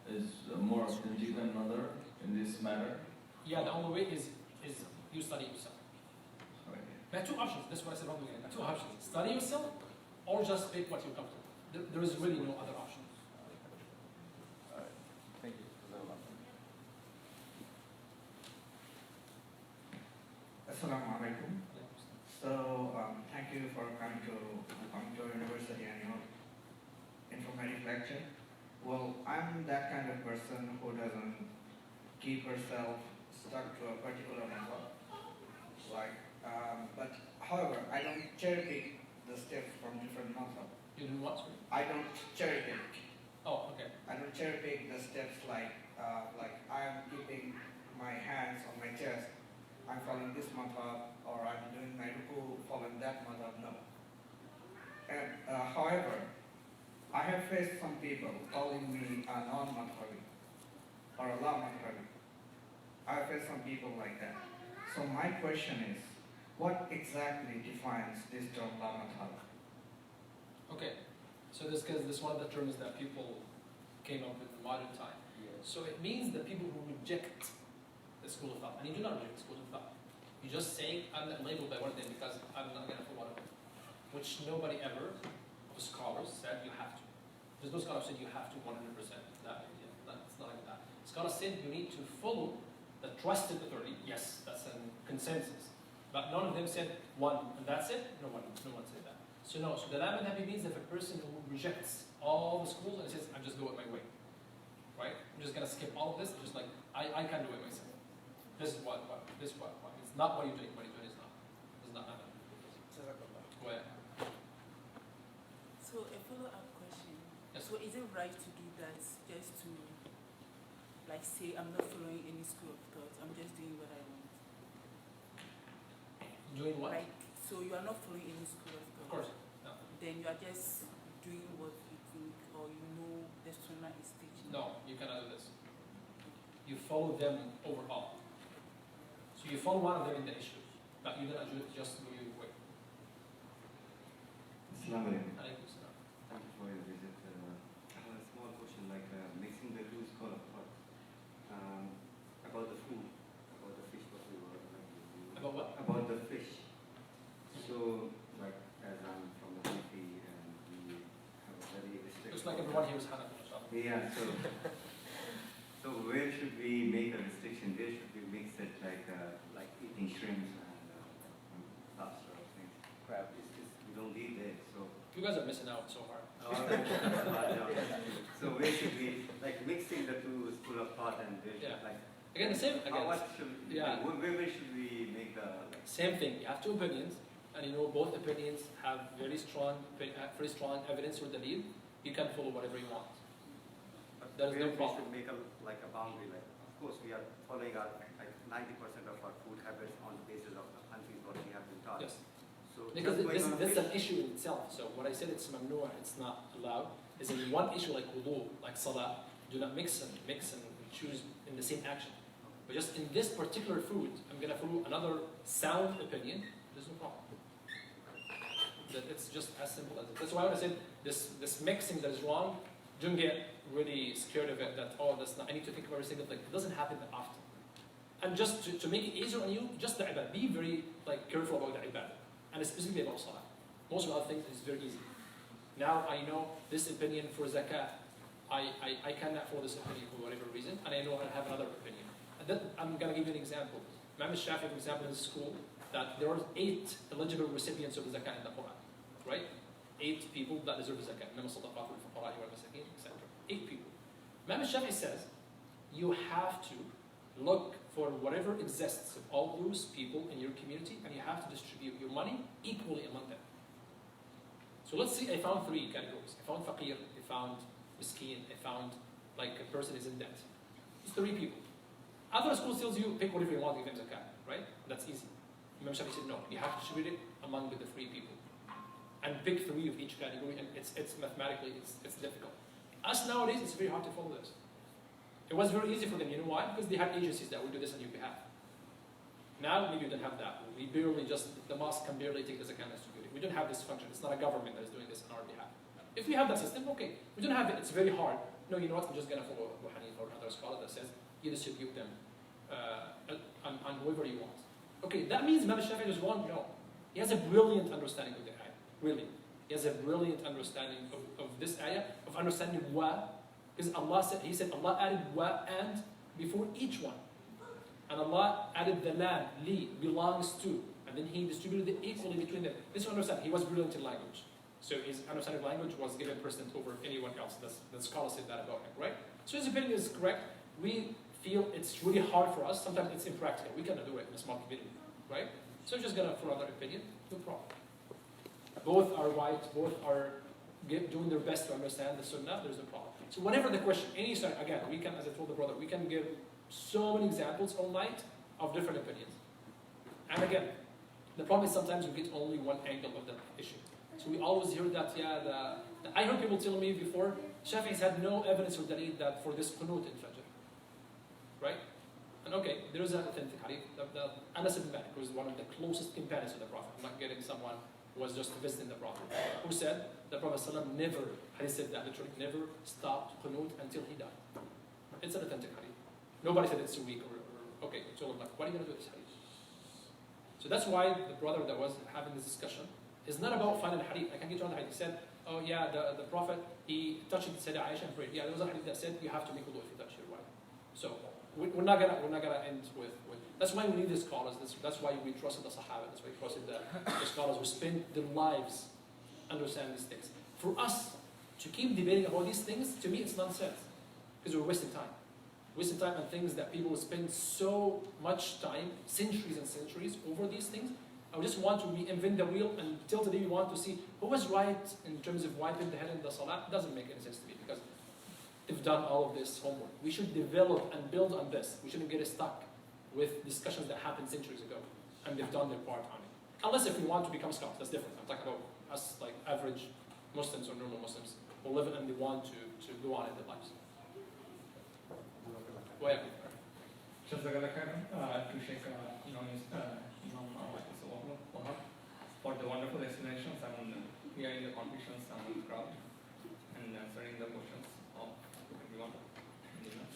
is more authentic than another in this matter? Yeah, the only way is you study yourself. Okay. There are two options. That's what I said from the beginning. There are two options. Study yourself or just pick what you're comfortable with. There is really no other option. Alright, thank you. Assalamu alaikum. So thank you for coming to our university and your informative lecture. Well, I'm that kind of person who doesn't keep herself stuck to a particular method. Like, but however, I don't cherry pick the steps from different methods. You do what? Sorry? I don't cherry pick. Oh, okay. I don't cherry pick the steps like I am keeping my hands on my chest. I'm following this method, or I'm doing my ruku following that method. No. And however, I have faced some people calling me a non-madhabi or a la madhabi. I have faced some people like that. So my question is, what exactly defines this term la madhab? Okay. So this one of the terms that people came up with in modern time. So it means the people who reject the school of thought. And you do not reject the school of thought. You just say, I'm not labeled by one of them because I'm not going to follow one of them. Which nobody ever, of scholars, said you have to. There's no scholar said you have to 100%. That idea. It's not like that. Scholars said you need to follow the trusted authority. Yes, that's a consensus. But none of them said one, and that's it. No one said that. So no. So the la madhabi means if a person who rejects all the schools and says, I'm just going my way. Right? I'm just going to skip all of this. Just like, I can do it myself. This is what. It's not what you're doing. What you're doing is not. It's not madhab. Go ahead. So a follow-up question. Yes. So is it right to do that just to, like, say I'm not following any school of thought, I'm just doing what I want? Doing what? Like, so you are not following any school of thought. Of course. No. Then you are just doing what you think, or you know the sunnah is teaching. No, you cannot do this. You follow them overall. So you follow one of them in the issue, but you do not just go your way. Assalamu alaikum. Alaykum salam. Thank you for your visit. I have a small question, like mixing the two school of thought. About the food, about the fish, what we were About what? About the fish. So, like, as I'm from the country and we have a very restricted. Looks like everyone here is Hanafi, inshallah. Yeah, so where should we make a restriction? Where should we mix it, like eating shrimps and lobster or things? Crab, we don't eat it, so. You guys are missing out so hard. So where should we, like, mixing the two school of thought and where should, like. Again, the same. Again, what should we, where should we make the. Like, same thing. You have two opinions, and you know both opinions have very strong evidence or dalil. You can follow whatever you want. There is no problem. We should make a boundary, like, of course we are following our, like 90% of our food habits on the basis of the countries what we have been taught. Yes. So because this is an issue in itself. So when I said it's mamnu, it's not allowed, is in one issue like wudu, like salah, do not mix and choose in the same action. But just in this particular food, I'm going to follow another sound opinion, there's no problem. That it's just as simple as it. That's why when I said this mixing that is wrong, don't get really scared of it that, oh, that's not, I need to think of every single thing. It doesn't happen that often. And just to make it easier on you, just the ibadah. Be very careful about the ibadah. And specifically about salah. Most of the other things is very easy. Now I know this opinion for zakat. I cannot follow this opinion for whatever reason, and I know I have another opinion. And then I'm going to give you an example. Imam Shafi, for example, in school, that there are 8 eligible recipients of the zakat in the Quran. Right? 8 people that deserve the zakat. Imam Sadaqat al-Fuqara wal-Masakin, etc. 8 people. Imam Shafi says, you have to look for whatever exists of all those people in your community, and you have to distribute your money equally among them. So let's see, I found 3 categories. I found faqir, I found miskeen, I found like a person is in debt. It's 3 people. Other schools tells you, pick whatever you want, give them zakat, right? That's easy. Imam Shafi said, no, you have to distribute it among the 3 people. And pick 3 of each category, and it's mathematically, it's difficult. Us nowadays, it's very hard to follow this. It was very easy for them, you know why? Because they had agencies that will do this on your behalf. Now we don't have that. We barely the mosque can barely take the zakat and distribute it. We don't have this function. It's not a government that is doing this on our behalf. If we have that system, okay. We don't have it. It's very hard. No, you know what? I'm just going to follow Abu Hanifa or another scholar that says you distribute them on whoever you want. Okay, that means Imam Shafi'i is wrong? No. He has a brilliant understanding of the ayah. Really. He has a brilliant understanding of this ayah, of understanding wa. Because Allah said, He said Allah added wa and before each one. And Allah added the lam, li, belongs to. And then He distributed it equally between them. This understand, he was brilliant in language. So his understanding of language was given precedent over anyone else. The scholar said that about him, right? So his opinion is correct. We feel it's really hard for us. Sometimes it's impractical. We cannot do it in a small community, right? So we're just gonna for another opinion, no problem. Both are right, both are doing their best to understand the sunnah, there's no problem. So whatever the question, again, we can, as I told the brother, we can give so many examples all night of different opinions. And again, the problem is sometimes we get only one angle of the issue. So we always hear that, I heard people tell me before, Shafi'is had no evidence or dalil that for this qunut in Fajr. Right? And okay, there is an authentic hadith. Anas ibn Malik was one of the closest companions of the Prophet. I'm not getting someone who was just visiting the Prophet. Who said, the Prophet ﷺ never, hadith said that literally, never stopped qunut until he died. It's an authentic hadith. Nobody said it's a week or okay, so I'm like, what are you going to do with this hadith? So that's why the brother that was having this discussion is not about finding a hadith. I can get you on the hadith. He said, oh yeah, the Prophet, he touched Sayyidah Aisha and prayed. Yeah, there was a hadith that said you have to make wudu if you touch your wife. So we're not gonna end with that's why we need the scholars. That's why we trusted the Sahaba. That's why we trusted the scholars who spend their lives understanding these things. For us to keep debating about these things, to me it's nonsense. Because we're wasting time. Wasting time on things that people spend so much time, centuries and centuries, over these things. I just want to reinvent the wheel, and till today we want to see who was right in terms of wiping the head in the salah. It doesn't make any sense to me because they've done all of this homework. We should develop and build on this. We shouldn't get stuck with discussions that happened centuries ago, and they've done their part on it. Unless if we want to become scholars, that's different. I'm talking about us, like average Muslims or normal Muslims who live and they want to go on in their lives. Well, yeah. Jazakallah khairan to Sheikh Imam Wahb for the wonderful explanations and hearing the contributions and the crowd and answering the questions of everyone.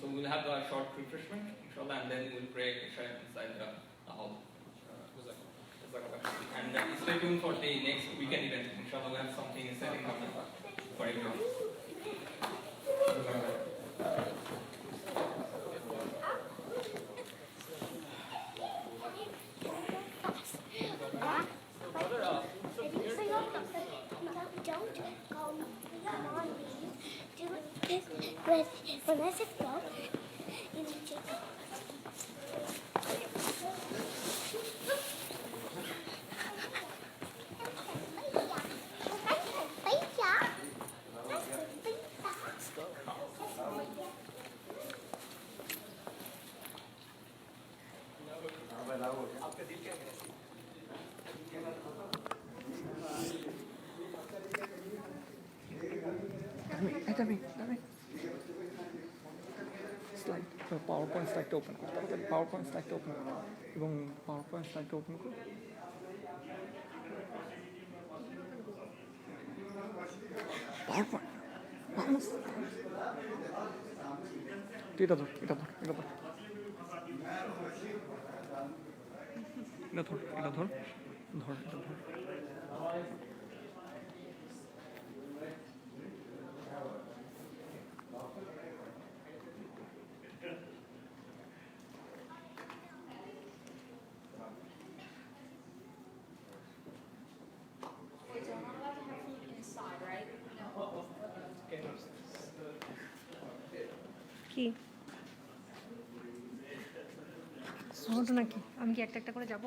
So we'll have a short refreshment, inshallah, and then we'll pray Isha inside the hall. And stay tuned for the next weekend event. Inshallah, we'll have something setting up for everyone. When I said go, you need to go. PowerPoint slide open PowerPoint slide open এবং PowerPoint slide open করো PowerPoint এটা ধর কি ঘটনা কি আমি কি একটা একটা করে যাব